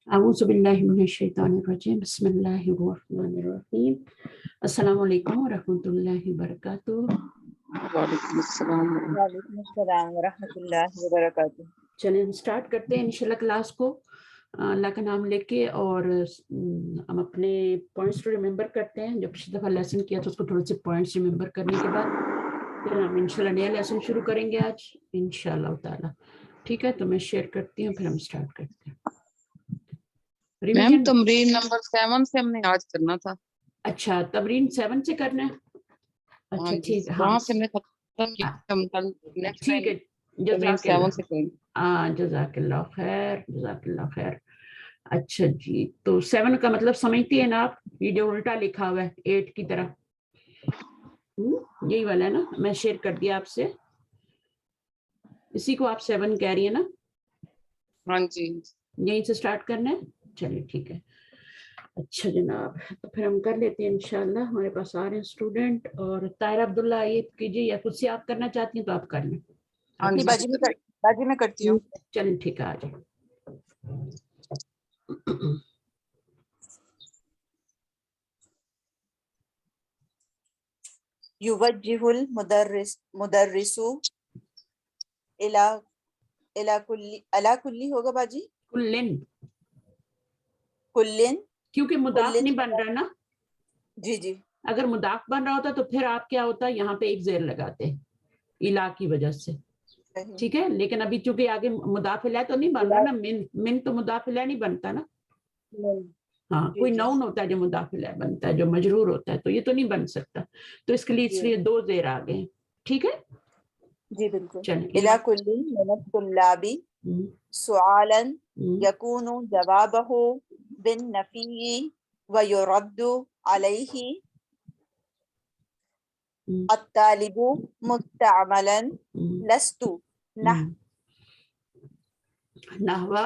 اعوذ باللہ من الشیطان الرجیم بسم اللہ الرحمن الرحیم السلام علیکم ورحمۃ اللہ وبرکاتہ۔ وعلیکم السلام وعلیکم السلام ورحمۃ اللہ وبرکاتہ۔ چلیں ہم سٹارٹ کرتے ہیں انشاءاللہ کلاس کو اللہ کا نام لے کے، اور ہم اپنے پوائنٹس کو ریممبر کرتے ہیں۔ جب پچھلی دفعہ لیسن کیا تو اس کو تھوڑے سے پوائنٹس ریممبر کرنے کے بعد پھر ہم انشاءاللہ نیا لیسن شروع کریں گے آج انشاءاللہ تعالی۔ ٹھیک ہے، تو میں شیئر کرتی ہوں پھر ہم سٹارٹ کرتے ہیں۔ میم ریویژن تمرین نمبر 7 سے ہم نے آج کرنا تھا۔ اچھا، تمرین 7 سے کرنا ہے۔ اچھا ٹھیک ہے، ہاں وہاں سے ہم نے ختم کیا، ہم کل نیکسٹ ٹھیک ہے، تمرین جزاک 7 سے اللہ، کریں ہاں جزاک اللہ خیر، جزاک اللہ خیر۔ اچھا جی، تو 7 کا مطلب سمجھتی ہیں نا آپ؟ یہ جو الٹا لکھا ہوا ہے 8 کی طرح، یہی والا ہے نا، میں شیئر کر دیا آپ سے، اسی کو آپ 7 کہہ رہی ہیں نا؟ ہاں جی، یہیں سے سٹارٹ کرنا ہے، چلیے ٹھیک ہے۔ اچھا جناب، تو پھر ہم کر لیتے ہیں انشاءاللہ۔ ہمارے پاس آ رہے ہیں اسٹوڈنٹ، اور طاہرہ عبداللہ آئیے کیجیے، یا خود سے آپ کرنا چاہتی ہیں تو آپ کر لیں۔ ہاں آپ جی، باجی میں کرتی ہوں۔ چلیں ٹھیک ہے، آ جائیں۔ یوجہ المدرس الی کلی ہوگا باجی، کلن، کلن، کیونکہ مضاف کلن، نہیں بن رہا نا۔ جی جی اگر مضاف بن رہا ہوتا تو پھر آپ کیا ہوتا، یہاں پہ ایک زیر لگاتے الا کی وجہ سے، صحیح۔ ٹھیک ہے، لیکن ابھی چونکہ آگے مضاف الیہ تو نہیں بن رہا نا، من تو مضاف الیہ نہیں بنتا نا۔ ہاں، جی کوئی جی نون ہوتا ہے جو مضاف الیہ بنتا ہے، جو مجرور ہوتا ہے، تو یہ تو نہیں بن سکتا، تو اس کے لیے اس جی لیے 2 زیر آ گئے ہیں، ٹھیک ہے۔ جی بالکل۔ چلیں الی کل من الطلاب سؤالا یکون جوابہ بالنفی ویرد علیہ الطالب مستعملا لست نحوہ۔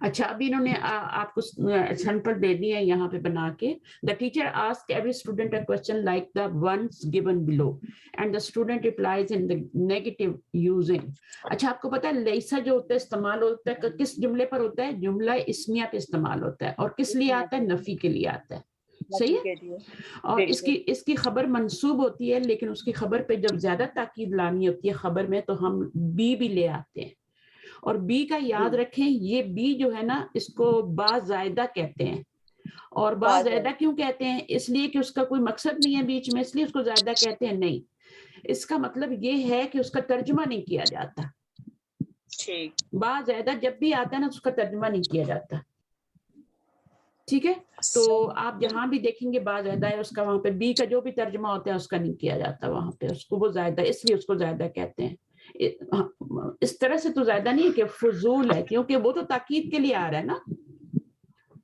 اچھا، ابھی انہوں نے آپ کو سیمپل دے دی ہے یہاں پہ بنا کے۔ The teacher asked every student a question like the ones given below and the student replies in the negative using۔ اچھا، آپ کو پتا ہے لیسا جو ہوتا ہے استعمال ہوتا ہے کس جملے پر ہوتا ہے؟ جملہ اسمیہ پہ استعمال ہوتا ہے، اور کس لیے آتا ہے؟ نفی کے لیے آتا ہے، صحیح ہے۔ اور اس کی خبر منصوب ہوتی ہے، لیکن اس کی خبر پہ جب زیادہ تاکید لانی ہوتی ہے خبر میں تو ہم بھی لے آتے ہیں۔ اور بی کا یاد رکھیں، یہ بی جو ہے نا اس کو با زائدہ کہتے ہیں، اور با زائدہ کیوں کہتے ہیں؟ اس لیے کہ اس کا کوئی مقصد نہیں ہے بیچ میں، اس لیے اس کو زائدہ کہتے ہیں، نہیں، اس کا مطلب یہ ہے کہ اس کا ترجمہ نہیں کیا جاتا۔ با زائدہ جب بھی آتا ہے نا اس کا ترجمہ نہیں کیا جاتا، ٹھیک ہے۔ تو آپ جہاں بھی دیکھیں گے با زائدہ ہے، اس کا وہاں پہ بی کا جو بھی ترجمہ ہوتا ہے اس کا نہیں کیا جاتا وہاں پہ، اس کو وہ زائدہ، اس لیے اس کو زائدہ کہتے ہیں۔ اس طرح سے تو زیادہ نہیں ہے کہ فضول ہے، کیونکہ وہ تو تاکید کے لیے آ رہا ہے نا،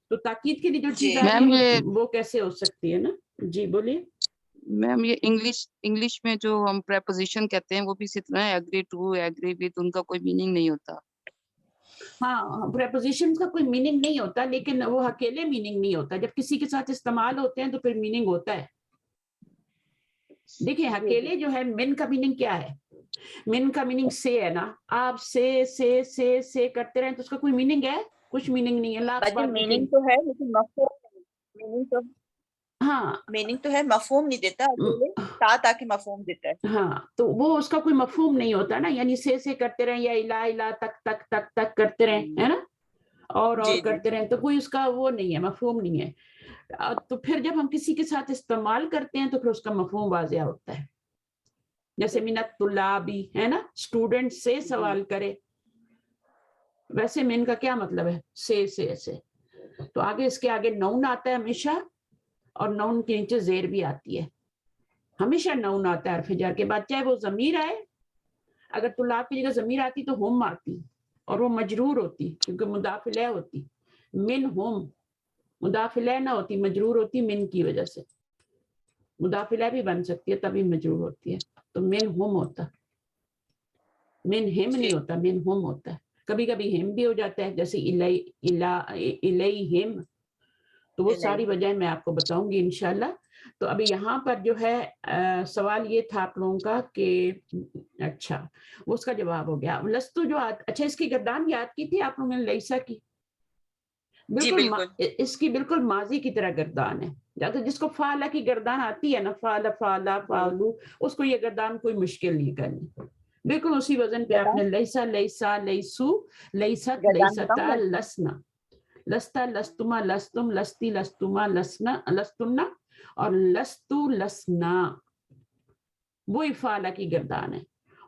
تو تاکید کے لیے جو چیز آ رہی ہے وہ کیسے ہو سکتی ہے نا؟ جی بولیے میم۔ یہ انگلش میں جو ہم پریپوزیشن کہتے ہیں وہ بھی اسی طرح ہے، ایگری ٹو، ایگری وتھ، ان کا کوئی میننگ نہیں ہوتا۔ ہاں، پریپوزیشن کا کوئی میننگ نہیں ہوتا، لیکن وہ اکیلے میننگ نہیں ہوتا، جب کسی کے ساتھ استعمال ہوتے ہیں تو پھر میننگ ہوتا ہے۔ دیکھیں اکیلے جو ہے، من کا میننگ کیا ہے؟ من کا میننگ سے ہے نا، آپ سے کرتے رہیں تو اس کا کوئی میننگ ہے؟ کچھ میننگ نہیں ہے، لاکھ بار میننگ تو ہے لیکن مفہوم، ہاں میننگ تو ہے، مفہوم نہیں دیتا، اکیلے تاکہ مفہوم دیتا ہے۔ ہاں، تو وہ اس کا کوئی مفہوم نہیں ہوتا نا، یعنی سے کرتے رہیں، یا الہ تک کرتے رہیں، ہے نا، اور کرتے رہیں، تو کوئی اس کا وہ نہیں ہے، مفہوم نہیں ہے۔ تو پھر جب ہم کسی کے ساتھ استعمال کرتے ہیں تو پھر اس کا مفہوم واضح ہوتا ہے، جیسے من الطلابی ہے نا، اسٹوڈنٹ سے سوال کرے، ویسے من کا کیا مطلب ہے؟ سے۔ تو آگے اس کے آگے نون آتا ہے ہمیشہ، اور نون کے نیچے زیر بھی آتی ہے، ہمیشہ نون آتا ہے حرف جر کے بعد، چاہے وہ ضمیر آئے، اگر طلاب کی جگہ ضمیر آتی تو ہم آتی، اور وہ مجرور ہوتی کیونکہ مضاف الیہ ہوتی، من ہم، مضاف الیہ نہ ہوتی، مجرور ہوتی من کی وجہ سے، مضاف الیہ بھی بن سکتی ہے تبھی مجرور ہوتی ہے، تو من ہم ہوتا، من ہم نہیں ہوتا، من ہم ہوتا ہے۔ کبھی کبھی ہم بھی ہو جاتا ہے، جیسے الیہم، تو وہ ساری وجہ میں آپ کو بتاؤں گی انشاءاللہ۔ تو ابھی یہاں پر جو ہے سوال یہ تھا آپ لوگوں کا کہ اچھا وہ اس کا جواب ہو گیا، لستو جو اچھا اس کی گردان یاد کی تھی آپ لوگوں نے لیسا کی؟ بالکل اس کی بالکل ماضی کی طرح گردان ہے. جس کو فعلا کی گردان آتی ہے نا، فعلا فعلا فعلو، اس کو یہ گردان کوئی مشکل نہیں کرنی. بالکل اسی وزن پہ آپ نے لیسا لیسا لیسو لیست لیستا لسنا لستا لستما لستم لستی لستما لسنا لستنا اور لستو لسنا، وہی فعلا کی گردان ہے.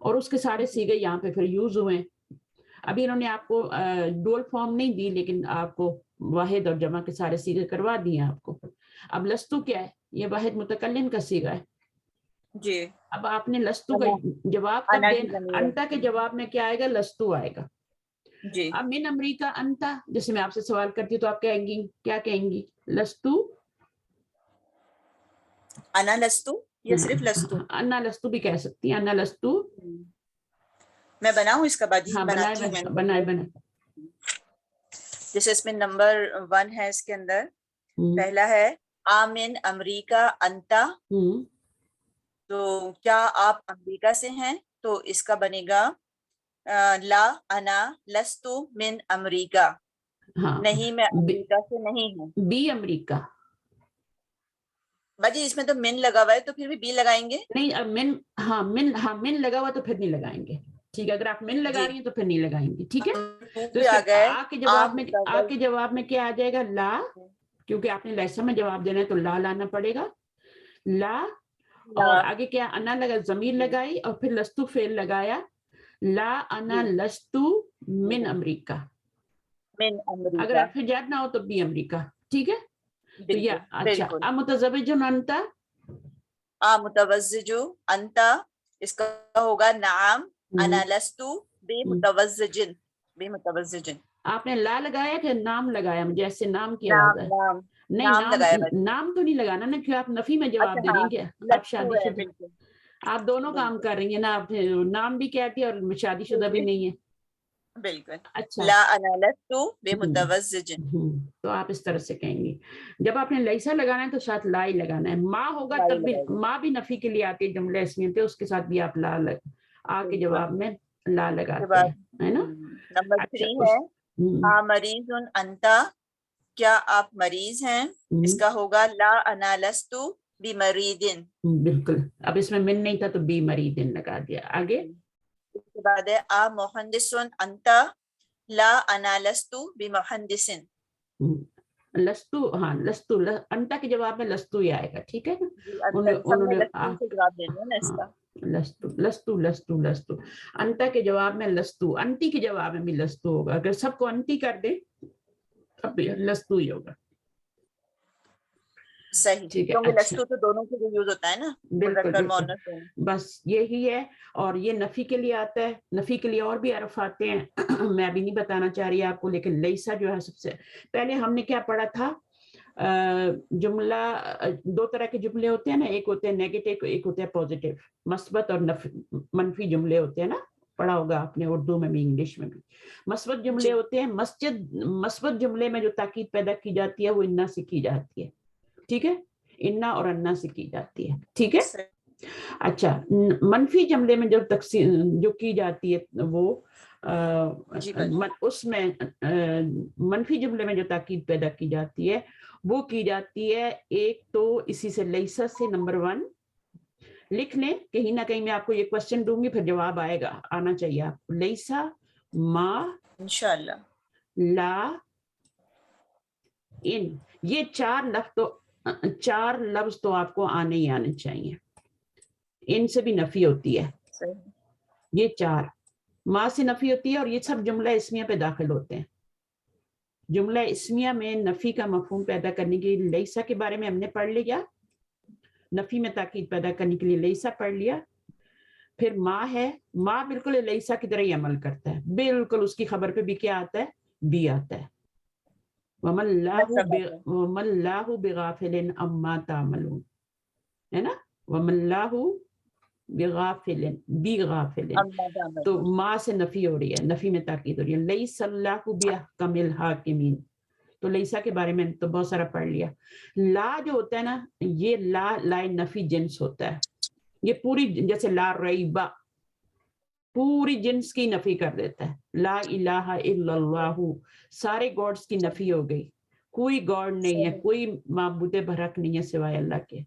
اور اس کے سارے سیغے یہاں پہ پھر یوز ہوئے. ابھی انہوں نے آپ کو ڈول فارم نہیں دی، لیکن آپ کو واحد اور جمع کے سارے سیغے کروا دیے آپ کو. اب لستو کیا ہے؟ یہ واحد متکلم کا سیغہ ہے جی. اب آپ نے لستو کا جواب کب دینا؟ انتا کے جواب میں کیا آئے گا؟ لستو آئے گا جی. اب من امریکہ انتا، جیسے میں آپ سے سوال کرتی ہوں تو آپ کہیں گی، کیا کہیں گی؟ لستو انا لستو یا صرف لستو؟ انا لستو بھی کہہ سکتی ہیں. انا لستو. میں بناؤں اس کا بعد؟ ہاں بنائے. جیسے اس میں نمبر 1 ہے، اس کے اندر پہلا ہے آمن امریکہ انتا، تو کیا آپ امریکہ سے ہیں؟ تو اس کا بنے گا لا انا لستو من امریکہ، نہیں میں امریکہ سے نہیں ہوں. بی امریکہ. باجی اس میں تو من لگا ہوا ہے، تو پھر بھی بی لگائیں گے؟ نہیں اب من لگا ہوا تو پھر نہیں لگائیں گے. ٹھیک ہے، اگر آپ من لگا رہی ہیں تو پھر نہیں لگائیں گے. ٹھیک ہے، تو آ کے جواب میں کیا آ جائے گا؟ لا، کیونکہ آپ نے لیسا میں جواب دینا ہے تو لا لانا پڑے گا. لا اور آگے کیا؟ انا لگا، ضمیر لگائی اور پھر لستو فعل لگایا. لا انا لستو من امریکہ. اگر آپ حجاب نہ ہو تو بی امریکہ. ٹھیک ہے، تو یہ اچھا. متزوج انتا، متوزج انتا، اس کا ہوگا نعم انا لستو بی متوزجن. بی متوزجن. آپ نے لا لگایا کہ نام لگایا؟ مجھے ایسے نام کی آواز ہے. نہیں نام تو نہیں لگانا نا، کہ آپ نفی میں جواب دے رہی ہیں. کیا آپ شادی شدہ؟ آپ دونوں کام کر رہی ہیں نا. آپ نام بھی کہتی ہے اور شادی شدہ بھی نہیں ہے. بالکل. اچھا، لا انا لستو بمتوزجن. تو آپ اس طرح سے کہیں گی. جب آپ نے لیسا لگانا ہے تو ساتھ لا ہی لگانا ہے. ماں ہوگا تب بھی، ماں بھی نفی کے لیے آتی ہے جملے اسمیہ پہ، اس کے ساتھ بھی آپ لا آ کے جواب میں لا لگاتے ہیں، ہے نا. نمبر 3 ہے مریض انتا، کیا آپ مریض ہیں؟ اس کا ہوگا لا انا لستو بمریدن. بالکل. اب اس میں من نہیں تھا تو بی مریدن لگا دیا. آگے اس کے بعد ہے مہندس انتا، لا انا لستو بمہندسن. لستو، ہاں لستو، انتا کے جواب میں لستو ہی آئے گا. ٹھیک ہے نا. لستو لستو لستو لستو. انتا کے جواب میں لستو، انتی کے جواب میں بھی لستو ہوگا. اگر سب کو انتی کر دیں اب لستو ہی ہوگا. صحیح، کیونکہ لستو تو دونوں کے لیے یوز ہوتا ہے نا. بالکل بس یہی ہے. اور یہ نفی کے لیے آتا ہے. نفی کے لیے اور بھی حرف آتے ہیں، میں ابھی نہیں بتانا چاہ رہی آپ کو. لیکن لیسا جو ہے سب سے پہلے ہم نے کیا پڑھا تھا؟ جملہ، 2 طرح کے جملے ہوتے ہیں نا. ایک ہوتے ہیں نیگیٹو، ایک ہوتے ہیں پوزیٹیو. مثبت اور منفی جملے ہوتے ہیں نا. پڑھا ہوگا آپ نے اردو میں بھی انگلش میں بھی. مثبت جملے ہوتے ہیں. مثبت جملے میں جو تاکید پیدا کی جاتی ہے وہ انا سے کی جاتی ہے. ٹھیک ہے، انا اور انا سے کی جاتی ہے. ٹھیک ہے. اچھا، منفی جملے میں جو تقسیم جو کی جاتی ہے وہ اس میں منفی جملے میں جو تاکید پیدا کی جاتی ہے وہ کی جاتی ہے. ایک تو اسی سے لیسا سے نمبر 1 لکھ لیں. کہیں نہ کہیں میں آپ کو یہ کوشچن دوں گی، پھر جواب آئے گا، آنا چاہیے آپ کو. لیسا، ما، انشاءاللہ، لا، ان، یہ 4 لفظ تو آپ کو آنے ہی آنے چاہیے. ان سے بھی نفی ہوتی ہے. یہ 4 ماں سے نفی ہوتی ہے، اور یہ سب جملہ اسمیہ پہ داخل ہوتے ہیں. جملہ اسمیہ میں نفی کا مفہوم پیدا کرنے کے لیے لیسا کے بارے میں ہم نے پڑھ لیا. نفی میں تاکید پیدا کرنے کے لیے لیسا پڑھ لیا. پھر ماں ہے. ماں بالکل لیسا کی طرح ہی عمل کرتا ہے. بالکل اس کی خبر پہ بھی کیا آتا ہے؟ بی آتا ہے. وَمَا اللَّهُ بِغَافِلٍ عَمَّا تَعْمَلُونَ، ہے نا. وَمَا اللَّهُ بِغَافِلٍ، تو ماں سے نفی ہو رہی ہے، نفی میں تاکید ہو رہی ہے. لَيْسَ اللَّهُ بِأَحْكَمِ الْحَاكِمِينَ، تو لیسا کے بارے میں تو بہت سارا پڑھ لیا. لا جو ہوتا ہے نا، یہ لا نفی جنس ہوتا ہے. یہ پوری جیسے لا ریبہ، पूरी जिन्स की नफी कर देता है. ला इलाहा इल्लल्लाहु, सारे गॉड्स की नफी हो गई, कोई गॉड नहीं है, कोई माबूद बरहक नहीं है सिवाय अल्लाह के.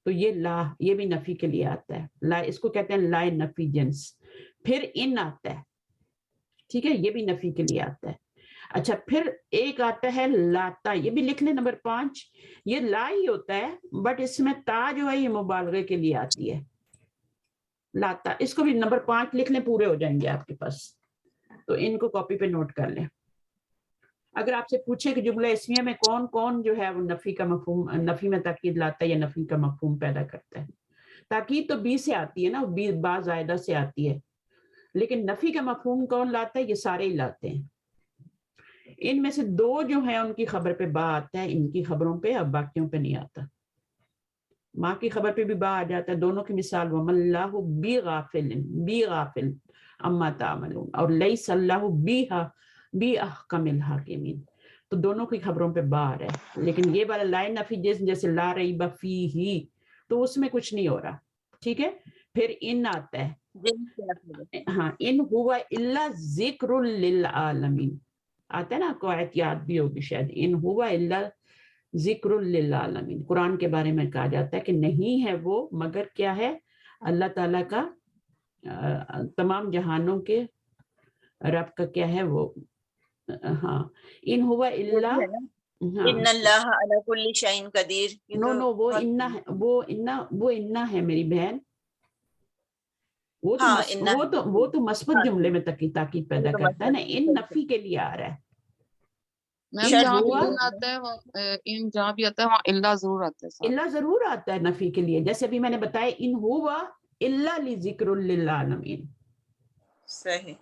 तो ये ला, ये भी नफी के लिए आता है. ला, इसको कहते हैं ला नफी जिन्स. फिर इन आता है, ठीक है, ये भी नफी के लिए आता है. अच्छा, फिर एक आता है लाता, ये भी लिख ले नंबर 5. ये ला ही होता है, बट इसमें ता जो है ये मुबालगे के लिए आती है, लाता. इसको भी नंबर 5 लिख लें, पूरे हो जाएंगे आपके पास. तो इनको कॉपी पे नोट कर लें. अगर आपसे पूछे कि जुमला इस्मिया में कौन कौन जो है वो नफी का मफहूम, नफी में ताकीद लाता है या नफी का मफहूम पैदा करता है. ताकीद तो बी से आती है ना, बी बा ज़ायदा से आती है, लेकिन नफी का मफहूम कौन लाता है? ये सारे ही लाते हैं. इनमें से 2 जो है उनकी खबर पे बा आता है, इनकी खबरों पे, अब बाकियों पे नहीं आता. माँ की खबर पे भी बा आ जाता है. दोनों की मिसाल वमल्लाहु बी गाफिल अम्मा तामलून और लैसल्लाहु बी अहकमिल हाकिमीन. तो दोनों की खबरों पे बा आ रहा है. लेकिन ये वाला लाइन नफी जैसे ला रईब फीही, तो उसमें कुछ नहीं हो रहा. ठीक है. फिर इन आता है, हाँ, इन हुवा इल्ला ज़िक्रुल लिल आलमीन आता है ना, आपको आयत याद भी होगी शायद. इन हुवा इल्ला ज़िक्रुल लिल आलमीन, कुरान के बारे में कहा जाता है कि नहीं है वो मगर क्या है, अल्लाह ताला का तमाम जहानों के रब का क्या है वो. हाँ, इन हुवा इल्ला, हाँ, इन्नल्लाह अला कुल्ली शैइन कदीर. नो वो इन्ना है, वो इन्ना है मेरी बहन. वो तो हाँ, वो तो मस्बत जुमले में ताकीद पैदा करता है ना. इन नफी के लिए आ रहा है. मैम जहाँ भी इन आता है वहाँ इन जहाँ भी आता है वहाँ इल्ला जरूर आता है. इल्ला जरूर आता है नफी के लिए. जैसे अभी मैंने बताया, इन हुवा इल्ला लिज़िक्रुल लिल आलमीन. सही.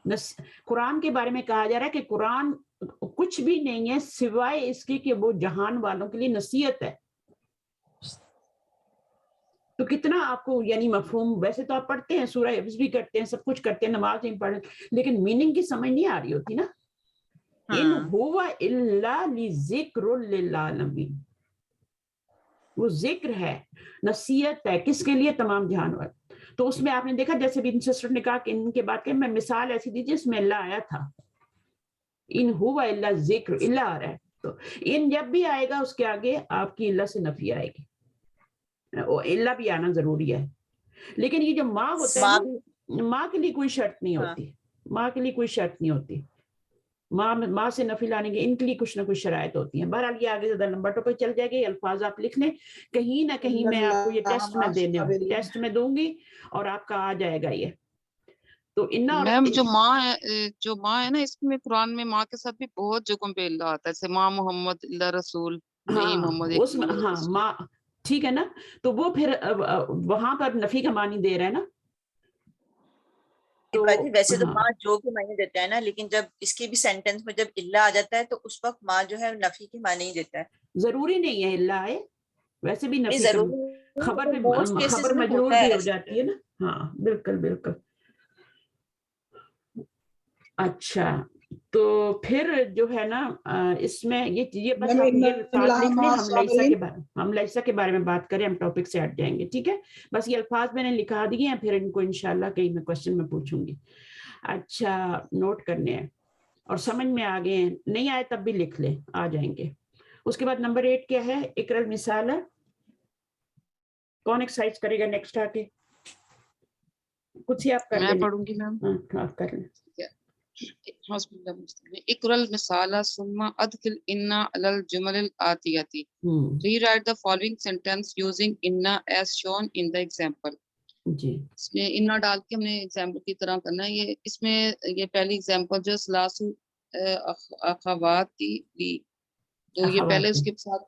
कुरान के बारे में कहा जा रहा है कि कुरान कुछ भी नहीं है सिवाय इसके कि वो जहान वालों के लिए नसीहत है. तो कितना आपको यानी मफहूम, वैसे तो आप पढ़ते हैं, सूरह हिफ्ज़ भी करते हैं, सब कुछ करते हैं, नमाज नहीं पढ़, लेकिन मीनिंग की समझ नहीं आ रही होती ना. इन हुवा इल्ला लिज़िक्रुल लिल आलमीन, वो जिक्र है, नसीहत है, किसके लिए? तमाम जहान वाले. तो उसमें आपने देखा, जैसे भी सिस्टर ने कहा कि इनके बात के मैं मिसाल ऐसी दी जिसमें इल्ला आया था. इन हुवा इल्ला जिक्र, इल्ला आ रहा है. तो इन जब भी आएगा उसके आगे आपकी इल्ला से नफी आएगी. इल्ला भी आना जरूरी है. लेकिन ये जो माँ होता है, माँ के लिए कोई शर्त नहीं होती. माँ के लिए कोई शर्त नहीं होती. माँ से नफी लाने के इनके लिए कुछ ना कुछ शरायत होती है. बहरहाल ये आगे ज्यादा लंबा टॉपिक चल जाएगा. ये अल्फाज आप लिख लें, कहीं ना कहीं मैं आपको ये टेस्ट में दूंगी और आपका आ जाएगा ये. तो इन्ना, मैम जो माँ है ना, इसमें कुरान में माँ के साथ भी बहुत जगहों पे इल्ला आता है. जैसे माँ मोहम्मद इल्ला रसूल, नहीं मोहम्मद, उसमें हाँ माँ, ठीक है ना. तो वो फिर वहां पर नफी का मानी दे रहा है ना. तो वैसे तो माँ जो के मायने देता है ना, लेकिन जब इसके भी सेंटेंस में जब इल्ला आ जाता है तो उस वक्त माँ जो है नफी के मायने ही देता है. जरूरी नहीं है इल्ला आए, वैसे भी नफी खबर में मजरूर भी हो जाती है ना. हाँ बिल्कुल बिल्कुल. अच्छा, तो फिर जो है ना इसमें ये बस आप ये अल्फाज लिख लें. हम लैसा के बारे में बात करें, हम टॉपिक से हट जाएंगे. ठीक है, बस ये अल्फाज मैंने लिखा दिए हैं, फिर इनको इंशाल्लाह कहीं मैं क्वेश्चन में पूछूंगी. अच्छा, नोट करने हैं और समझ में आ गए हैं, नहीं आए तब भी लिख लें, आ जाएंगे. उसके बाद नंबर 8 क्या है? इकरल मिसाल है. कौन एक्सरसाइज करेगा नेक्स्ट आके? कुछ ही आप कर लें. मैं पढ़ूंगी मैम. आप कर लें. इकरल मिसाला सुम्मा अदखिल इन्ना अलल जुमलिल आतियाती. Rewrite the following sentence using inna as shown in the example. जी, इसमें इन्ना डाल के हमने एग्जाम्पल की तरह करना है. ये इसमें ये पहली एग्जाम्पल जो सलासु अखवाती ली, तो ये पहले उसके साथ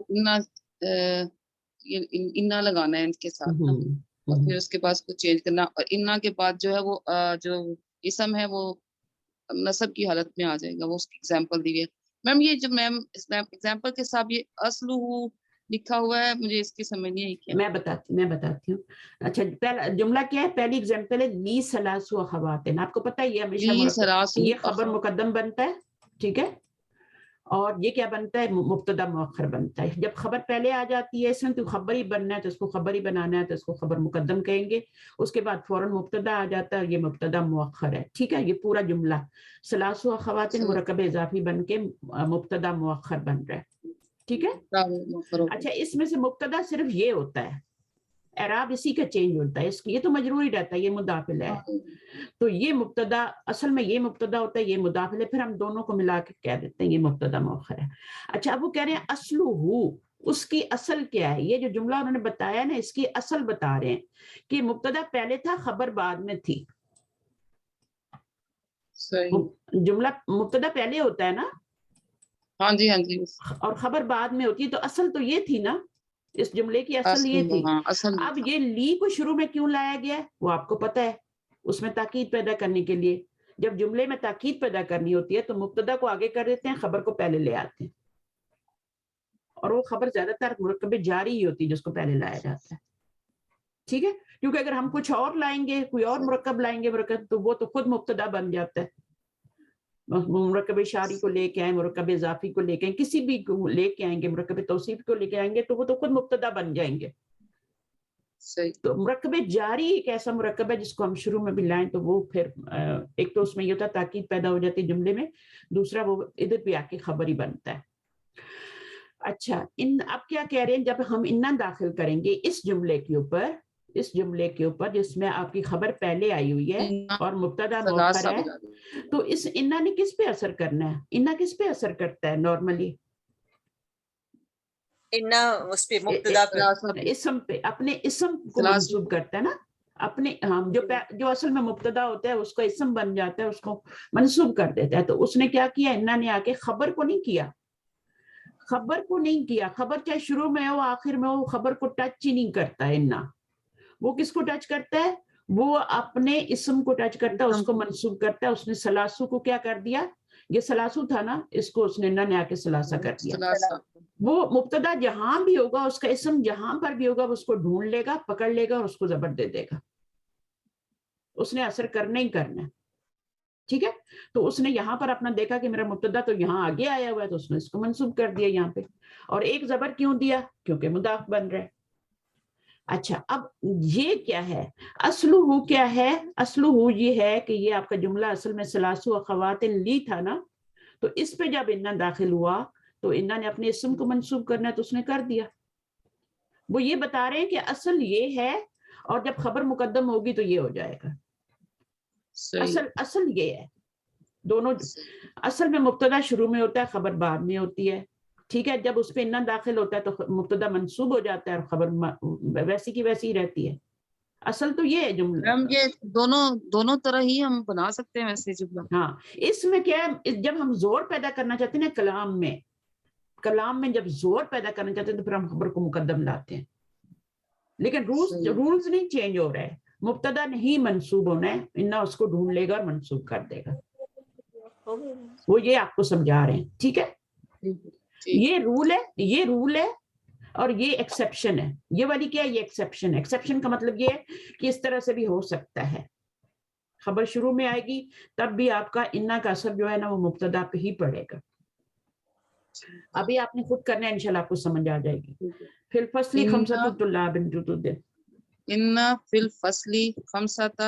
इन्ना लगाना है इनके साथ ना, और फिर उसके बाद उसको चेंज करना, और इन्ना के बाद जो है वो जो इसम है वो नसब की हालत में आ जाएगा. वो उसकी एग्जाम्पल दी है. मैम ये जो मैम एग्जाम्पल के साथ ये असलू लिखा हुआ है, मुझे इसकी समझ नहीं आई. क्या मैं बताती हूँ. अच्छा, पहला जुमला क्या है? पहली एग्जाम्पल है ली सलासु अखवातिन. आपको पता है ये हमेशा ये खबर मुकद्दम बनता है. ठीक है, اور یہ کیا بنتا ہے؟ مبتدا مؤخر بنتا ہے. جب خبر پہلے آ جاتی ہے اس میں تو خبر ہی بننا ہے تو اس کو خبر ہی بنانا ہے تو اس کو خبر مقدم کہیں گے. اس کے بعد فوراً مبتدا آ جاتا ہے, یہ مبتدا مؤخر ہے. ٹھیک ہے, یہ پورا جملہ ثلاث و خواتین مرکب اضافی بن کے مبتدا مؤخر بن رہا ہے. ٹھیک ہے. اچھا, اس میں سے مبتدا صرف یہ ہوتا ہے, اعراب اسی کا چینج ہوتا ہے. یہ تو مجروری رہتا ہے, یہ مضاف الیہ ہے. تو یہ مبتدا اصل میں یہ مبتدا ہوتا ہے, یہ مضاف الیہ, پھر ہم دونوں کو ملا کے کہہ دیتے ہیں یہ مبتدا مؤخر ہے. اچھا, اب وہ کہہ رہے ہیں اصلہ, اس کی اصل کیا ہے؟ یہ جو جملہ انہوں نے بتایا نا, اس کی اصل بتا رہے ہیں کہ مبتدا پہلے تھا, خبر بعد میں تھی. جملہ مبتدا پہلے ہوتا ہے نا, ہاں جی ہاں جی, اور خبر بعد میں ہوتی ہے. تو اصل تو یہ تھی نا, اس جملے کی اصل یہ تھی. اب یہ لی کو شروع میں کیوں لایا گیا وہ آپ کو پتا ہے, اس میں تاکید پیدا کرنے کے لیے. جب جملے میں تاکید پیدا کرنی ہوتی ہے تو مبتدا کو آگے کر دیتے ہیں, خبر کو پہلے لے آتے ہیں. اور وہ خبر زیادہ تر مرکب جاری ہی ہوتی ہے جس کو پہلے لایا جاتا ہے. ٹھیک ہے, کیونکہ اگر ہم کچھ اور لائیں گے, کوئی اور مرکب لائیں گے مرکب, تو وہ تو خود مبتدا بن جاتا ہے. مرکب اشاری کو لے کے آئیں, مرکب اضافی کو لے کے آئیں, کسی بھی کو لے کے آئیں گے, مرکب توصیف کو لے کے آئیں گے, تو وہ تو خود مبتدا بن جائیں گے. تو مرکب جاری ایک ایسا مرکب ہے جس کو ہم شروع میں بھی لائیں تو وہ پھر ایک تو اس میں یہ ہوتا ہے تاکید پیدا ہو جاتی جملے میں, دوسرا وہ ادھر بھی آ کے خبر ہی بنتا ہے. اچھا, اب کیا کہہ رہے ہیں, جب ہم انا داخل کریں گے اس جملے کے اوپر جس میں آپ کی خبر پہلے آئی ہوئی ہے اور مبتدا مؤخر ہے, تو اس انا نے کس پہ اثر کرنا ہے؟ انا کس پہ اثر کرتا ہے نارملی؟ انا اس پہ مبتدا اسم پہ, اپنے اسم کو منسوب کرتا ہے نا. اپنے ہم جو اصل میں مبتدا ہوتا ہے اس کا اسم بن جاتا ہے, اس کو منسوب کر دیتا ہے. تو اس نے کیا کیا, انا نے آ کے خبر کو نہیں کیا, خبر چاہے شروع میں ہو آخر میں ہو, خبر کو ٹچ ہی نہیں کرتا ہے. انا وہ کس کو ٹچ کرتا ہے؟ وہ اپنے اسم کو ٹچ کرتا ہے, اس کو منسوب کرتا ہے. اس نے سلاسو کو کیا کر دیا, یہ سلاسو تھا نا, اس کو اس نے انا نے آ کے سلاسہ کر دیا. وہ مبتدا جہاں بھی ہوگا, اس کا اسم جہاں پر بھی ہوگا, اس کو ڈھونڈ لے گا, پکڑ لے گا اور اس کو زبر دے دے گا. اس نے اثر کرنا ہی کرنا ہے. ٹھیک ہے, تو اس نے یہاں پر اپنا دیکھا کہ میرا مبتدا تو یہاں آگے آیا ہوا ہے, تو اس نے اس کو منسوب کر دیا یہاں پہ. اور ایک زبر کیوں دیا؟ کیونکہ مضاف بن رہا ہے. اچھا, اب یہ کیا ہے اصلہ؟ کیا ہے اصلہ؟ یہ ہے کہ یہ آپ کا جملہ اصل میں ثلاث خواتین لی تھا نا, تو اس پہ جب انا داخل ہوا تو انا نے اپنے اسم کو منسوب کرنا ہے تو اس نے کر دیا. وہ یہ بتا رہے ہیں کہ اصل یہ ہے, اور جب خبر مقدم ہوگی تو یہ ہو جائے گا. اصل یہ ہے, دونوں اصل میں مبتدا شروع میں ہوتا ہے, خبر بعد میں ہوتی ہے. ٹھیک ہے, جب اس پہ انا داخل ہوتا ہے تو مبتدا منصوب ہو جاتا ہے اور خبر ویسی کی ویسی ہی رہتی ہے. اصل تو یہ ہے جملہ. یہ دونوں طرح ہی ہم بنا سکتے ہیں ویسے جملہ. ہاں, اس میں کیا ہے, جب ہم زور پیدا کرنا چاہتے ہیں نا کلام میں جب زور پیدا کرنا چاہتے ہیں تو پھر ہم خبر کو مقدم لاتے ہیں. لیکن رولز نہیں چینج ہو رہے ہیں, مبتدا نہیں منصوب ہونا ہے, انا اس کو ڈھونڈ لے گا اور منصوب کر دے گا. وہ یہ آپ کو سمجھا رہے ہیں. ٹھیک ہے, یہ رول ہے اور یہ ایکسیپشن ہے. یہ والی کیا ہے, یہ ایکسیپشن ہے. ایکسیپشن کا مطلب یہ ہے کہ اس طرح سے بھی ہو سکتا ہے, خبر شروع میں آئے گی تب بھی آپ کا انا کا اثر جو ہے نا وہ مبتدا پہ ہی پڑے گا. ابھی آپ نے خود کرنا ہے, انشاءاللہ آپ کو سمجھ آ جائے گی. فی الفصل خمسۃ طلاب جدد, ان فی الفصل خمسۃ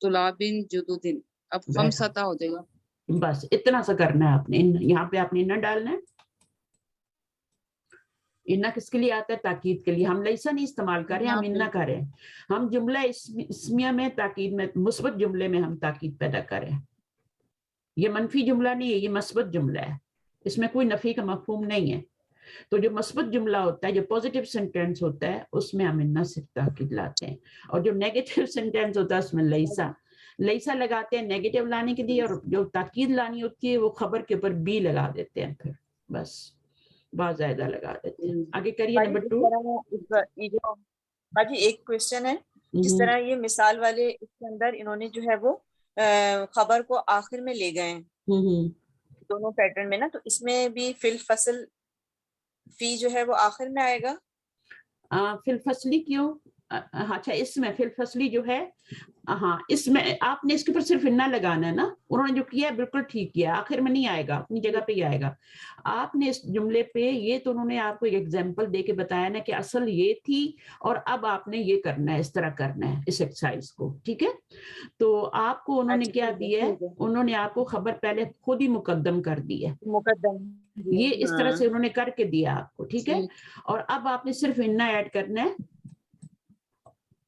طلاب جدد. اب خمسۃ ہو جائے گا, بس اتنا سا کرنا ہے آپ نے. یہاں پہ آپ نے انا ڈالنا ہے. انا کس کے لیے آتا ہے؟ تاکید کے لیے. ہم لیسا نہیں استعمال کر رہے ہیں, ہم انا کر رہے ہیں. ہم جملہ اسمیہ میں تاکید میں, مثبت جملے میں ہم تاکید پیدا کر رہے ہیں. یہ منفی جملہ نہیں ہے, یہ مثبت جملہ ہے, اس میں کوئی نفی کا مفہوم نہیں ہے. تو جو مثبت جملہ ہوتا ہے, جو پوزیٹیو سینٹینس ہوتا ہے, اس میں ہم انا سے تاکید لاتے ہیں. اور جو نیگیٹو سینٹینس ہوتا ہے اس میں لیسا لگاتے ہیں نیگیٹو لانے کے لیے, اور جو تاکید لانی ہوتی ہے وہ خبر کے اوپر بی لگا دیتے ہیں. پھر بس بازائدہ لگا دیتے ہیں. آگے کریے نمبر 2. باجی ایک کوشچن ہے, جس طرح یہ مثال والے اس کے اندر انہوں نے جو ہے وہ خبر کو آخر میں لے گئے دونوں پیٹرن میں نا, تو اس میں بھی فی الفصل فی جو ہے وہ آخر میں آئے گا. فی الفصلی کیوں؟ اچھا اس میں فی الفصلی جو ہے ہاں اس میں آپ نے اس کے اوپر صرف انا لگانا ہے نا, انہوں نے جو کیا ہے بالکل ٹھیک کیا, آخر میں نہیں آئے گا, اپنی جگہ پہ ہی آئے گا. آپ نے اس جملے پہ یہ تو انہوں نے آپ کو ایک ایگزامپل دے کے بتایا نا کہ اصل یہ تھی اور اب آپ نے یہ کرنا ہے, اس طرح کرنا ہے اس ایکسرسائز کو, ٹھیک ہے. تو آپ کو انہوں نے کیا دیا ہے, انہوں نے آپ کو خبر پہلے خود ہی مقدم کر دی ہے, مقدم یہ اس طرح سے انہوں نے کر کے دیا آپ کو, ٹھیک ہے. اور اب آپ نے صرف انا ایڈ کرنا ہے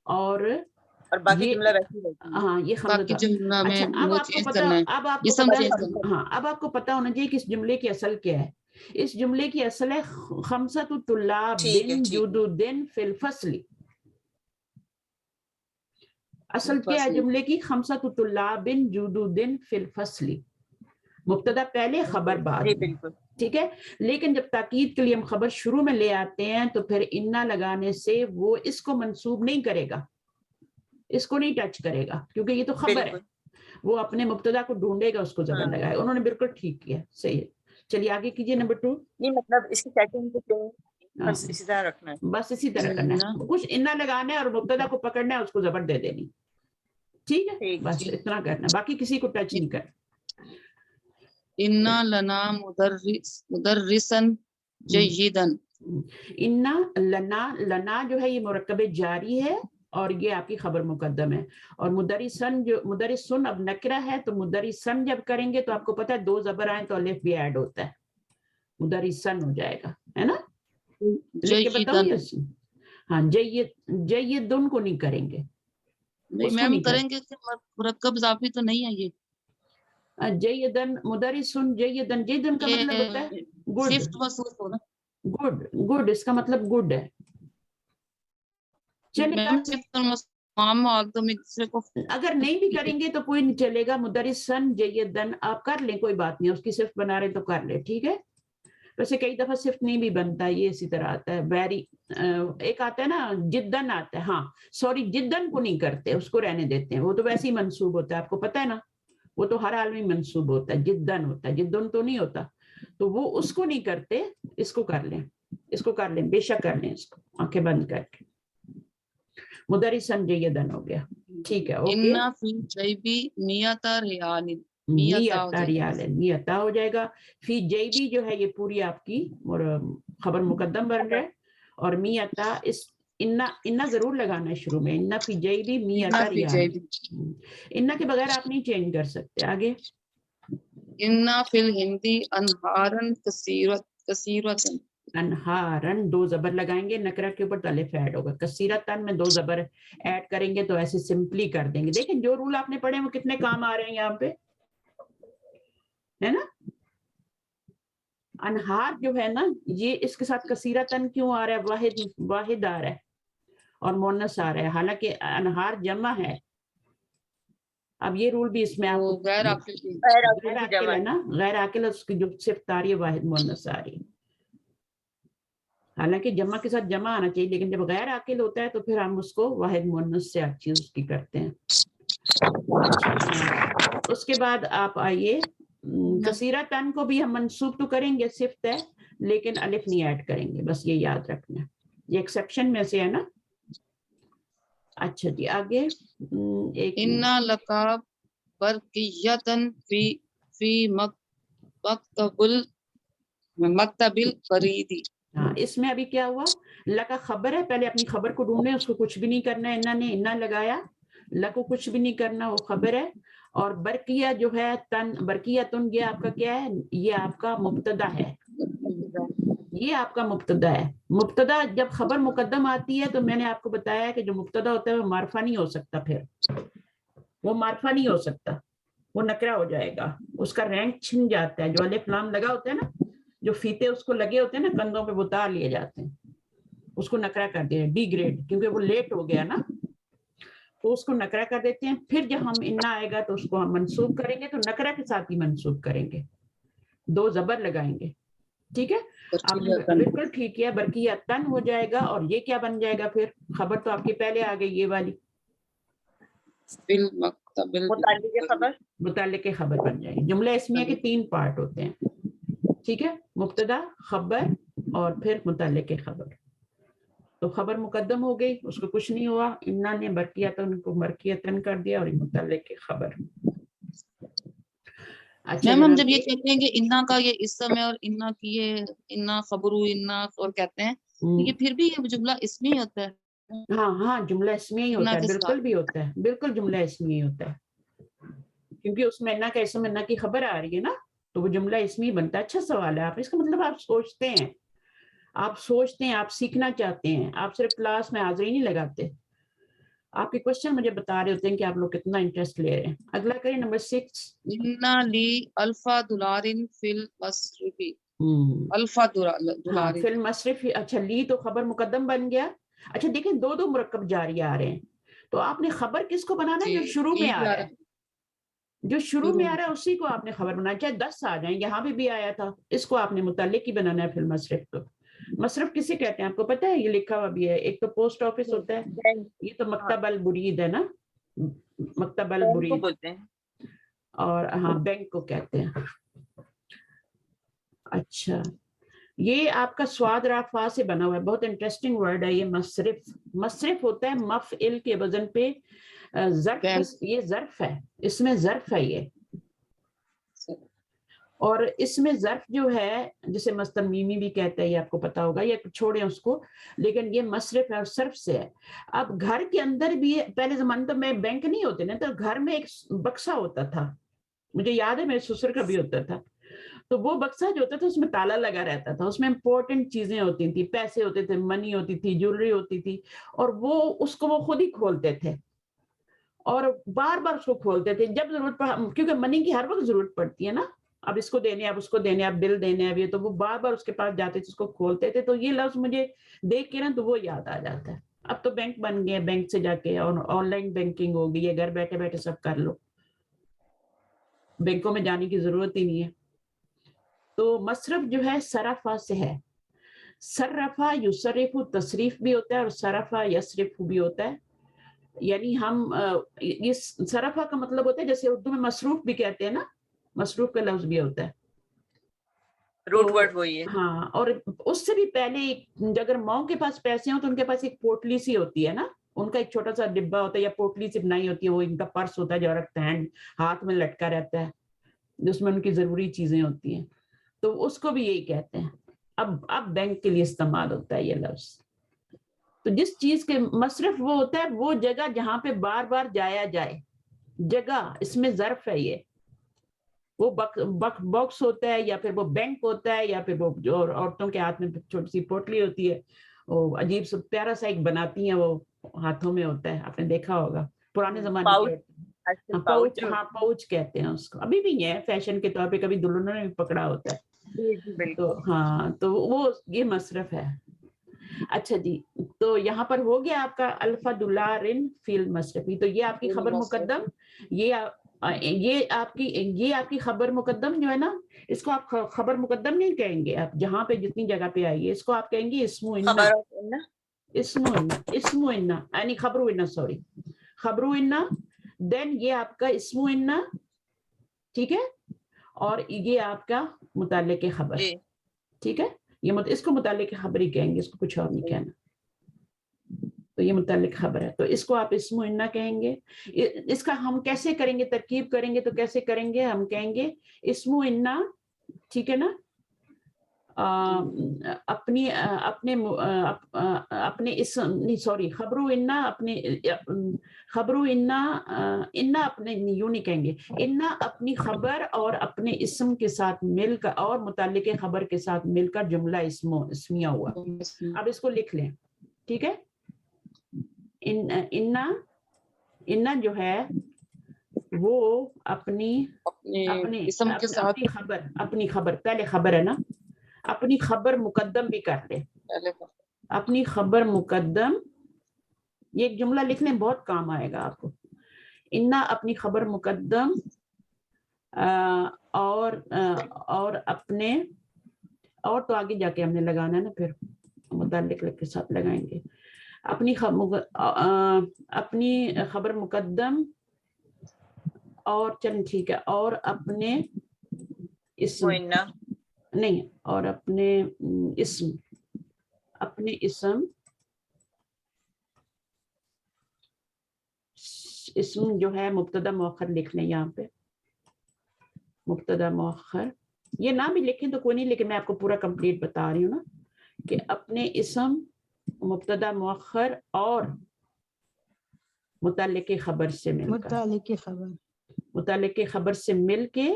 اور باقی جملہ ویسے ہی رہتی ہے. ہاں یہ باقی جملہ میں اچھا اب وہ آپ کو چینج پتا, کرنا ہے, اب آپ کو اسم پتا چینج کرنا ہے. ہاں اب آپ کو پتا ہونا چاہیے کہ اس جملے کی اصل کیا ہے. اس جملے کی اصل ہے خمسۃ طلاب جدد فی الفصل. اصل کیا ہے جملے کی, خمسۃ طلاب جدد فی الفصل, مبتدا پہلے خبر بعد جی میں, بالکل ٹھیک ہے. لیکن جب تاکید کے لیے ہم خبر شروع میں لے آتے ہیں تو پھر انا لگانے سے وہ اس کو منسوب نہیں کرے گا, اس کو نہیں ٹچ کرے گا, کیونکہ یہ تو خبر ہے, وہ اپنے مبتدا کو ڈھونڈے گا, اس کو زبر لگائے گا. انہوں نے بالکل ٹھیک کیا, صحیح ہے. چلیے آگے کیجئے نمبر 2. نہیں مطلب اس کی سیٹنگ کو بس اسی طرح رکھنا ہے, بس اسی طرح کرنا ہے, کچھ انا لگانا ہے اور مبتدا کو پکڑنا ہے, اس کو زبر دے دینی, ٹھیک ہے. بس اتنا کرنا, باقی کسی کو ٹچ نہیں کرنا. انا لنا مدرسن جیدن. انا لنا, لنا جو ہے یہ مرکب جاری ہے اور یہ آپ کی خبر مقدم ہے. اور مدرسن جو مدرسن اب نکرہ ہے, تو مدرسن جب کریں گے تو آپ کو پتا ہے دو زبر آئیں تو الف بھی ایڈ ہوتا ہے, مدرسن ہو جائے گا, ہے نا. لکھ کے بتاؤں یس, ہاں جیدن کو نہیں کریں گے, نہیں میم کریں گے, مرکب اضافی تو نہیں ہے یہ. جیدن مدرسن جیدن, جیدن کا مطلب ہوتا ہے گڈ, شفٹ محسوس ہونا, گڈ گڈ اس کا مطلب گڈ ہے. میم شفٹ کو اگر نہیں بھی کریں گے تو کوئی نہیں چلے گا, مدرسن جیدن آپ کر لیں, کوئی بات نہیں, اس کی صرف بنا رہے تو کر لیں, ٹھیک ہے. ویسے کئی دفعہ صرف نہیں بھی بنتا, یہ اسی طرح آتا ہے. ویری ایک آتا ہے نا جدن آتا ہے, ہاں سوری جدن کو نہیں کرتے, اس کو رہنے دیتے ہیں, وہ تو ویسے ہی منسوب ہوتا ہے, آپ کو پتا ہے نا, وہ تو ہر حال میں منسوب ہوتا ہے, جدن ہوتا ہے, جدن تو نہیں ہوتا. تو وہ اس کو نہیں کرتے, اس کو کر لیں, اس کو کر لیں, بے شک کر لیں اس کو, آنکھیں بند کر کے. مدرسن جیدن ہو گیا, ٹھیک ہے. اوکے, انا فی جیبی میتا ریال, میتا ریال ہے, میتا ہو جائے گا. فی جیبی جو ہے یہ پوری آپ کی خبر مقدم بن رہا ہے, اور میتا اس انا ضرور لگانا ہے شروع میں, انا فی جیبی میتا ریال, انا کے بغیر آپ نہیں چینج کر سکتے. آگے انا فی الہندی انہارن کثیرتن, انہارن دو زبر لگائیں گے, نکرہ کے اوپر الف ایڈ ہوگا, کثیرتن میں دو زبر ایڈ کریں گے تو ایسے سمپلی کر دیں گے. دیکھیں جو رول آپ نے پڑھے وہ کتنے کام آ رہے ہیں یہاں پہ, ہے نا. انہار جو ہے نا یہ اس کے ساتھ کثیرتن کیوں آ رہا ہے, واحد آ رہا ہے اور مونس آ رہا ہے, حالانکہ انہار جمع ہے. اب یہ رول بھی اس میں آپ کو غیر عاقل ہے نا, غیر عاقل اس کی جو صرف آ رہی ہے واحد مونس آ رہی ہے. حالانکہ جمع کے ساتھ جمع آنا چاہیے, لیکن جب غیر عاقل ہوتا ہے تو پھر ہم اس کو واحد مونس سے ہر چیز اس کی کرتے ہیں. اس کے بعد آپ آئیے, کثیرتن کو بھی ہم منصوب تو کریں گے, صفت ہے, لیکن الف نہیں ایڈ کریں گے, بس یہ یاد رکھنا, یہ ایکسیپشن میں سے ہے نا. اچھا جی آگے, انا لکا برقیتن فی مکتب الفریدی. ہاں اس میں ابھی کیا ہوا, لکا خبر ہے, پہلے اپنی خبر کو ڈھونڈیں, اس کو کچھ بھی نہیں کرنا ہے, انہوں نے انا لگایا, لکو کچھ بھی نہیں کرنا, وہ خبر ہے. اور برقیہ جو ہے تن, برقیہ تن, یہ آپ کا کیا ہے, یہ آپ کا مبتدا ہے, یہ آپ کا مبتدا ہے. مبتدا جب خبر مقدم آتی ہے تو میں نے آپ کو بتایا کہ جو مبتدا ہوتا ہے وہ معرفہ نہیں ہو سکتا, پھر وہ معرفہ نہیں ہو سکتا, وہ نکرہ ہو جائے گا, اس کا رینک چھن جاتا ہے. جو الف لام لگا ہوتا ہے نا, جو فیتے اس کو لگے ہوتے ہیں نا کندھوں پہ, وہ اتار لیے جاتے ہیں, اس کو نکرہ کر دیں, ڈی گریڈ, کیونکہ وہ لیٹ ہو گیا نا, تو اس کو نکرہ کر دیتے ہیں. پھر جب ہم انا آئے گا تو اس کو ہم منصوب کریں گے, تو نکرہ کے ساتھ ہی منصوب کریں گے, دو زبر لگائیں گے, ٹھیک ہے. آپ نے بالکل ٹھیک کیا, برقیہ تن ہو جائے گا, اور یہ کیا بن جائے گا پھر, خبر تو آپ کی پہلے آ گئی, یہ والی متعلق خبر بن جائے گی. جملہ اسمیہ کے 3 پارٹ ہوتے ہیں, ٹھیک ہے, مبتدا, خبر اور پھر متعلق خبر. تو خبر مقدم ہو گئی, اس کو کچھ نہیں ہوا, انا نے برقیتن کو مرکیتن کر دیا اور متعلق خبر. اچھا میم ہم جب یہ کہتے ہیں کہ انا کا یہ اسم ہے اور انا کی یہ انا خبرو انا اور کہتے ہیں تو یہ پھر بھی یہ جملہ اسمی ہوتا ہے. ہاں ہاں جملہ اسمی ہی ہوتا ہے, بالکل بھی ہوتا ہے, بالکل جملہ اسمی ہی ہوتا ہے, کیونکہ اس میں انا کا اسم انا کی خبر آ رہی ہے نا, تو وہ جملہ اسمی بنتا ہے. اچھا سوال ہے آپ, اس کا مطلب آپ سوچتے ہیں, آپ سیکھنا چاہتے ہیں, آپ صرف کلاس میں حاضری نہیں لگاتے. آپ کے کوشچن مجھے بتا رہے ہوتے ہیں کہ آپ لوگ کتنا انٹرسٹ لے رہے ہیں. اگلا کریں نمبر 6. انا لی الفا دولارن فی المصرفی. الفا دولارن فی المصرف. اچھا لی تو خبر مقدم بن گیا. اچھا دیکھیں دو مرکب جاری آ رہے ہیں, تو آپ نے خبر کس کو بنانا ہے؟ جو شروع میں آ رہا ہے, جو شروع میں آ رہا ہے اسی کو آپ نے خبر بنانا. چاہے 10 آ جائیں, یہاں بھی آیا تھا, اس کو آپ نے متعلق ہی بنانا ہے. فی المصرف کو مصرف کسے کہتے ہیں آپ کو پتہ ہے؟ یہ لکھا ہوا بھی ہے, ایک تو پوسٹ آفس ہوتا ہے, یہ تو مکتب البرید ہے نا, مکتب البرید بولتے ہیں, اور ہاں بینک کو کہتے ہیں. اچھا یہ آپ کا سواد رافا سے بنا ہوا ہے, بہت انٹرسٹنگ ورڈ ہے یہ مصرف. مصرف ہوتا ہے مفعل کے وزن پہ ظرف, یہ ظرف ہے, اس میں ظرف ہے یہ, اور اس میں ظرف جو ہے جسے مصدر میمی بھی کہتے ہیں, یہ آپ کو پتا ہوگا, یہ چھوڑیں اس کو, لیکن یہ مصرف ہے اور صرف سے ہے. اب گھر کے اندر بھی پہلے زمانے تو میں بینک نہیں ہوتے نا, تو گھر میں ایک بکسا ہوتا تھا, مجھے یاد ہے میرے سسر کا بھی ہوتا تھا, تو وہ بکسا جو ہوتا تھا اس میں تالا لگا رہتا تھا, اس میں امپورٹنٹ چیزیں ہوتی تھی, پیسے ہوتے تھے, منی ہوتی تھی, جیولری ہوتی تھی, اور وہ اس کو وہ خود ہی کھولتے تھے اور بار بار اس کو کھولتے تھے جب ضرورت پڑا, کیونکہ منی کی ہر وقت ضرورت پڑتی ہے نا, اب اس کو دینے, اب اس کو دینے, اب بل دینے, اب یہ, تو وہ بار بار اس کے پاس جاتے تھے, اس کو کھولتے تھے. تو یہ لفظ مجھے دیکھ کے نا تو وہ یاد آ جاتا ہے. اب تو بینک بن گئے, بینک سے جا کے, اور آن لائن بینکنگ ہو گئی ہے, گھر بیٹھے بیٹھے سب کر لو, بینکوں میں جانے کی ضرورت ہی نہیں ہے. تو مصرف جو ہے صرفہ سے ہے. صرفہ یصرف تصریف بھی ہوتا ہے اور صرفہ یصرف بھی ہوتا ہے. یعنی ہم یہ صرفہ کا مطلب ہوتا ہے جیسے اردو میں مصروف بھی کہتے ہیں نا, مصروف کا لفظ بھی ہوتا ہے, روٹ ورڈ وہی ہے. ہاں, اور اس سے بھی پہلے اگر ماؤں کے پاس پیسے ہوں تو ان کے پاس ایک پوٹلی سی ہوتی ہے نا, ان کا ایک چھوٹا سا ڈبہ ہوتا ہے یا پوٹلی سے بنائی ہوتی ہے, وہ ان کا پرس ہوتا ہے جو رکھتے ہیں, ہاتھ میں لٹکا رہتا ہے, جس میں ان کی ضروری چیزیں ہوتی ہیں, تو اس کو بھی یہی کہتے ہیں. اب بینک کے لیے استعمال ہوتا ہے یہ لفظ. تو جس چیز کے مصرف وہ ہوتا ہے وہ جگہ جہاں پہ بار بار جایا جائے, جگہ اس میں ظرف ہے, یہ وہ باکس ہوتا ہے یا پھر وہ بینک ہوتا ہے یا پھر وہ جو عورتوں کے ہاتھ میں چھوٹی سی پوٹلی ہوتی ہے, وہ عجیب سا پیارا سا ایک بناتی ہیں, وہ ہاتھوں میں ہوتا ہے, آپ نے دیکھا ہوگا پرانے زمانے کے. پاؤچ, ہاں پاؤچ کہتے ہیں اس کو, ابھی بھی ہے فیشن کے طور پہ, کبھی دلہنوں نے بھی پکڑا ہوتا ہے. تو ہاں, تو وہ یہ مصرف ہے. اچھا جی, تو یہاں پر ہو گیا آپ کا الفا دولارن فی المصرفی. تو یہ آپ کی خبر مقدم, یہ آپ کی خبر مقدم جو ہے نا, اس کو آپ خبر مقدم نہیں کہیں گے, آپ جہاں پہ جتنی جگہ پہ آئیے اس کو آپ کہیں گے اسمو انا. اسمو انا یعنی خبرو انا, سوری خبرو انا, دین یہ آپ کا اسمو انا, ٹھیک ہے, اور یہ آپ کا متعلق خبر, ٹھیک ہے, یہ اس کو متعلق خبر ہی کہیں گے, اس کو کچھ اور نہیں کہنا. تو یہ متعلق خبر ہے, تو اس کو آپ اسم و انا کہیں گے. اس کا ہم کیسے کریں گے, ترکیب کریں گے تو کیسے کریں گے, ہم کہیں گے اسم و انا, ٹھیک ہے نا, اپنی اپنے اسم نہیں, سوری خبر و انا, اپنے خبر و انا, انا اپنے یوں نہیں کہیں گے, انا اپنی خبر اور اپنے اسم کے ساتھ مل کر اور متعلق خبر کے ساتھ مل کر جملہ اسمیہ ہوا. اب اس کو لکھ لیں, ٹھیک ہے. انا جو ہے وہ اپنی خبر پہلے خبر ہے نا, اپنی خبر مقدم بھی کر لے, اپنی خبر مقدم, یہ ایک جملہ لکھ لیں بہت کام آئے گا آپ کو. انا اپنی خبر مقدم اور اپنے, اور تو آگے جا کے ہم نے لگانا ہے نا, پھر متعلق کے ساتھ لگائیں گے. اپنی خبر مقدم اور چل ٹھیک ہے, اور اپنے اسم نہیں, اور اپنے اسم اسم جو ہے مبتدا مؤخر لکھ لیں یہاں پہ, مبتدا مؤخر, یہ نہ بھی لکھیں تو کوئی نہیں, لیکن میں آپ کو پورا کمپلیٹ بتا رہی ہوں نا کہ اپنے اسم مبتدا مؤخر اور متعلق خبر سے مل کر, متعلق خبر سے مل کے,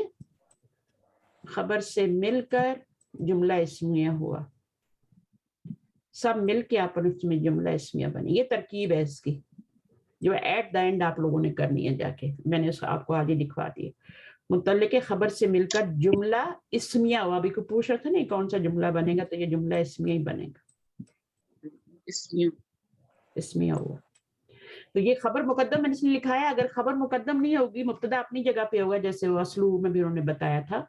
خبر سے مل کر جملہ اسمیہ ہوا, سب مل کے آپ اس میں جملہ اسمیہ بنے. یہ ترکیب ہے اس کی جو ایٹ دا اینڈ آپ لوگوں نے کرنی ہے جا کے, میں نے اس آپ کو آگے لکھوا دی. متعلق خبر سے مل کر جملہ اسمیہ ہوا. ابھی کو پوچھ رہا تھا نا کون سا جملہ بنے گا, تو یہ جملہ اسمیہ ہی بنے گا, اسمیہ ہوا. تو یہ خبر مقدم میں نے اس لیے لکھا ہے, اگر خبر مقدم نہیں ہوگی مبتدا اپنی جگہ پہ ہوگا, جیسے وہ اسلوب میں بھی انہوں نے بتایا تھا,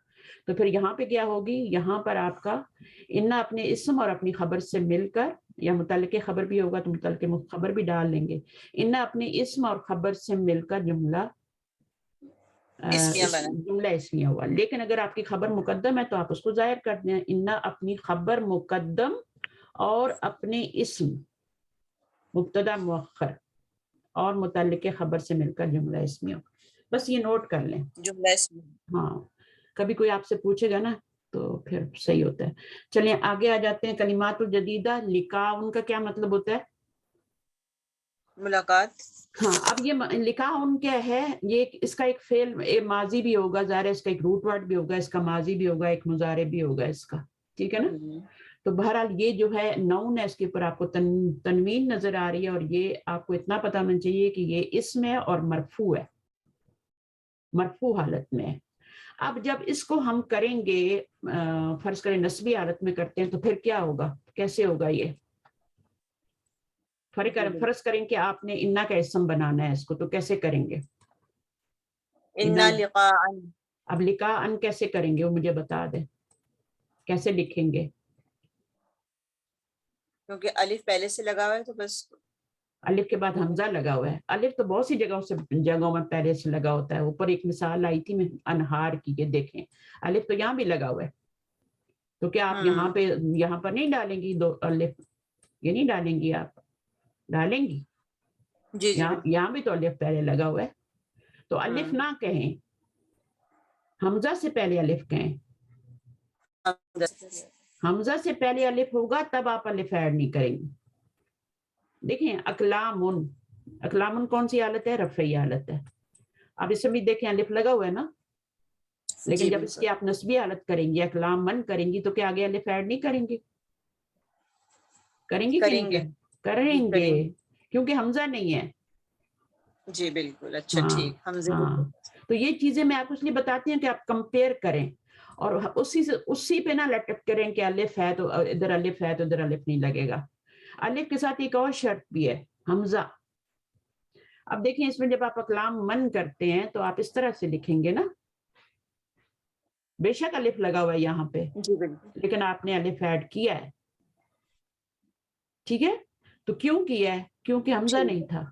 تو پھر یہاں پہ کیا ہوگی, یہاں پر آپ کا انا اپنے اسم اور اپنی خبر سے مل کر, یا متعلق خبر بھی ہوگا تو متعلق خبر بھی ڈال لیں گے, انا اپنے اسم اور خبر سے مل کر جملہ جملہ اسمیہ ہوا. لیکن اگر آپ کی خبر مقدم ہے تو آپ اس کو ظاہر کر دیں, انا اپنی خبر مقدم اور اپنے اسم مبتدا مؤخر اور متعلق خبر سے مل کر جملہ اسمیہ ہوا. بس یہ نوٹ کر لیں جملہ اسمیہ. ہاں, کبھی کوئی آپ سے پوچھے گا نا تو پھر صحیح ہوتا ہے. چلیے آگے آ جاتے ہیں. کلمات الجدیدہ, لقاء ان کا کیا مطلب ہوتا ہے؟ ملاقات. ہاں, اب یہ لقاء ان کیا ہے, یہ اس کا ایک فعل ماضی بھی ہوگا, ظاہر ہے اس کا ایک روٹ ورڈ بھی ہوگا, اس کا ماضی بھی ہوگا, ایک مضارع بھی ہوگا اس کا, ٹھیک ہے نا. تو بہرحال یہ جو ہے نون ہے, اس کے اوپر آپ کو تنوین نظر آ رہی ہے, اور یہ آپ کو اتنا پتہ ہونا چاہیے کہ یہ اسم ہے اور مرفوع ہے, مرفوع حالت میں ہے. اب جب اس کو ہم کریں گے, فرض کریں نسبی حالت میں کرتے ہیں, تو پھر کیا ہوگا, کیسے ہوگا یہ؟ فرض کریں کہ آپ نے انا کا اسم بنانا ہے اس کو, تو کیسے کریں گے؟ انا لقاء. اب لقاء ان کیسے کریں گے وہ مجھے بتا دیں, کیسے لکھیں گے؟ کیونکہ الف پہلے سے لگا ہوا ہے تو بس الف کے بعد حمزہ لگا ہوا ہے. الف تو بہت سی جگہوں میں پہلے سے لگا ہوتا ہے. اوپر ایک مثال آئی تھی میں انہار کی, یہ دیکھیں الف تو یہاں بھی لگا ہوا ہے, تو کیا آپ یہاں پر نہیں ڈالیں گی دو الف, یہ نہیں ڈالیں گی, آپ ڈالیں گی؟ جی یہاں بھی تو الف پہلے لگا ہوا ہے, تو الف نہ کہیں, حمزہ سے پہلے الف کہیں. حمزہ سے پہلے الف ہوگا تب آپ الف ایڈ نہیں کریں گے. دیکھیں اقلامن, اقلامن کون سی حالت ہے؟ رفعی حالت ہے. اب اس میں بھی دیکھیں الف لگا ہوا ہے نا, لیکن جب اس کی آپ نسبی حالت کریں گی, اقلامن کریں گی, تو کیا آگے الف ایڈ نہیں کریں گے؟ کریں گے کہ نہیں کریں گے, کیونکہ حمزہ نہیں ہے. جی بالکل, اچھا ٹھیک. حمزہ. ہاں, تو یہ چیزیں میں آپ کو اس لیے بتاتی ہوں کہ آپ کمپیئر کریں, اور اسی پہ نہ لٹک کریں کہ الف ہے تو ادھر الف ہے تو ادھر الف نہیں لگے گا. الف کے ساتھ ایک اور شرط بھی ہے, حمزہ. اب دیکھیں اس میں جب آپ اقلام من کرتے ہیں تو آپ اس طرح سے لکھیں گے نا, بے شک الف لگا ہوا ہے یہاں پہ, لیکن آپ نے الف ایڈ کیا ہے, ٹھیک ہے. تو کیوں کیا ہے؟ کیونکہ حمزہ نہیں تھا,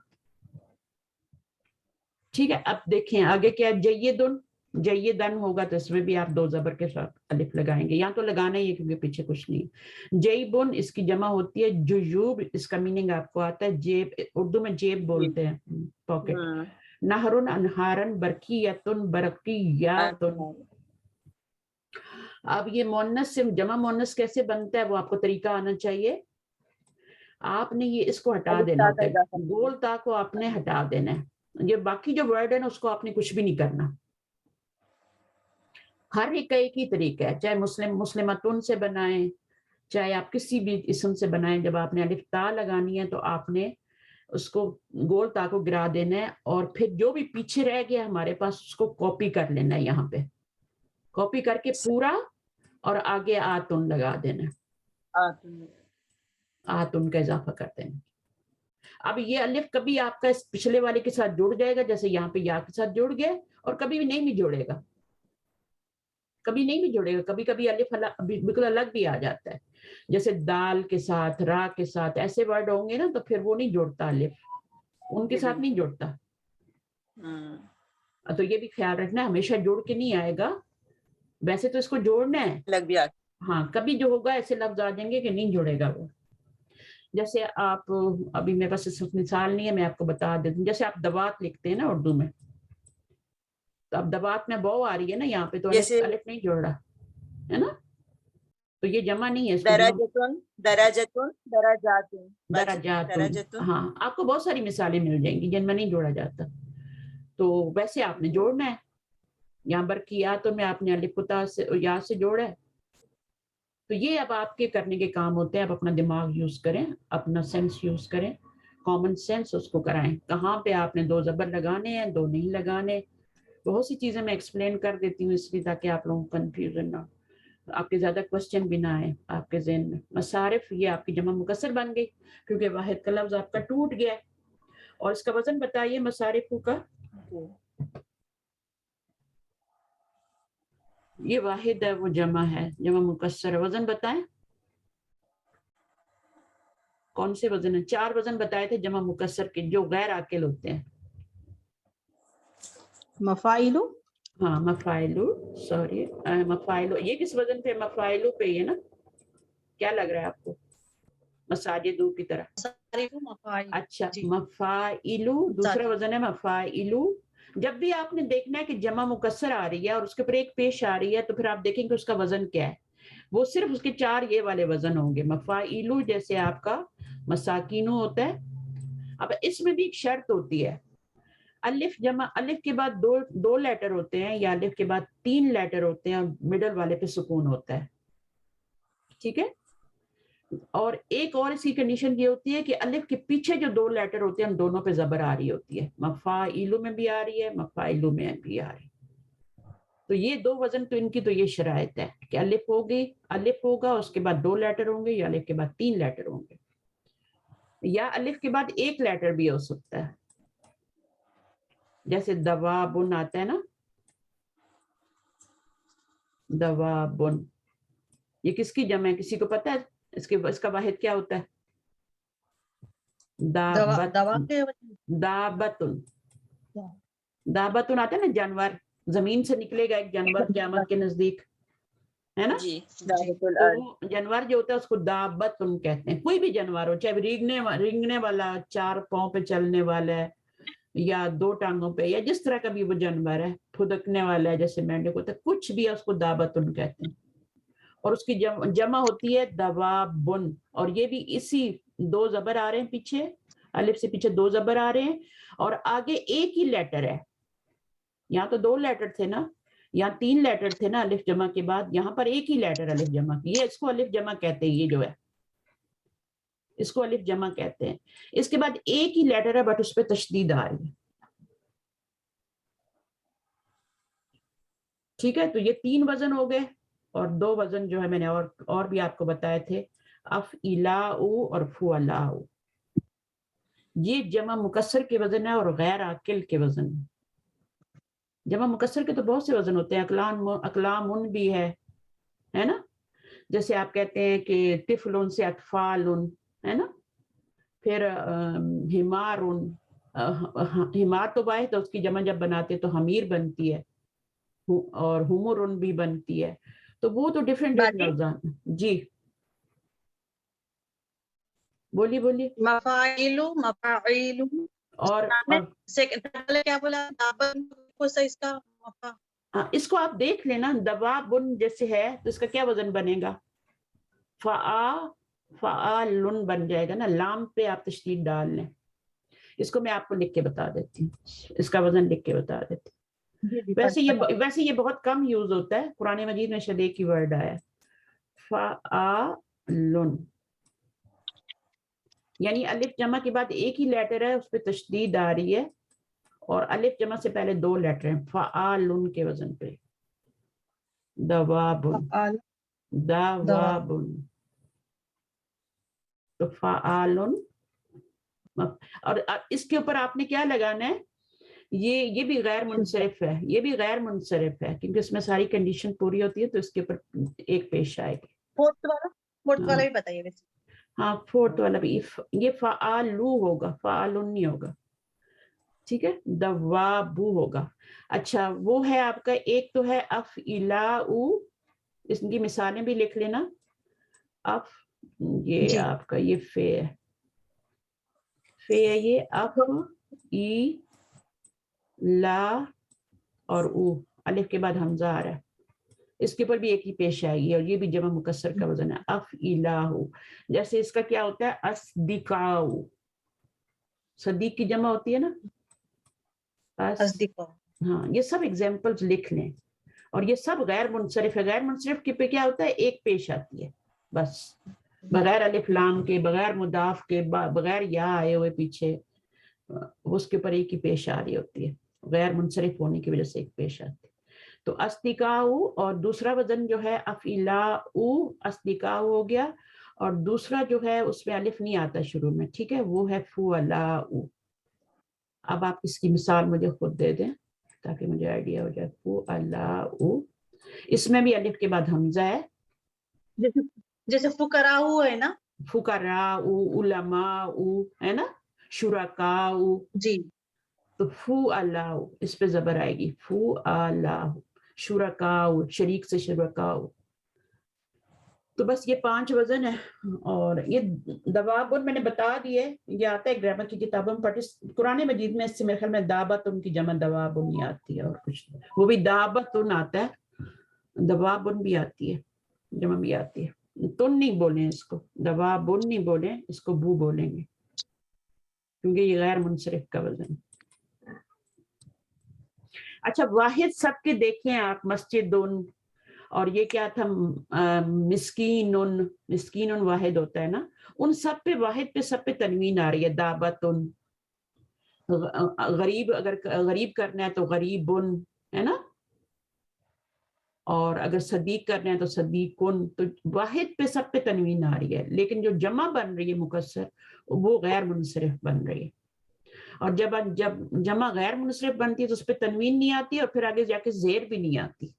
ٹھیک ہے. اب دیکھیں آگے کیا, جیدن, جیدن ہوگا تو اس میں بھی آپ دو زبر کے ساتھ الف لگائیں گے, یہاں تو لگانا ہی ہے کیونکہ پیچھے کچھ نہیں. جیبن اس کی جمع ہوتی ہے جیوب, اس کا میننگ آپ کو آتا ہے جیب, اردو میں جیب بولتے ہیں, پاکٹ. نہرن انہارن, برقیتن برقیاتن. اب یہ مؤنث سے جمع مؤنث کیسے بنتا ہے وہ آپ کو طریقہ آنا چاہیے. آپ نے یہ اس کو ہٹا دینا ہوتا ہے, گول تا کو آپ نے ہٹا دینا ہے, یہ باقی جو ورڈ ہے نا اس کو آپ نے کچھ بھی نہیں کرنا. ہر ایک ہی طریقہ ہے, چاہے مسلمتن سے بنائیں, چاہے آپ کسی بھی اسم سے بنائیں. جب آپ نے الف تا لگانی ہے تو آپ نے اس کو گول تا کو گرا دینا ہے, اور پھر جو بھی پیچھے رہ گیا ہمارے پاس اس کو کاپی کر لینا ہے, یہاں پہ کاپی کر کے پورا, اور آگے آتن لگا دینا, آتن کا اضافہ کر دینا. اب یہ الف کبھی آپ کا اس پچھلے والے کے ساتھ جڑ جائے گا, جیسے یہاں پہ یا کے ساتھ جڑ گیا, اور کبھی بھی نہیں بھی جڑے گا, کبھی نہیں بھی جڑے گا. کبھی کبھی الف بالکل الگ بھی آ جاتا ہے, جیسے دال کے ساتھ, را کے ساتھ, ایسے ورڈ ہوں گے نا تو پھر وہ نہیں جڑتا الف, ان کے ساتھ نہیں جڑتا. تو یہ بھی خیال رکھنا, ہمیشہ جوڑ کے نہیں آئے گا, ویسے تو اس کو جوڑنا ہے, ہاں کبھی جو ہوگا ایسے لفظ آ جائیں گے کہ نہیں جڑے گا وہ. جیسے آپ ابھی میرے پاس صرف مثال نہیں ہے, میں آپ کو بتا دیتی ہوں. جیسے آپ دوات لکھتے ہیں نا اردو میں, تو اب دوات میں بو آ رہی ہے نا یہاں پہ, تو جیسے الف نہیں جوڑ رہا ہے نا, تو یہ جمع نہیں ہے, اس کو درجتن, درجتن, درجاتن, درجاتن. ہاں آپ کو بہت ساری مثالیں مل جائیں گی جن میں نہیں جوڑا جاتا. تو ویسے آپ نے جوڑنا ہے, یہاں برقیاتوں میں آپ نے الف تا سے یا سے جوڑا ہے. تو یہ اب آپ کے کرنے کے کام ہوتے ہیں, آپ اپنا دماغ یوز کریں, اپنا سینس یوز کریں, کامن سینس اس کو کرائیں, کہاں پہ آپ نے دو زبر لگانے ہیں, دو نہیں لگانے. بہت سی چیزیں میں ایکسپلین کر دیتی ہوں اس لیے تاکہ آپ لوگوں کو کنفیوژن نہ, آپ کے زیادہ کوشچن بھی نہ آئے آپ کے ذہن میں. مصارف یہ آپ کی جمع مکسر بن گئی کیونکہ واحد کا لفظ آپ کا ٹوٹ گیا ہے. اور اس کا وزن بتائیے مصارفوں کا. یہ واحد ہے, وہ جمع ہے, جمع مکسر. وزن بتائیں کون سے وزن ہیں؟ 4 وزن بتائے تھے جمع مکسر کے جو غیر عاقل ہوتے ہیں. مفاعلو. ہاں مفاعلو, سوری مفاعلو. یہ کس وزن پہ؟ مفاعلو پہ. یہ نا کیا لگ رہا ہے آپ کو؟ مساجدو کی طرح. اچھا مفاعلو دوسرا وزن ہے مفاعلو. جب بھی آپ نے دیکھنا ہے کہ جمع مکسر آ رہی ہے اور اس کے اوپر ایک پیش آ رہی ہے تو پھر آپ دیکھیں کہ اس کا وزن کیا ہے. وہ صرف اس کے 4 یہ والے وزن ہوں گے. مفاعلو جیسے آپ کا مساکینو ہوتا ہے. اب اس میں بھی ایک شرط ہوتی ہے, الف جمع, الف کے بعد دو لیٹر ہوتے ہیں یا الف کے بعد 3 لیٹر ہوتے ہیں اور مڈل والے پہ سکون ہوتا ہے. ٹھیک ہے. اور ایک اور اس کی کنڈیشن یہ ہوتی ہے کہ الف کے پیچھے جو 2 لیٹر ہوتے ہیں ان دونوں پہ زبر آ رہی ہوتی ہے. مفاعلو میں بھی آ رہی ہے, مفاعلو میں بھی آ رہی ہے. تو یہ 2 وزن تو ان کی تو یہ شرائط ہے کہ الف ہوگی, الف ہوگا اس کے بعد 2 لیٹر ہوں گے یا الف کے بعد 3 لیٹر ہوں گے, یا الف کے بعد 1 لیٹر بھی ہو سکتا ہے. جیسے دوابن آتا ہے نا, دوابن, یہ کس کی جمع ہے؟ کسی کو پتا ہے اس کا واحد کیا ہوتا ہے؟ دابتن. دابتن آتا ہے نا جانور, زمین سے نکلے گا ایک جانور قیامت کے نزدیک, ہے نا. تو جانور جو ہوتا ہے اس کو دابتن کہتے ہیں. کوئی بھی جانور ہو, چاہے رینگنے والا, 4 پاؤں پہ چلنے والا ہے یا 2 ٹانگوں پہ, یا جس طرح کا بھی وہ جانور ہے, پھدکنے والا ہے جیسے مینڈک ہوتا ہے, کچھ بھی ہے اس کو دابتن کہتے ہیں. اور اس کی جمع ہوتی ہے دوابن. اور یہ بھی اسی 2 زبر آ رہے ہیں پیچھے, الف سے پیچھے 2 زبر آ رہے ہیں اور آگے ایک ہی لیٹر ہے. یہاں تو 2 لیٹر تھے نا, یہاں 3 لیٹر تھے نا الف جمع کے بعد, یہاں پر ایک ہی لیٹر الف جمع. یہ اس کو الف جمع کہتے ہیں, یہ جو ہے اس کو الف جمع کہتے ہیں. اس کے بعد ایک ہی لیٹر ہے بٹ اس پہ تشدید آ رہی ہے. ٹھیک ہے. تو یہ 3 وزن ہو گئے, اور 2 وزن جو ہے میں نے اور بھی آپ کو بتائے تھے, افعلاؤ اور فعلاؤ. یہ جمع مکسر کے وزن ہے اور غیر عاقل کے وزن. جمع مکسر کے تو بہت سے وزن ہوتے ہیں, اقلامن بھی ہے نا. جیسے آپ کہتے ہیں کہ طفلن سے اطفالن, ہے نا. پھر ہمارن, ہمار تو واحد ہے, اس کی جمع جب بناتے تو حمیر بنتی ہے, اور ہمرن بھی بنتی ہے. تو وہ تو ڈفرینٹ اوزان. جی بولیے بولیے. مفاعلو, مفاعیلو. اور کیا بولا اس کا؟ اس کو آپ دیکھ لینا, دوابن جیسے ہے تو اس کا کیا وزن بنے گا؟ فعالن بن جائے گا نا. لام پہ آپ تشدید ڈال لیں. اس کو میں آپ کو لکھ کے بتا دیتی ہوں, اس کا وزن لکھ کے بتا دیتی ہوں. ویسے یہ بہت کم یوز ہوتا ہے, قرآن مجید میں شاید ایک ہی ورڈ آیا ہے, فعالن. یعنی الف جمع کے بعد ایک ہی لیٹر ہے, اس پہ تشدید آ رہی ہے, اور الف جمع سے پہلے 2 لیٹر ہیں, فعالن کے وزن پہ. دوابن, دوابن. تو فعالن. اور اس کے اوپر آپ نے کیا لگانا ہے؟ یہ بھی غیر منصرف ہے, یہ بھی غیر منصرف ہے کیونکہ اس میں ساری کنڈیشن پوری ہوتی ہے, تو اس کے اوپر ایک پیش آئے گی. فورتھ والا بھی بتائیے ویسے. ہاں فورتھ والا بھی, یہ فعالو ہوگا, فعالن نہیں ہوگا. ٹھیک ہے. دوابو ہوگا. اچھا وہ ہے آپ کا, ایک تو ہے افعلاؤ, اس کی مثالیں بھی لکھ لینا. یہ آپ کا یہ فے ہے, फे है ये, अफ ई ला और ऊ, अलिफ के बाद हमजा आ रहा है, इसके ऊपर भी एक ही पेश आएगी और ये भी जमा मुकस्सर का वजन है, अफ इलाहु। जैसे इसका क्या होता है, अस्दिकाउ, सदीक की जमा होती है ना, हाँ, ये सब एग्जाम्पल्स लिख लें। और ये सब गैर मुनसरिफ है। गैर मुनसरिफ के पे क्या होता है, एक पेश आती है बस, बगैर अलिफ लाम के, बगैर मुदाफ के, बगैर या आए हुए पीछे, उसके ऊपर एक ही पेश आ रही होती है, गैर मुनसरिफ होने की वजह से एक पेश आती है। तो अस्तिकाउ और दूसरा वजन जो है अफइलाउ, अस्तिकाउ हो गया, और दूसरा जो है उसमें अलिफ नहीं आता शुरू में, ठीक है, वो है फुअलाउ। अब आप इसकी मिसाल मुझे खुद दे दें ताकि मुझे आइडिया हो जाए। फुअलाउ, इसमें भी अलिफ के बाद हमजा है, जैसे फुकराउ है ना, फुकराउ, उलमाउ है ना, शुरकाउ जी। तो फुअलाउ, इस पे जबर आएगी, फुअलाउ, शुरकाउ, शरीक से शुरकाउ। तो बस ये 5 वजन है। और ये दवाबुन मैंने बता दिए, ये आता है ग्रामर की किताबों में, बट कुरान मजीद में इससे मेरे ख्याल में दाबतुन की जमा दवाबुन ही आती है, और कुछ नहीं, वो भी दाबतुन आता है, दवाबुन भी आती है, जमा भी आती है। तुन नहीं बोले इसको, दवाबुन नहीं बोले इसको, बू बोलेंगे, क्योंकि ये गैर मुनसरिफ का वजन। अच्छा, वाहिद सबके देखें आप, मस्जिदुन, और ये क्या था, मिस्कीनुन, मिस्कीनुन वाहिद होता है ना, उन सब पे, वाहिद पे सब पे तनवीन आ रही है, दाबतुन। गरीब, अगर गरीब करना है तो गरीबुन है ना, और अगर सदीक करना है तो सदीकुन, तो वाहिद पे सब पे तनवीन आ रही है, लेकिन जो जमा बन रही है मुकस्सर, वो गैर मुनसरिफ बन रही है। और जब जमा गैर मुनसरिफ बनती है तो उस पर तनवीन नहीं आती, और फिर आगे जाके जेर भी नहीं आती।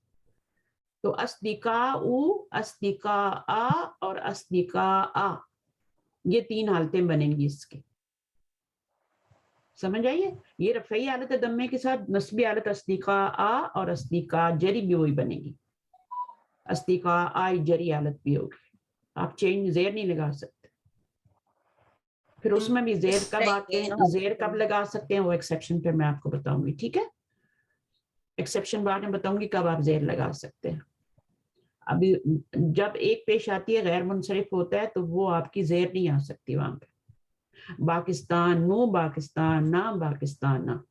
तो अस्दिकाउ, अस्दिकाआ और अस्दिकाआ, ये 3 हालतें बनेंगी इसकी, समझ आइए। ये रफ़ई हालत दम्मे के साथ नस्बी हालत अस्दिकाआ और अस्दिका जरी भी वही बनेगी, अस्दिकाआ जरी हालत भी होगी, आप चेंज जेर नहीं लगा सकते। फिर उसमें भी जेर कब आते हैं, जेर कब लगा सकते हैं, वो एक्सेप्शन पे मैं आपको बताऊंगी, ठीक है, एक्सेप्शन बाद में बताऊंगी कब आप जेर लगा सकते हैं। अभी जब एक पेश आती है गैर मुनसरिफ होता है तो वो आपकी जेर नहीं आ सकती वहां पे, पाकिस्तान नो, पाकिस्तान ना, पाकिस्तान ना,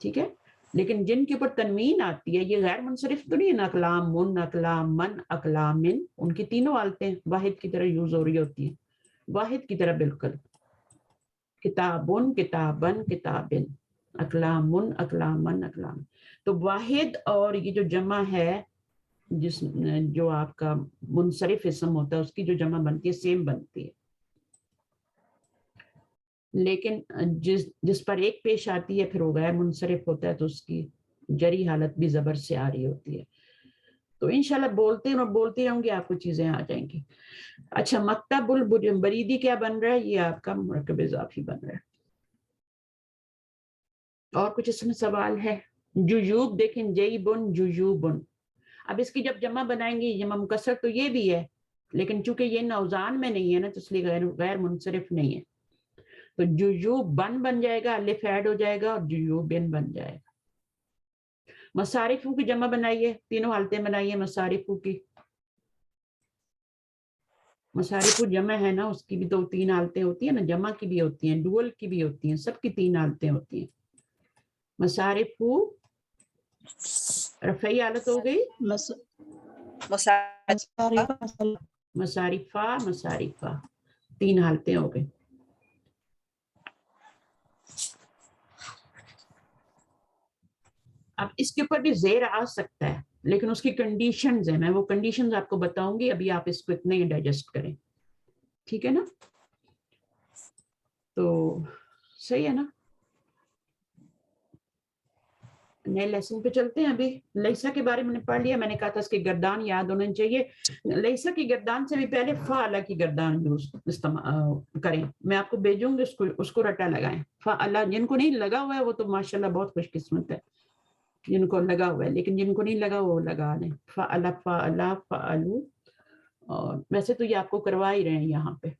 ठीक है। लेकिन जिनके ऊपर तनवीन आती है, ये गैर मुनसरिफ तो नहीं है ना, अकलाम मुन, अकलाम मन, अकलामिन, उनकी तीनों हालतें वाहिद की तरह यूज हो रही होती है, वाहिद की तरह बिल्कुल, किताबुन, किताबन, किताबिन, अकलामुन, अकलामन, अकलाम। तो वाहिद और ये जो जमा है, जो आपका मुनसरिफ इसम होता है, उसकी जो जमा बनती है सेम बनती है, लेकिन जिस पर एक पेश आती है फिर वो गैर मुनसरिफ होता है, तो उसकी जरी हालत भी जबर से आ रही होती है। तो इंशाल्लाह बोलती रहूंगी, आपको चीजें आ जाएंगी। अच्छा, मक्तबुल बरीदी क्या बन रहा है, ये आपका मुरक्कब इजाफी बन रहा है। और कुछ इसमें सवाल है? जुजूब देखें, जईबुन, जुजूबुन, अब इसकी जब जमा बनाएंगे, जमा मुकस्सर तो ये भी है, लेकिन चूंकि ये नौजान में नहीं है ना, तो इसलिए गैर मुनसरिफ नहीं है, तो जुजूबन बन जाएगा, अलिफ ऐड हो जाएगा और जुजूबिन बन जाएगा। मसारिफू की जमा बनाइए, तीनों हालतें बनाइए मसारिफू की। मसारिफू जमा है ना, उसकी भी 2-3 हालतें होती है ना, जमा की भी होती हैं, डुअल की भी होती हैं, सबकी 3 हालतें होती हैं। मसारिफू रफ़ई हालत हो गई, मसारिफा, मसारिफा 3 हालतें हो गई। अब इसके ऊपर भी जेर आ सकता है, लेकिन उसकी कंडीशंस है, मैं वो कंडीशंस आपको बताऊंगी, अभी आप इसको इतने ही डाइजेस्ट करें, ठीक है ना। तो सही है ना, नए लेसन पे चलते हैं। अभी लईसा के बारे में पढ़ लिया, मैंने कहा था इसकी गर्दान याद होनी चाहिए। लईसा की गर्दान से भी पहले फ़अला की गर्दान इस्तेमाल करें, मैं आपको भेजूंगी, उसको रटा लगाएं। फ़अला, जिनको नहीं लगा हुआ है वो तो माशाल्लाह बहुत खुशकिस्मत है, जिनको लगा हुआ है, लेकिन जिनको नहीं लगा वो लगा लें। फ़अला, फ़अला, फ़अलू, और वैसे तो ये आपको करवा ही रहे हैं यहाँ पे।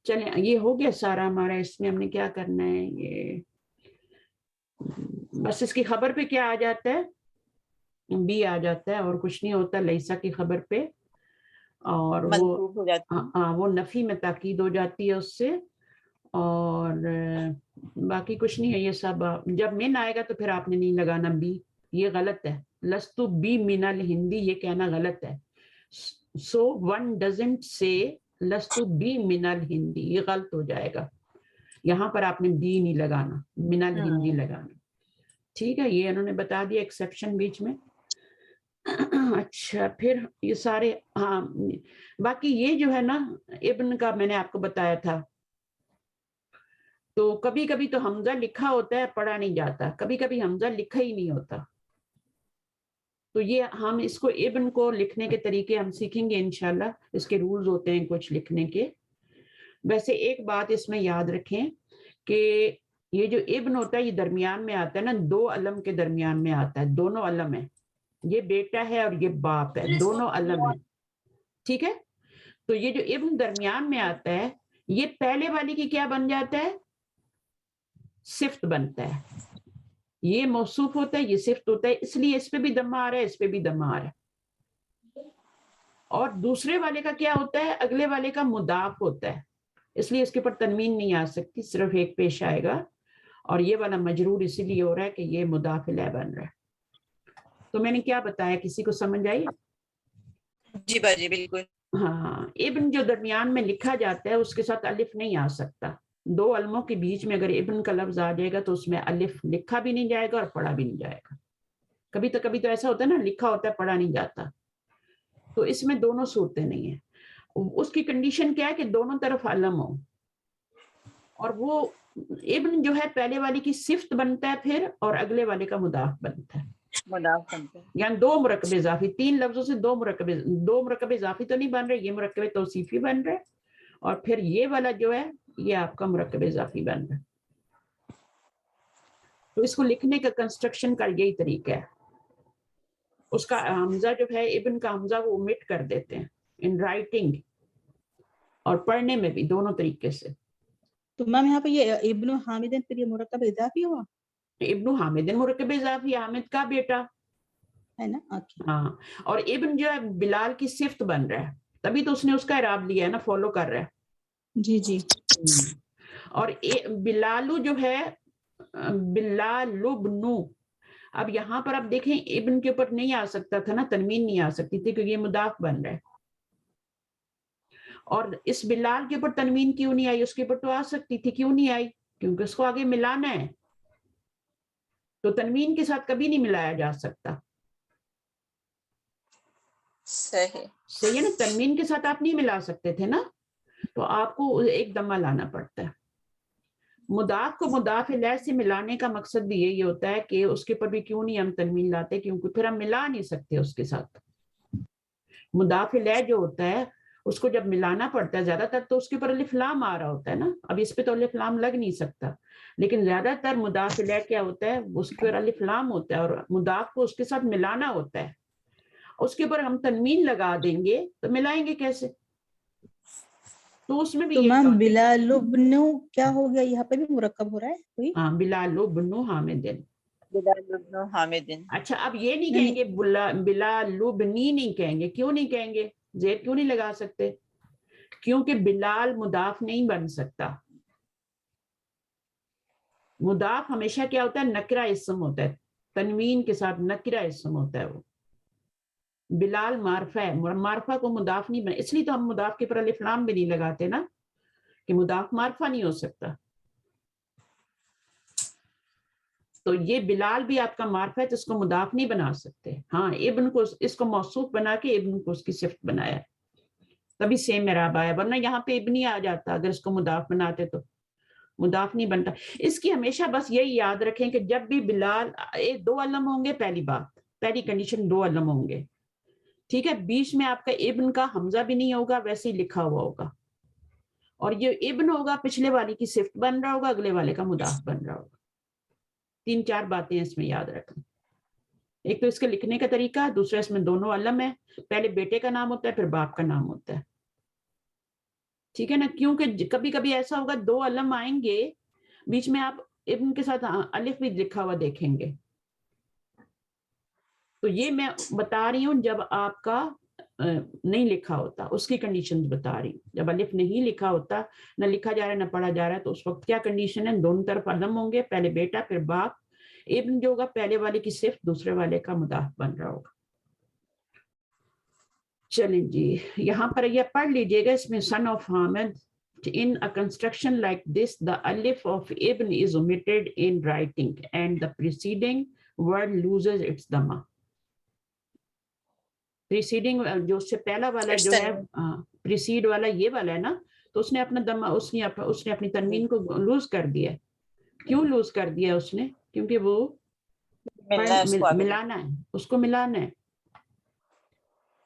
چلیں یہ ہو گیا سارا ہمارا. اس میں ہم نے کیا کرنا ہے, یہ بس اس کی خبر پہ کیا آ جاتا ہے, بی آ جاتا ہے, اور کچھ نہیں ہوتا لیسا کی خبر پہ, اور وہ منسوب ہو جاتی ہے. وہ نفی میں تاکید ہو جاتی ہے اس سے, اور باقی کچھ نہیں ہے. یہ سب جب من آئے گا تو پھر آپ نے نہیں لگانا بی, یہ غلط ہے. لستو بی من الہندی یہ کہنا غلط ہے. سو ون ڈزنٹ سے لستو بی من الہندی, یہ غلط ہو جائے گا. یہاں پر آپ نے بی نہیں لگانا, من الہندی لگانا. ٹھیک ہے, یہ انہوں نے بتا دیا ایکسیپشن بیچ میں. اچھا پھر یہ سارے, ہاں باقی یہ جو ہے نا ابن کا میں نے آپ کو بتایا تھا, تو کبھی کبھی تو حمزہ لکھا ہوتا ہے پڑھا نہیں جاتا, کبھی کبھی حمزہ لکھا ہی نہیں ہوتا. تو یہ ہم اس کو ابن کو لکھنے کے طریقے ہم سیکھیں گے انشاءاللہ. اس کے رولز ہوتے ہیں کچھ لکھنے کے. ویسے ایک بات اس میں یاد رکھیں کہ یہ جو ابن ہوتا ہے یہ درمیان میں آتا ہے نا, دو علم کے درمیان میں آتا ہے, دونوں علم ہیں, یہ بیٹا ہے اور یہ باپ ہے, دونوں علم ہیں. ٹھیک ہے, تو یہ جو ابن درمیان میں آتا ہے یہ پہلے والی کی کیا بن جاتا ہے, صفت بنتا ہے. یہ موصوف ہوتا ہے, یہ صفت ہوتا ہے, اس لیے اس پہ بھی دمہ آ رہا ہے, اس پہ بھی دمہ آ رہا ہے. اور دوسرے والے کا کیا ہوتا ہے, اگلے والے کا مضاف ہوتا ہے, اس لیے اس کے اوپر تنوین نہیں آ سکتی, صرف ایک پیش آئے گا. اور یہ والا مجرور اسی لیے ہو رہا ہے کہ یہ مضاف الیہ بن رہا ہے. تو میں نے کیا بتایا, کسی کو سمجھ آئی؟ جی باجی بالکل. ہاں, ابن جو درمیان میں لکھا جاتا ہے اس کے ساتھ الف نہیں آ سکتا. دو علموں کے بیچ میں اگر ابن کا لفظ آ جائے گا تو اس میں الف لکھا بھی نہیں جائے گا اور پڑھا بھی نہیں جائے گا. کبھی تو ایسا ہوتا ہے نا, لکھا ہوتا ہے پڑھا نہیں جاتا. تو اس میں دونوں صورتیں نہیں ہیں. اس کی کنڈیشن کیا ہے کہ دونوں طرف علم ہو, اور وہ ابن جو ہے پہلے والے کی صفت بنتا ہے پھر, اور اگلے والے کا مضاف بنتا ہے. مضاف بنتا ہے. یعنی دو مرکب اضافی, تین لفظوں سے دو مرکب اضافی تو نہیں بن رہے, یہ مرکب توصیفی بن رہے, اور پھر یہ والا جو ہے یہ آپ کا مرکب اضافی بن رہا ہے. تو اس کو لکھنے کا کنسٹرکشن کا یہی طریقہ ہے. اس کا حمزہ جو ہے ابن کا حمزہ وہ omit کر دیتے ہیں ان رائٹنگ اور پڑھنے میں بھی, دونوں طریقے سے. تو میم یہاں پہ یہ ابن حامد پھر یہ مرکب اضافی ہوا ابن حامد مرکب اضافی, حامد کا بیٹا ہے نا. ہاں, اور ابن جو ہے بلال کی صفت بن رہا ہے, تبھی تو اس نے اس کا اعراب لیا ہے نا, فالو کر رہا ہے. جی جی. اور بلالو جو ہے بلالبنو, اب یہاں پر آپ دیکھیں ابن کے اوپر نہیں آ سکتا تھا نا, تنوین نہیں آ سکتی تھی کیونکہ یہ مضاف بن رہا ہے. اور اس بلال کے اوپر تنوین کیوں نہیں آئی, اس کے اوپر تو آ سکتی تھی, کیوں نہیں آئی, کیونکہ اس کو آگے ملانا ہے, تو تنوین کے ساتھ کبھی نہیں ملایا جا سکتا. صحیح ہے نا, تنوین کے ساتھ آپ نہیں ملا سکتے تھے نا, تو آپ کو ایک دمہ لانا پڑتا ہے. مضاف کو مضاف الیہ سے ملانے کا مقصد بھی یہی ہوتا ہے کہ اس کے اوپر بھی کیوں نہیں ہم تنوین لاتے, کیونکہ پھر ہم ملا نہیں سکتے اس کے ساتھ. مضاف الیہ جو ہوتا ہے اس کو جب ملانا پڑتا ہے, زیادہ تر تو اس کے اوپر الف لام آ رہا ہوتا ہے نا, اب اس پہ تو الف لام لگ نہیں سکتا, لیکن زیادہ تر مضاف الیہ کیا ہوتا ہے, اس کے اوپر الف لام ہوتا ہے اور مضاف کو اس کے ساتھ ملانا ہوتا ہے. اس کے اوپر ہم تنوین لگا دیں گے تو ملائیں گے کیسے؟ تو اس میں بھی تو یہی میم بات ہے. بلال کیا ہو گیا, یہاں پہ بھی مرکب ہو رہا ہے کوئی. ہاں, بلال حامد. اچھا, اب یہ نہیں کہیں گے بلالبنی نہیں کہیں گے, کیوں نہیں کہیں گے, زیر کیوں نہیں لگا سکتے, کیونکہ بلال مضاف نہیں بن سکتا. مضاف ہمیشہ کیا ہوتا ہے, نکرہ اسم ہوتا ہے, تنوین کے ساتھ نکرہ اسم ہوتا ہے. وہ بلال معرفہ ہے, معرفہ کو مضاف نہیں بنا, اس لیے تو ہم مضاف کے پر الف لام بھی نہیں لگاتے نا, کہ مضاف معرفہ نہیں ہو سکتا. تو یہ بلال بھی آپ کا معرفہ ہے, تو اس کو مضاف نہیں بنا سکتے. ہاں, ابن کو اس کو موصوف بنا کے ابن کو اس کی صفت بنایا, تبھی سیم اعراب آیا, ورنہ یہاں پہ ابنی آ جاتا اگر اس کو مضاف بناتے, تو مضاف نہیں بنتا. اس کی ہمیشہ بس یہی یاد رکھیں کہ جب بھی بلال, دو علم ہوں گے, پہلی بات, پہلی کنڈیشن دو علم ہوں گے, ٹھیک ہے, بیچ میں آپ کا ابن کا حمزہ بھی نہیں ہوگا, ویسے ہی لکھا ہوا ہوگا, اور یہ ابن ہوگا پچھلے والی کی صفت بن رہا ہوگا, اگلے والے کا مضاف بن رہا ہوگا. 3-4 باتیں اس میں یاد رکھیں. ایک تو اس کے لکھنے کا طریقہ, دوسرا اس میں دونوں علم ہے, پہلے بیٹے کا نام ہوتا ہے پھر باپ کا نام ہوتا ہے. ٹھیک ہے نا, کیونکہ کبھی کبھی ایسا ہوگا 2 علم آئیں گے بیچ میں, آپ ابن کے ساتھ الف بھی لکھا ہوا دیکھیں گے. تو یہ میں بتا رہی ہوں جب آپ کا نہیں لکھا ہوتا, اس کی کنڈیشن بتا رہی ہوں. جب الف نہیں لکھا ہوتا, نہ لکھا جا رہا ہے نہ پڑھا جا رہا ہے, تو اس وقت کیا کنڈیشن ہے, دونوں طرف علم ہوں گے, پہلے بیٹا پھر باپ, ابن جو ہوگا پہلے والے کی صرف دوسرے والے کا مضاف بن رہا ہوگا. چلیں جی, یہاں پر یہ پڑھ لیجئے گا, اس میں son of Hamid. In a construction like this, the alif of ibn is omitted in writing and the preceding word loses its dhamma. Preceding جو اس سے پہلا والا جو ہے, precede والا یہ والا ہے نا, تو اس نے اپنا دمہ, اس نے اپنی تنوین کو لوز کر دیا. کیوں لوز کر دیا اس نے؟ کیونکہ وہ ملانا ہے, اس کو ملانا ہے.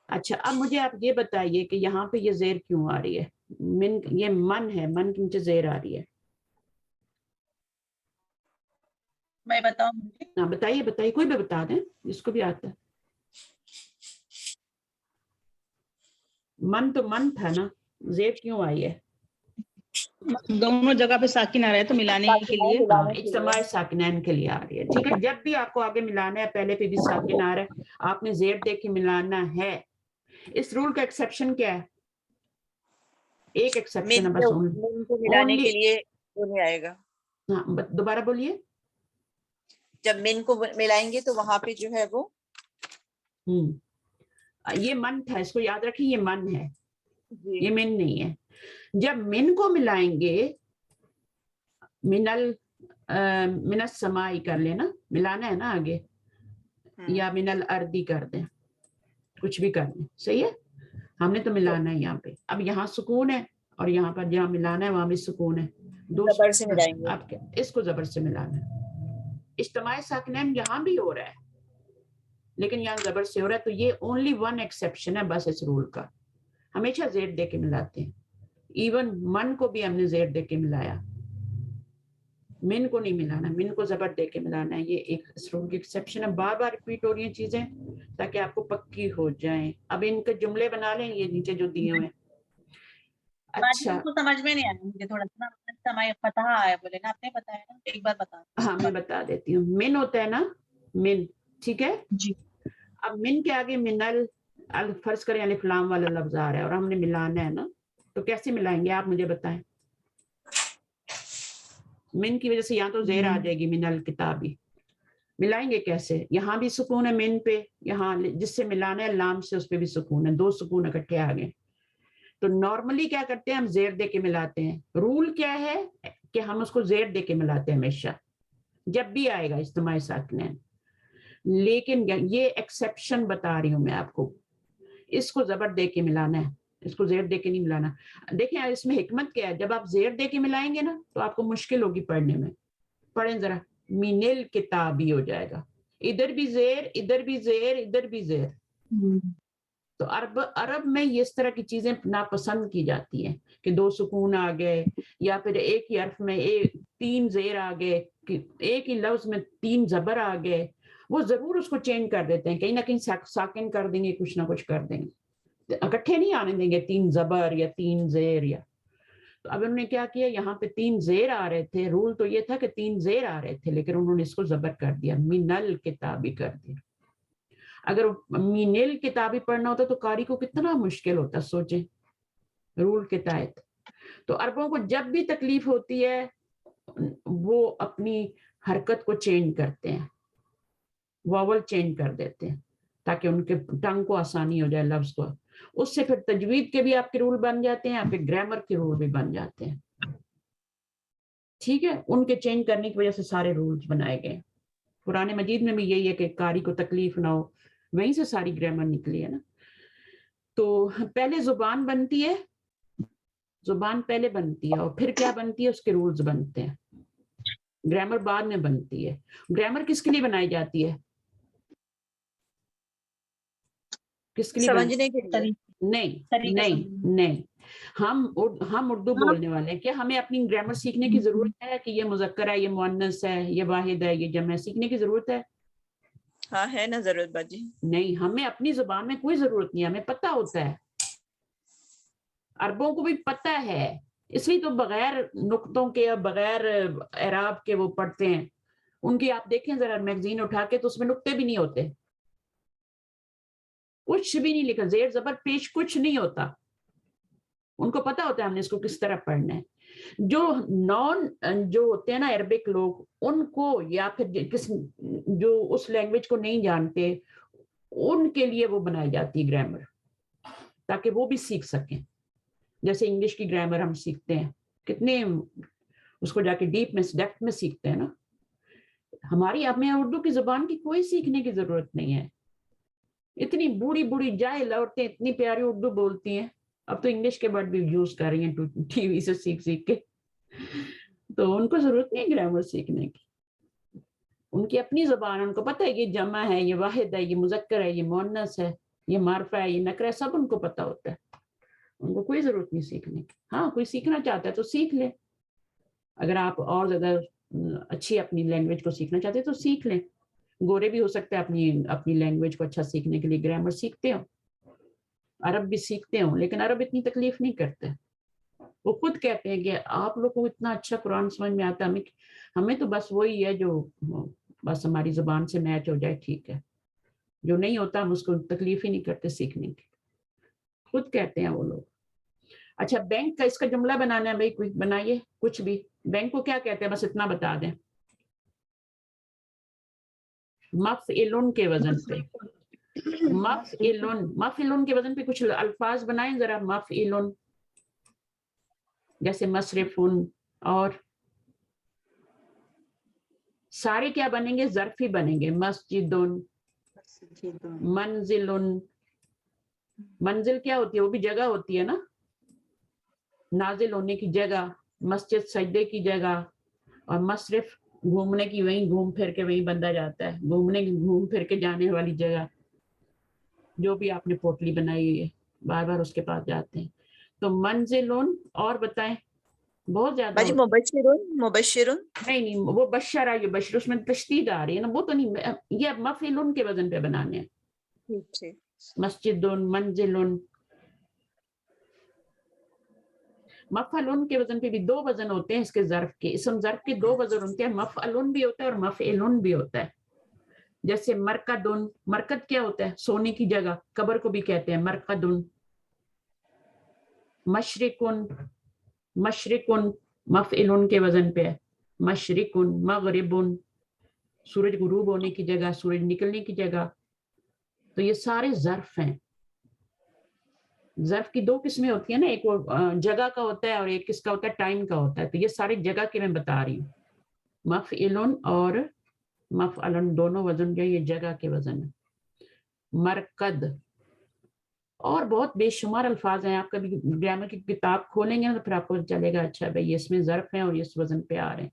اچھا, اب مجھے آپ یہ بتائیے کہ یہاں پہ یہ زیر کیوں آ رہی ہے؟ من, یہ من ہے, من کے نیچے زیر آ رہی ہے. میں بتاؤں؟ ہاں بتائیے, بتائیے, کوئی بھی بتا دیں جس کو بھی آتا ہے. من تو من تھا نا, زیر کیوں آئی ہے؟ دونوں جگہ پہ ساکن آ رہا ہے تو ملانے کے لیے, اجتماع ساکنین کے لیے آ رہی ہے. ٹھیک ہے, جب بھی آپ کو آگے ملانا ہے, پہلے پہ بھی ساکن آ رہا ہے, آپ نے زیر دے کے ملانا ہے. اس رول کا ایکسیپشن کیا ہے؟ ایک ایکسیپشن ہے بس, ملانے کے لیے وہ نہیں آئے گا. ہاں دوبارہ بولیے. جب من کو ملائیں گے تو وہاں پہ جو ہے وہ یہ من تھا, اس کو یاد رکھیں, یہ من ہے, یہ من نہیں ہے. جب من کو ملائیں گے, من السمائی کر لینا, ملانا ہے نا آگے, یا من الارضی کر دیں, کچھ بھی کر دیں, صحیح ہے. ہم نے تو ملانا ہے یہاں پہ. اب یہاں سکون ہے اور یہاں پر جہاں ملانا ہے وہاں بھی سکون ہے. زبر سے ملائیں گے. آپ اس کو زبر سے ملانا ہے. اجتماع ساکنین یہاں بھی ہو رہا ہے لیکن یہاں زبر سے ہو رہا ہے. تو یہ اونلی ون ایکسیپشن ہے بس اس رول کا, ہمیشہ زیر دے کے ملاتے ہیں. ایون من کو بھی ہم نے زیر دے کے ملایا, من کو نہیں ملانا, من کو زبر دے کے ملانا ہے. یہ ایک اس رول کی ایکسیپشن ہے. بار بار ریپیٹ ہو رہی ہیں چیزیں تاکہ آپ کو پکی ہو جائیں. اب ان کے جملے بنا لیں, یہ نیچے جو دیے ہوئے ہیں. اچھا, سمجھ میں نہیں آیا مجھے, تھوڑا سا فتح آیا بولے نا, آپ نے بتایا نا, ایک بار بتا. ہاں میں بتا دیتی ہوں. من ہوتا ہے نا, من, ٹھیک ہے جی. اب من کے آگے منل, فرض کریں الف لام والا لفظ آ رہا ہے اور ہم نے ملانا ہے نا, تو کیسے ملائیں گے آپ مجھے بتائیں. من کی وجہ سے یہاں تو زیر آ جائے گی, من الکتابی, ملائیں گے کیسے؟ یہاں بھی سکون ہے من پہ, یہاں جس سے ملانا ہے لام سے, اس پہ بھی سکون ہے, 2 سکون اکٹھے آ گئے. تو نارملی کیا کرتے ہیں, ہم زیر دے کے ملاتے ہیں. رول کیا ہے کہ ہم اس کو زیر دے کے ملاتے ہیں ہمیشہ جب بھی آئے گا اجتماع ساکنین. لیکن یہ ایکسیپشن بتا رہی ہوں میں آپ کو, اس کو زبر دے کے ملانا ہے, اس کو زیر دے کے نہیں ملانا. دیکھیں اس میں حکمت کیا ہے, جب آپ زیر دے کے ملائیں گے نا تو آپ کو مشکل ہوگی پڑھنے میں. پڑھیں ذرا, مینل کتابی ہو جائے گا, ادھر بھی زیر, ادھر بھی زیر, ادھر بھی زیر. تو عرب میں اس طرح کی چیزیں ناپسند کی جاتی ہیں کہ 2 سکون آ گئے, یا پھر ایک ہی حرف میں 3 زیر آ گئے, ایک ہی لفظ میں 3 زبر آ گئے. وہ ضرور اس کو چینج کر دیتے ہیں, کہیں نہ کہیں ساکن کر دیں گے, کچھ نہ کچھ کر دیں گے, اکٹھے نہیں آنے دیں گے 3 زبر یا 3 زیر. یا تو اب انہوں نے کیا کیا, یہاں پہ 3 زیر آ رہے تھے, رول تو یہ تھا کہ 3 زیر آ رہے تھے, لیکن انہوں نے اس کو زبر کر دیا, منل کتابی کر دیا. اگر مینل کتابی پڑھنا ہوتا تو قاری کو کتنا مشکل ہوتا, سوچیں, رول کے تحت. تو عربوں کو جب بھی تکلیف ہوتی ہے وہ اپنی حرکت کو چینج کرتے ہیں, واول چینج کر دیتے ہیں تاکہ ان کے ٹنگ کو آسانی ہو جائے لفظ کو. اس سے پھر تجوید کے بھی آپ کے رول بن جاتے ہیں, پھر گرامر کے رول بھی بن جاتے ہیں. ٹھیک ہے, ان کے چینج کرنے کی وجہ سے سارے رولز بنائے گئے. قرآن مجید میں بھی یہی ہے کہ قاری کو تکلیف نہ ہو, وہیں سے ساری گرامر نکلی ہے نا. تو پہلے زبان بنتی ہے, زبان پہلے بنتی ہے, اور پھر کیا بنتی ہے, اس کے رولز بنتے ہیں. گرامر بعد میں بنتی ہے. گرامر کس کے لیے بنائی جاتی ہے, کس کے لیے سمجھنے کے لیے, نہیں, ہم اردو بولنے والے ہیں, کیا ہمیں اپنی گرامر سیکھنے کی ضرورت ہے کہ یہ مذکر ہے, یہ مؤنث ہے, یہ واحد ہے, یہ جمع ہے, سیکھنے کی ضرورت ہے؟ ہاں ہے نا ضرورت باجی. نہیں, ہمیں اپنی زبان میں کوئی ضرورت نہیں, ہمیں پتہ ہوتا ہے. अरबों को भी पता है, इसलिए तो बगैर नुक्तों के या बगैर एराब के वो पढ़ते हैं। उनकी आप देखें जरा मैगजीन उठा के तो उसमें नुक्ते भी नहीं होते, कुछ भी नहीं लिखा, जेर जबर पेश कुछ नहीं होता। उनको पता होता है हमने इसको किस तरह पढ़ना है। जो जो होते हैं ना अरबिक लोग, उनको या फिर किस जो उस लैंग्वेज को नहीं जानते, उनके लिए वो बनाई जाती है ग्रामर, ताकि वो भी सीख सकें। जैसे इंग्लिश की ग्रामर हम सीखते हैं, कितने उसको जाके डीप में डेप्थ में सीखते हैं ना। हमारी हमें उर्दू की जुबान की कोई सीखने की जरूरत नहीं है। इतनी बूढ़ी बूढ़ी जाहिल औरतें इतनी प्यारी उर्दू बोलती हैं, अब तो इंग्लिश के वर्ड भी यूज कर रही हैं टीवी से सीख सीख के, तो उनको जरूरत नहीं ग्रामर सीखने की। उनकी अपनी जुबान, उनको पता है ये जमा है, ये वाहिद है, ये मुजक्कर है, ये मुअन्नस है, ये मारफा है, ये नकरा है, सब उनको पता होता है। उनको कोई जरूरत नहीं सीखने की। हाँ, कोई सीखना चाहता है तो सीख ले, अगर आप और ज्यादा अच्छी अपनी लैंग्वेज को सीखना चाहते हैं तो सीख लें। गोरे भी हो सकता है अपनी लैंग्वेज को अच्छा सीखने के लिए ग्रामर सीखते हो, अरब भी सीखते हो, लेकिन अरब इतनी तकलीफ नहीं करते। वो खुद कहते हैं कि आप लोग को इतना अच्छा कुरान समझ में आता है, हमें तो बस वही है जो बस हमारी जुबान से मैच हो जाए, ठीक है, जो नहीं होता हम उसको तकलीफ ही नहीं करते सीखने की, खुद कहते हैं वो लोग। अच्छा, बैंक का इसका जुमला बनाना है भाई, कोई बनाइए कुछ भी। बैंक को क्या कहते हैं, बस इतना बता दें। मफ़इलुन के वजन पे, मफ़इलुन के वजन पे कुछ अल्फाज बनाएं जरा। मफ़इलुन जैसे मसरिफुन, और सारे क्या बनेंगे, ज़र्फ़ी बनेंगे। मस्जिदुन, मंजिलुन, मंजिल क्या होती है, वो भी जगह होती है ना, नाजिल होने की जगह। मस्जिद सजदे की जगह, और मसरिफ घूमने की, वहीं घूम फिर के वहीं बंदा जाता है, घूम फिर के जाने वाली जगह, जो भी आपने पोटली बनाई हुई है बार बार उसके पास जाते हैं। तो मंजिलुन, और बताएं, बहुत ज्यादा बाजी मुबश्शिरुन नहीं, वो बशरा, ये बशर उसमें तशदीद आ रही है ना, वो तो नहीं, ये मफ़इलुन के वजन पे बनाने हैं। ठीक। मस्जिदुन, मंजिलुन। मफ़अलुन के वजन पे भी दो वजन होते हैं इसके, ज़र्फ के, इसम ज़र्फ के दो वजन होते हैं, मफ़अलुन भी होता है और मफ़इलुन भी होता है। जैसे मरकदुन, मरकद क्या होता है, सोने की जगह, कब्र को भी कहते हैं मरकदुन। मशरिकुन, मशरिकुन मफ़इलुन के वजन पे है, मशरिकुन। मगरिबुन, सूरज गुरूब होने की जगह, सूरज निकलने की जगह। तो ये सारे ज़र्फ हैं। ज़र्फ की दो किस्में होती है ना, एक वो जगह का होता है और एक किसका होता है, टाइम का होता है। तो ये सारी जगह के मैं बता रही हूँ, मफ़इलुन और मफ़अलन दोनों वजन जो ये जगह के वजन है। मरकद, और बहुत बेशुमार अल्फाज हैं। आप कभी ग्रामर की किताब खोलेंगे ना तो फिर आपको चलेगा, अच्छा भाई इसमें ज़र्फ है और इस वजन पे आ रहे हैं।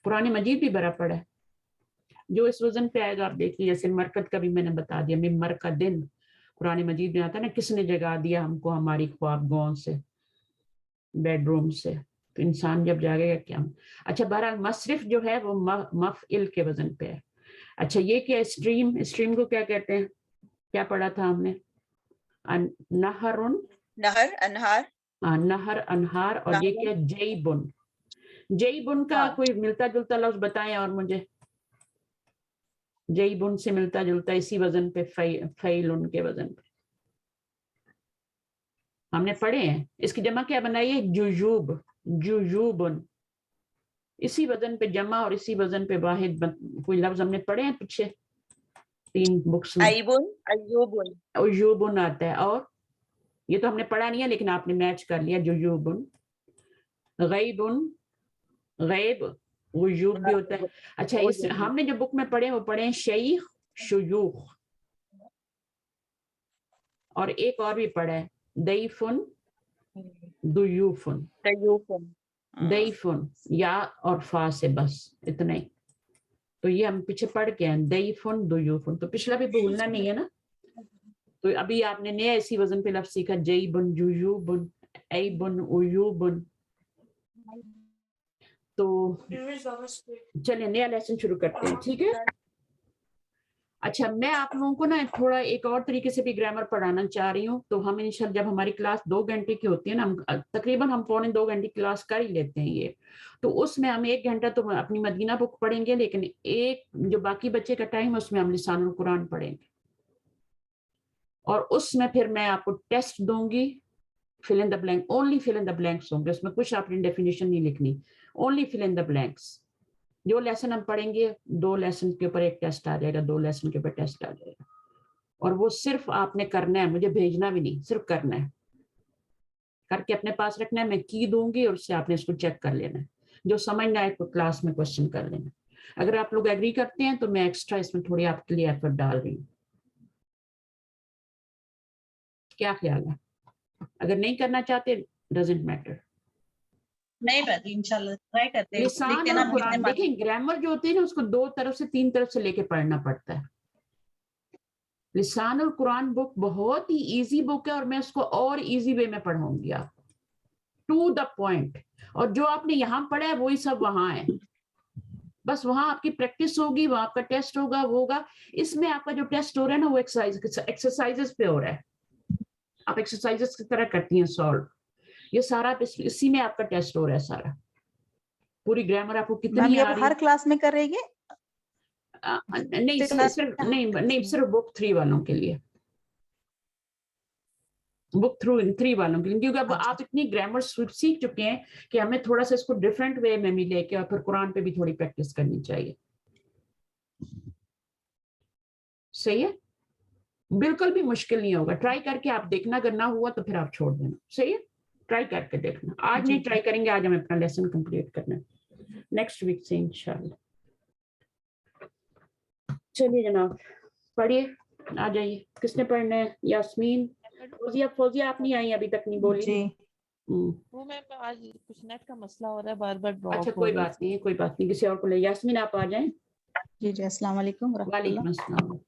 कुरान मजीद भी बड़ा पड़ा है, जो इस वजन पे आएगा आप देखिए। जैसे मरकद का भी मैंने बता दिया, मैं मरकदिन, कुरान मजीद में आता है ना, किसने जगा दिया हमको हमारी ख्वाबगों से, बेडरूम से। तो इंसान जब जागेगा क्या। अच्छा, बहरहाल मसरिफ जो है वो मफ़इल के वजन पे है। अच्छा, ये क्या स्ट्रीम, स्ट्रीम को क्या कहते हैं, क्या पढ़ा था हमने, नहरुन, नहर, अनहार, नहर, अनहार। और ये क्या, जईबुन। जईबुन का कोई मिलता जुलता लफ्ज बताएं और मुझे, जईबुन से मिलता जुलता इसी वजन पे, फैलुन के वजन पे हमने पढ़े हैं। इसकी जमा क्या बनाई है, जुजूब, जुजूबुन। इसी वजन पे जमा और इसी वजन पे वाहिद कोई लफ्ज हमने पढ़े हैं पीछे 3 बुक्स में। अयबुन, अय्यूबुन, उजूबुन आता है, और ये तो हमने पढ़ा नहीं है लेकिन आपने मैच कर लिया, जुजूबुन। गैबुन, गैब उजूब भी होता है। अच्छा, इस हमने जो बुक में पढ़े वो पढ़े हैं शैख, शुयूख, और एक और भी पढ़ा है दईफुन, दुयूफुन। दईफुन या और फा से, बस इतना ही। तो ये हम पीछे पढ़ के हैं, दईफुन, दुयूफुन। तो पिछला भी भूलना नहीं है ना। तो अभी आपने नया इसी वजन पे लफ्ज सीखा, जईबुन, जुयूबुन, ऐबुन, उयूबुन। तो चलिए नया लेसन शुरू करते हैं, ठीक है। अच्छा, मैं आप लोगों को ना थोड़ा एक और तरीके से भी ग्रामर पढ़ाना चाह रही हूँ। तो हम इंशाल्लाह जब हमारी क्लास 2 घंटे की होती है ना, हम तकरीबन हम पौने 2 घंटे क्लास कर ही लेते हैं ये, तो उसमें हम 1 घंटा तो अपनी मदीना बुक पढ़ेंगे, लेकिन एक जो बाकी बच्चे का टाइम है उसमें हम लिसानुल कुरान पढ़ेंगे। और उसमें फिर मैं आपको टेस्ट दूंगी, fill in the blank, only fill in the blanks होंगे, उसमें कुछ आपने डेफिनेशन नहीं लिखनी, only fill in the blanks. जो लेसन हम पढ़ेंगे 2 लेसन के ऊपर एक टेस्ट आ जाएगा, 2 लेसन के ऊपर टेस्ट आ जाएगा, और वो सिर्फ आपने करना है, मुझे भेजना भी नहीं, सिर्फ करना है, करके अपने पास रखना है, मैं की दूंगी और उससे आपने इसको चेक कर लेना है, जो समझ ना आए तो क्लास में क्वेश्चन कर लेना। अगर आप लोग एग्री करते हैं तो मैं एक्स्ट्रा इसमें थोड़ी आपके लिए एफर्ट डाल रही हूँ, क्या ख्याल है? अगर नहीं करना चाहते डजंट मैटर। नहीं बस इंशाल्लाह ट्राई करते हैं, लिसान देखते हैं और ना कुरान, कितने मार्क्स। देखें ग्रामर जो होती है ना उसको 2 तरफ से 3 तरफ से लेके पढ़ना पड़ता है। लिसान और कुरान बुक बहुत ही इजी बुक है, और मैं उसको और इजी वे में पढ़ाऊंगी आपको, टू द पॉइंट। और जो आपने यहाँ पढ़ा है वही सब वहां है, बस वहां आपकी प्रैक्टिस होगी, वहां आपका टेस्ट होगा, वो होगा। इसमें आपका जो टेस्ट हो रहा है ना वो एक्सरसाइजेस पे हो रहा है, आप एक्सरसाइजेस की तरह करती हैं सॉल्व, ये सारा इसी में आपका टेस्ट हो रहा है सारा। पूरी ग्रामर आपको मैम कितनी ये आ वो रही हर क्लास में करेंगे? नहीं, सिर्फ नहीं सिर्फ बुक 3 वालों के लिए, बुक 3 वालों के लिए, क्योंकि अब अच्छा, आप इतनी ग्रामर सीख चुके हैं कि हमें थोड़ा सा इसको डिफरेंट वे में भी लेके और फिर कुरान पे भी थोड़ी प्रैक्टिस करनी चाहिए। सही है, बिल्कुल भी मुश्किल नहीं होगा, ट्राई करके आप देखना, अगर ना हुआ तो फिर आप छोड़ देना। सही है, ट्राई करके देखना, आज जी नहीं ट्राई करेंगे, आज हमें अपना लेसन कंप्लीट करना है, नेक्स्ट वीक से इंशाल्लाह। चलिए जनाब पढ़िए, आ जाइए, किसने पढ़ना है? यास्मीन, फौजिया आप नहीं आई, अभी तक नहीं बोली। जी वो मैम आज कुछ नेट का मसला हो रहा है, बार बार अच्छा ड्रॉप हो कोई रही बात नहीं है, कोई बात नहीं, किसी और को ले। यास्मीन आप आ जाएं। जी जी अस्सलाम वालेकुम रहमतुल्लाह। वालेकुम अस्सलाम।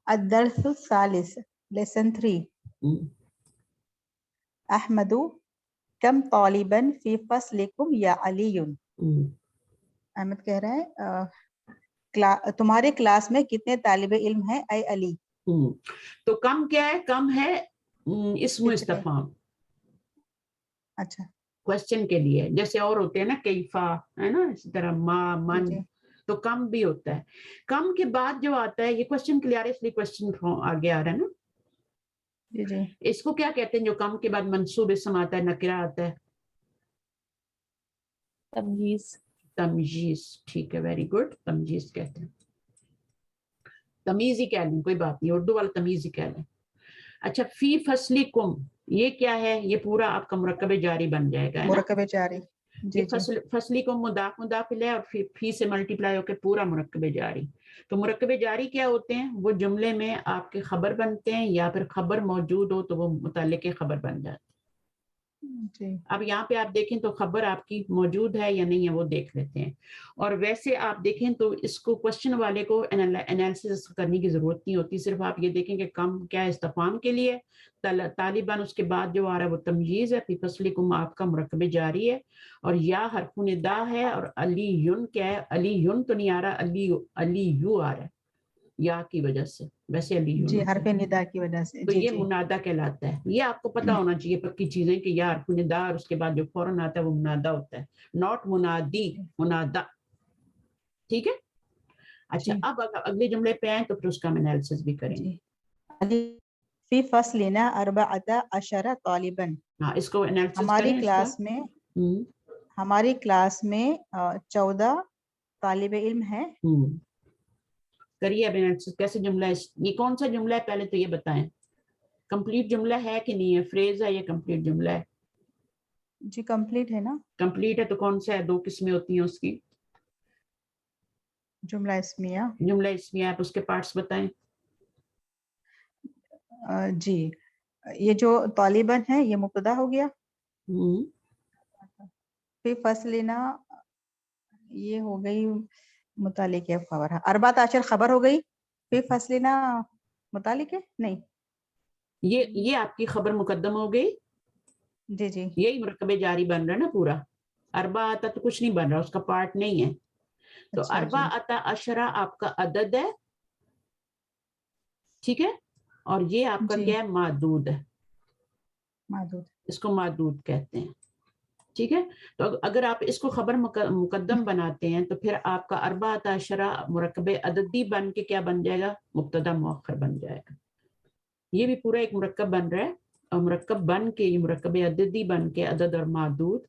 अद्दर्सु सालिस लेसन 3 अहमदु कम तालिबन फी फस्लिकुम या अलीयुन। अहमद कह रहा है तुम्हारे क्लास में कितने तालिबे इल्म हैं ऐ अली? तो कम क्या है? कम है इस्म कितने? इस्तफाम, अच्छा क्वेश्चन के लिए, जैसे और होते हैं ना कैफा, है ना, इसी तरह मा, मन, जी तो कम भी होता है। कम के बाद जो आता है ये क्वेश्चन के लिए आ रहा है, इसलिए क्वेश्चन आगे आ रहा है ना। जी जी इसको क्या कहते हैं जो कम के बाद मंसूब इस्म आता है, नकरा आता है? तमयीज। तमयीज, ठीक है, वेरी गुड, तमयीज कहते हैं, तमीज ही कह लें, कोई बात नहीं, उर्दू वाला तमीज ही कह लें। अच्छा, फी फसलिकुम ये क्या है? ये पूरा आपका मुरक्कब जारी बन जाएगा, है ना। मुरक्कब जारी जी ये जी फसलिकुम मुदाफिल है, और फी से मल्टीप्लाई होकर पूरा मुरक्कब जारी। तो मुरक्कब जारी क्या होते हैं? वो जुमले में आपके खबर बनते हैं, या फिर खबर मौजूद हो तो वो मुतल्लिक़ खबर बन जाते हैं। जी अब यहाँ पे आप देखें तो खबर आपकी मौजूद है या नहीं है वो देख लेते हैं। और वैसे आप देखें तो इसको क्वेश्चन वाले को एनालिसिस करने की जरूरत नहीं होती, सिर्फ आप ये देखें कि कम क्या है इस्तफाम के लिए, तालिबान उसके बाद जो आ रहा है वो तमयीज है, फी फसलिकुम आपका मुरक्कब जारी है, और या हरफ निदा है, और अली युन क्या है? अली युन तो नहीं आ रहा, अली यू आ रहा है या की वजह से, वैसे अली युन जी होता है। हरफ निदा की वजह से तो जी ये जी मुनादा कहलाता है, ये आपको पता होना चाहिए पक्की चीजें कि या हर्फ निदा और उसके बाद जो फौरन आता है वो मुनादा होता है, नॉट मुनादी, मुनादा। ठीक है, अच्छा जी अब अगले जुमले पे आए तो फिर उसका हम एनालिसिस भी करेंगे। जी अली फी फस्लिना अर्बअता अशरा तालिबन। हाँ, इसको एनालिसिस हमारी करें इसका। क्लास में हमारी क्लास में 14 तालिबे इल्म हैं। करिए अब एनालिसिस, कैसे जुमला है, ये कौन सा जुमला है पहले तो ये बताएं, कंप्लीट जुमला है कि नहीं है, फ्रेज है, ये कंप्लीट जुमला है? जी कंप्लीट है ना, कंप्लीट है तो कौन सा है? 2 किस्में होती हैं उसकी, जुमला इस्मिया। जुमला इसमें आप उसके पार्ट्स बताएं। जी ये जो तालिबन है ये मुब्तदा हो गया, फिर फसलिना ये हो गई मुतालिक है खबर है, अरबात आशर खबर हो गई, फिर फसलिना मुतालिक है नहीं, ये आपकी खबर मुकद्दम हो गई, जी जी यही मुरक्कब जारी बन रहा है ना पूरा। अरबा आता तो कुछ नहीं बन रहा, उसका पार्ट नहीं है। تو अच्छा अरबा जी, अता अशरा आपका अदद है, ठीक है, और ये आपका जी, क्या है, मादूद है, मादूद, इसको मादूद कहते हैं, ठीक है। तो अगर आप इसको खबर मुकद्दम बनाते हैं तो फिर आपका अरबा अता अशरा मुरक्कब अददी बन के क्या बन जाएगा, मुब्तदा मुअख्खर बन जाएगा। ये भी पूरा एक मुरक्कब बन रहा है, और मुरक्कब बन के ये मुरक्कब अददी बन के अदद और मादूद,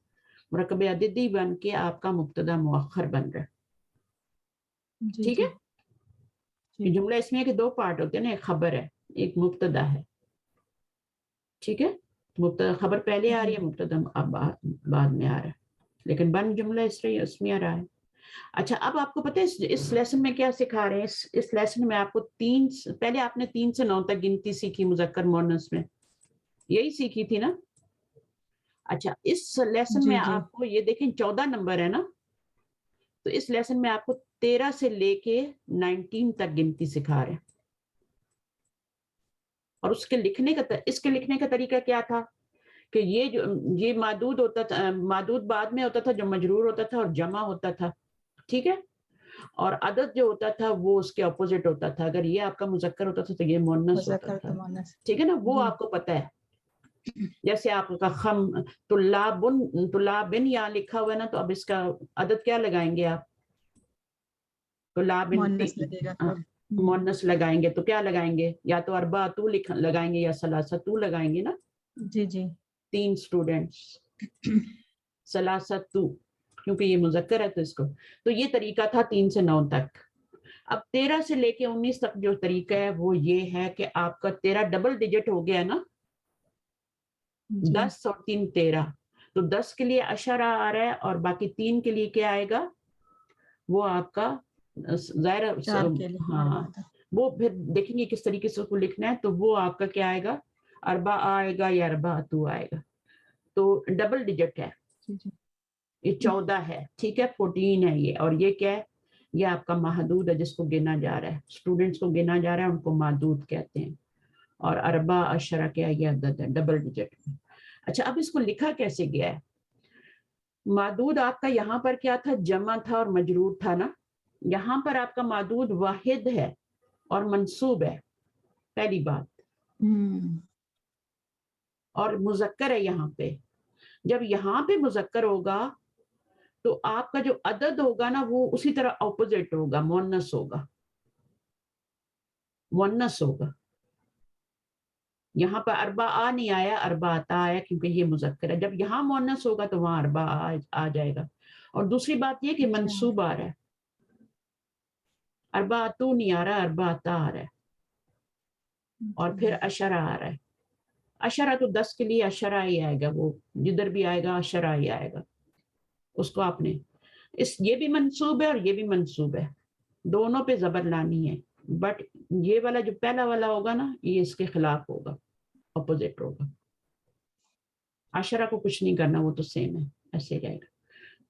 मुरक्कब अददी बन के आपका मुब्तदा मुअख्खर बन रहा है, जी ठीक जी है। ये जी, जुमला इसमें के दो पार्ट होते हैं ना, एक खबर है, एक मुब्तदा है, ठीक है। मुब्तदा खबर पहले आ रही है, जी, मुब्तदा अब बाद में आ रहा है, लेकिन बन जुमला इसमें आ रहा है। अच्छा, अब आपको पता है इस लेसन में क्या सिखा रहे हैं, इस लेसन में आपको पहले आपने 3 से 9 तक गिनती सीखी मुज़क्कर मुअन्नस में, यही सीखी थी ना। अच्छा, इस लेसन में जी जी, आपको ये देखें 14 नंबर है ना, तो इस लेसन में आपको 13 से लेके 19 तक गिनती सिखा रहे हैं। और उसके इसके लिखने का तरीका क्या था कि ये मादूद होता था, मादूद बाद में होता था जो मजरूर होता था और जमा होता था, ठीक है। और अदद जो होता था वो उसके अपोजिट होता था, अगर ये आपका मुज़क्कर होता था तो ये मुअन्नस होता मुज़क्कर था, तो मुअन्नस, ठीक है ना, वो जी, आपको पता है। जैसे आपका खम तुल्लाबिन यहाँ लिखा हुआ है ना, तो अब इसका अदद क्या लगाएंगे आप, तुल्लाबिन मुअन्नस लगेगा फिर, मुअन्नस लगाएंगे तो क्या लगाएंगे, या तो अरबातु लगाएंगे या सलासतु लगाएंगे ना, जी जी, 3 स्टूडेंट्स, सलासतु, क्योंकि ये मुज़क्कर है तो इसको, तो ये तरीका था 3 से 9 तक। अब 13 से लेके 19 तक जो तरीका है वो ये है कि आपका 13 डबल डिजिट हो गया है ना, जी, 10 और 3 13, तो 10 के लिए अशरा आ रहा है और बाकी 3 के लिए क्या आएगा, वो आपका ज़ाहिर, 4 के लिए हाँ, अरबा, वो फिर देखेंगे किस तरीके से उसको लिखना है, तो वो आपका क्या आएगा, अरबा आएगा या अरबातु आएगा, तो डबल डिजिट है, जी जी, ये 14 है, ठीक है, 14 है ये, और ये क्या है, ये आपका महदूद है जिसको गिना जा रहा है, स्टूडेंट्स को गिना जा रहा है, उनको महदूद कहते हैं। और अरबा अशरा क्या है, ये अदद है डबल डिजिट में। अच्छा, अब इसको लिखा कैसे गया है, मादूद आपका यहाँ पर क्या था, जमा था और मजरूर था ना, यहाँ पर आपका मादूद वाहिद है और मंसूब है, पहली बात, और मुज़क्कर है यहाँ पे। जब यहाँ पे मुज़क्कर होगा तो आपका जो अदद होगा ना वो उसी तरह ऑपोजिट होगा, मुअन्नस होगा, मुअन्नस होगा। यहाँ पर अरबा आ नहीं आया, अरबा आता आया, क्योंकि ये मुज़क्कर है। जब यहाँ मुअन्नस होगा तो वहां अरबा आ जाएगा। और दूसरी बात ये कि अच्छा, मंसूब आ रहा है, अरबा तू नहीं आ रहा, अरबा आता आ रहा है, और फिर अशरा आ रहा है। अशरा तो 10 के लिए अशरा ही आएगा, वो जिधर भी आएगा अशरा ही आएगा, उसको आपने ये भी मंसूब है और ये भी मंसूब है, दोनों पे जबर लानी है, बट ये वाला जो पहला वाला होगा ना ये इसके खिलाफ होगा, अपोजिट होगा। अशरा को कुछ नहीं करना, वो तो सेम है, ऐसे जाएगा।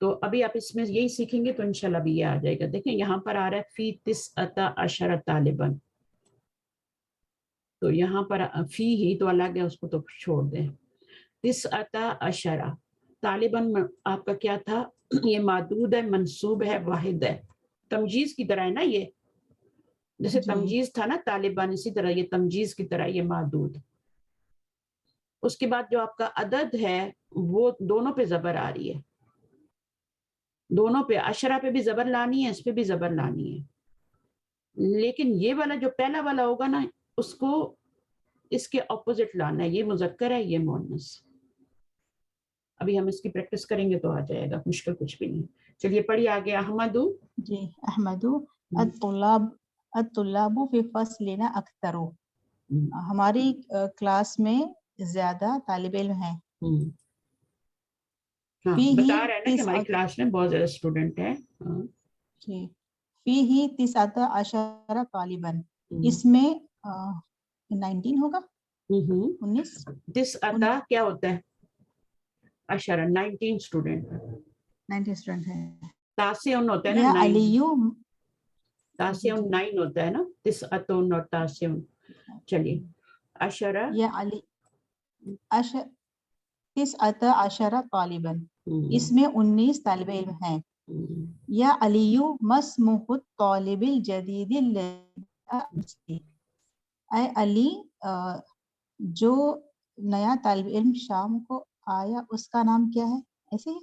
तो अभी आप इसमें यही सीखेंगे तो इंशाल्लाह भी ये आ जाएगा। देखें यहाँ पर आ रहा है फी तिस्अता अशरा तालिबन, तो यहाँ पर फी ही तो अलग है, उसको तो छोड़ दें। तिस्अता अशरा तालिबन आपका क्या था, ये मादूद है, मंसूब है, वाहिद है, तमजीज की तरह है ना, ये जैसे जी, तमजीज था ना तालिबान, इसी तरह ये तमजीज की तरह ये मादूद। उसके बाद जो आपका अदद है वो दोनों पे जबर आ रही है, दोनों पे, अशरा पे भी जबर लानी है, इस पे भी जबर लानी है, लेकिन ये वाला जो पहला वाला होगा ना उसको इसके ऑपोजिट लाना है, ये मुज़क्कर है, ये मुअन्नस। अभी हम इसकी प्रैक्टिस करेंगे तो आ जाएगा, मुश्किल कुछ भी नहीं। चलिए पढ़िए आगे, अहमदू। जी, अहमदु अत्तुल्लाबु फी फस्लिना अक्तरू, हमारी क्लास में ज्यादा तालिब इल्म हैं। हाँ, फीही बता रहे हैं ना कि हमारी क्लास में बहुत ज्यादा स्टूडेंट हैं। हाँ, जी, फीही तिसअता अशरा तालिबन, इसमें 19 होगा, 19 दिस अता क्या होता है, अशरा 19 स्टूडेंट, 19 स्टूडेंट हैं। तासिउन होता है ना, या 9, अलियु, जी तासिउन जी, 9 होता है ना, दिस अतुन और तासिउन। चलिए अशरा, या अली तिसअता अशरा तालिबन, इसमें 19 तालिब इल्म हैं। या अलियु मस्मुहु तालिबिल जदीदिल लजी। ऐ अली जो नया तालिब इल्म शाम को आया उसका नाम क्या है, ऐसे ही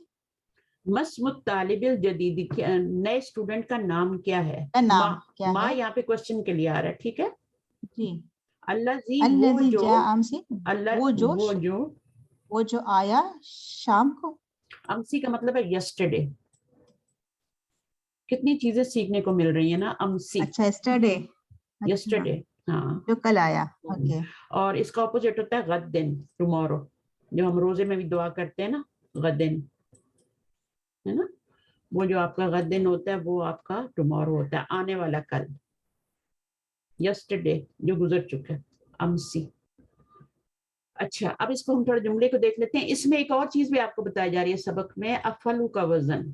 मस्मुत तालिबिल जदीदी, नए स्टूडेंट का नाम क्या है? नाम क्या माँ है? यहाँ पे क्वेश्चन के लिए आ रहा है, ठीक है। जी। अल्लाजी अल्लज़ी वो जा अमसी, अल्लाह वो जो आया शाम को। अमसी का मतलब है यस्टरडे। कितनी चीजें सीखने को मिल रही है ना, अमसी। अच्छा, यस्टरडे, यस्टरडे, हाँ, जो कल आया। ओके। और इसका ऑपोजिट होता है गद्दिन, टुमारो, जो हम रोजे में भी दुआ करते हैं ना, गद्दिन, है ना, वो जो आपका गद्दिन होता है वो आपका टुमारो होता है, आने वाला कल। यस्टरडे जो गुजर चुका है, अमसी। अच्छा, अब इसको हम थोड़ा जुमले को देख लेते हैं। इसमें एक और चीज भी आपको बताई जा रही है सबक में, अफलू का वजन।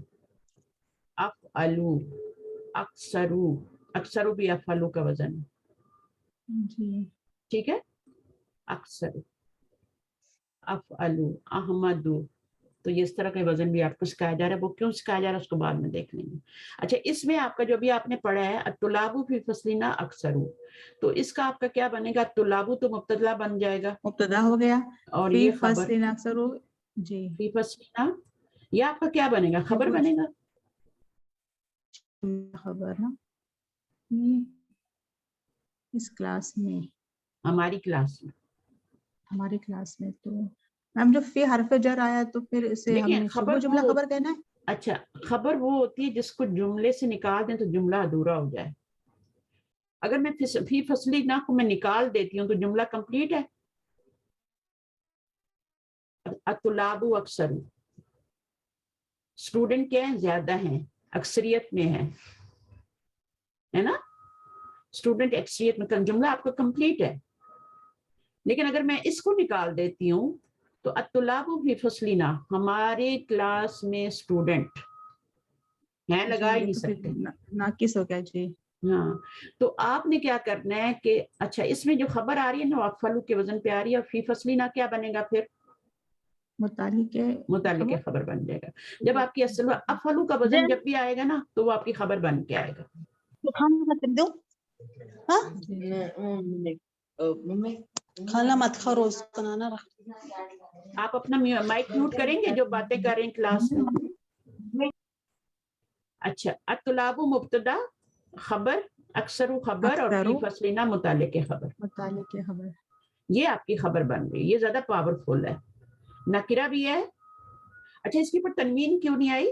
अफअलू, अक्सरू, अक्सरू भी अफलू का वजन है, जी। ठीक है। अक्सर, अफअलू, अहमदू, तो ये इस तरह का वजन भी आपको सिखाया जा रहा है। वो क्यों सिखाया जा रहा है उसको बाद में देख लेंगे। अच्छा, इसमें आपका जो भी आपने पढ़ा है अतुलाबू फी फसलिना अक्सरू, तो इसका आपका क्या बनेगा? तुलाबू तो मुब्तदा बन जाएगा, मुब्तदा हो गया, और फी ये खबर फसलिन अक्सरू। जी। फी फसलिना, ये आपका क्या बनेगा? खबर बनेगा। खबर ना, ये इस क्लास में, हमारी क्लास में, हमारी क्लास में तो मैम जो फी हरफ जर आया तो फिर इसे देखिए हमने खबर शुबह जुमला वो, खबर कहना है। अच्छा, खबर वो होती है जिसको जुमले से निकाल दें तो जुमला अधूरा हो जाए। अगर मैं फी फसली ना को मैं निकाल देती हूँ तो जुमला कंप्लीट है। अतुलाबू अक्सर, स्टूडेंट क्या है? ज्यादा हैं, अक्सरियत में है ना, स्टूडेंट अक्सरियत में, जुमला आपका कंप्लीट है। लेकिन अगर मैं इसको निकाल देती हूँ तो अतुलाबू फी फसलिना, हमारे क्लास में स्टूडेंट हैं, लगा ही नहीं सकते, नाकिस हो गया जी। हाँ। तो आपने क्या करना है कि अच्छा, इसमें जो खबर आ रही है ना अफलू के वजन पे आ रही है, और फी फसलिना क्या बनेगा फिर? मुतालिक खबर बन जाएगा। जब आपकी असल अफलू का वजन जब भी आएगा ना तो वो आपकी खबर बन के आएगा। खाना मत खा, रोज बनाना रख। आप अपना माइक म्यूट करेंगे जो बातें कर रहे हैं क्लास में। अच्छा, अतुलाबु मुब्तदा, खबर, अक्सरू खबर, और फी फसलिना मुतालिक खबर, ये आपकी खबर बन गई। ये ज्यादा पावरफुल है, नकिरा भी है। अच्छा, इसके ऊपर तनवीन क्यों नहीं आई?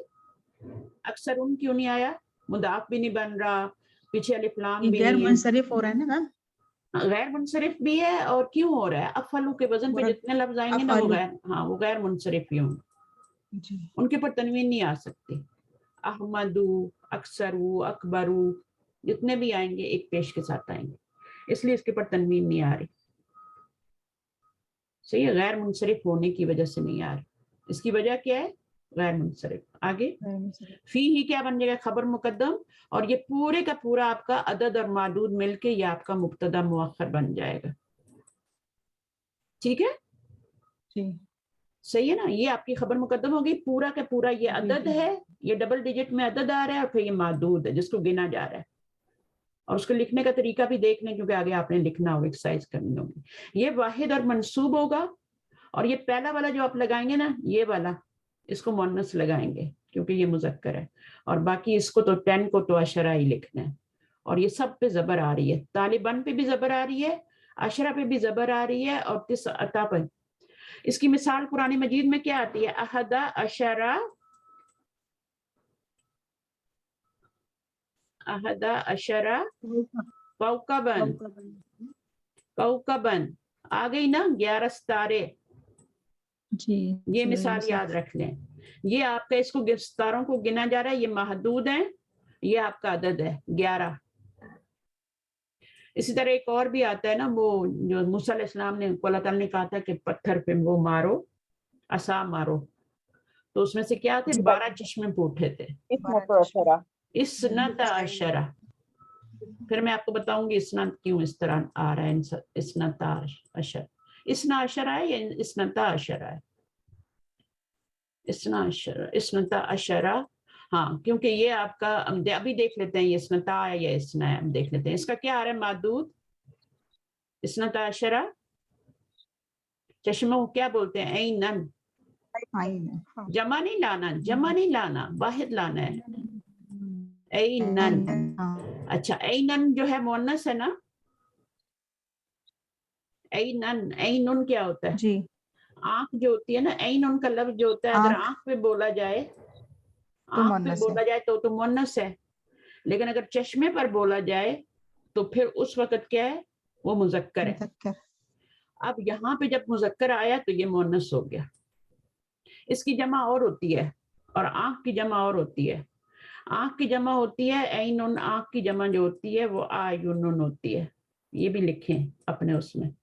अक्सरुन क्यों नहीं आया? मुदाफ भी नहीं बन रहा, पीछे अलिफ लाम भी गैर नहीं है, मुनसरिफ हो रहा है ना मैम, गैर मुनसरिफ भी है। और क्यों हो रहा है? अफलू के वजन पे जितने लफ्ज आएंगे ना वो गैर, हाँ, वो गैर मुनसरिफ ही होंगे, उनके ऊपर तनवीन नहीं आ सकती। अहमदू, अक्सरू, अकबरू, जितने भी आएंगे एक पेश के साथ आएंगे, इसलिए इसके ऊपर तनवीन नहीं आ रही। सही है, गैर मुनसरिफ होने की वजह से नहीं आ रही। इसकी वजह क्या है? गैर मुनसरिफ। आगे फी ही क्या बन जाएगा? खबर मुकद्दम, और ये पूरे का पूरा आपका अदद और मादूद मिलके ये आपका मुब्तदा मुअख्खर बन जाएगा। ठीक है, सही है ना। ये आपकी खबर मुकद्दम हो गई, पूरा का पूरा ये अदद है, ये डबल डिजिट में अदद आ रहा है, और फिर ये मादूद है जिसको गिना जा रहा है। और उसको लिखने का तरीका भी देख लें क्योंकि आगे आपने लिखना होगा, एक्सरसाइज करनी होगी। ये वाहिद और मंसूब होगा, और ये पहला वाला जो आप लगाएंगे ना, ये वाला, इसको मुअन्नस लगाएंगे क्योंकि ये मुज़क्कर है, और बाकी इसको तो 10 को तो अशरा ही लिखना है। और ये सब पे जबर आ रही है, तालिबान पे भी जबर आ रही है, अशरा पे भी जबर आ रही है, और तिस अता पे। इसकी मिसाल कुरान मजीद में क्या आती है? अहदा अशरा, अहदा अशरा कौकबन, कौकबन आ गई ना, 11 सितारे जी। ये मिसाल याद रख लें। ये आपका, इसको सितारों को गिना जा रहा है, ये महदूद है, ये आपका अदद है 11। इसी तरह एक और भी आता है ना, वो जो मूसा अलैहिस्सलाम ने, अल्लाह ताला ने कहा था कि पत्थर पे वो मारो, असा मारो, तो उसमें से क्या थे? 12 चश्मे फूटे थे, इसनत अशरा। फिर मैं आपको बताऊंगी इसनत क्यों इस तरह आ रहा है, इसनत अशर, इसना अशरा है या इसनता अशरा है? इसना अशरा, इसनता अशरा। हाँ, क्योंकि ये आपका अभी देख लेते हैं ये इसनता है या इसना है, हम देख लेते हैं इसका क्या आ रहा है मादूद, इसनता अशरा, चश्मों को क्या बोलते हैं, ऐनन, जमा नहीं लाना, जमा नहीं लाना, वाहिद लाना है, ऐनन। अच्छा, ऐनन जो है मुअन्नस है ना, ऐनन, ऐनुन क्या होता है जी, आंख जो होती है ना, ऐनुन का लफ्ज जो होता है अगर आंख पे बोला जाए, तो आंख पे मुअन्नस बोला है। जाए तो मुअन्नस है, लेकिन अगर चश्मे पर बोला जाए तो फिर उस वक्त क्या है, वो मुज़क्कर है। मुज़क्कर। अब यहाँ पे जब मुज़क्कर आया तो ये मुअन्नस हो गया। इसकी जमा और होती है और आंख की जमा और होती है। आंख की जमा होती है ऐनुन, आंख की जमा जो होती है वो आयुनुन होती है। ये भी लिखें अपने उसमें,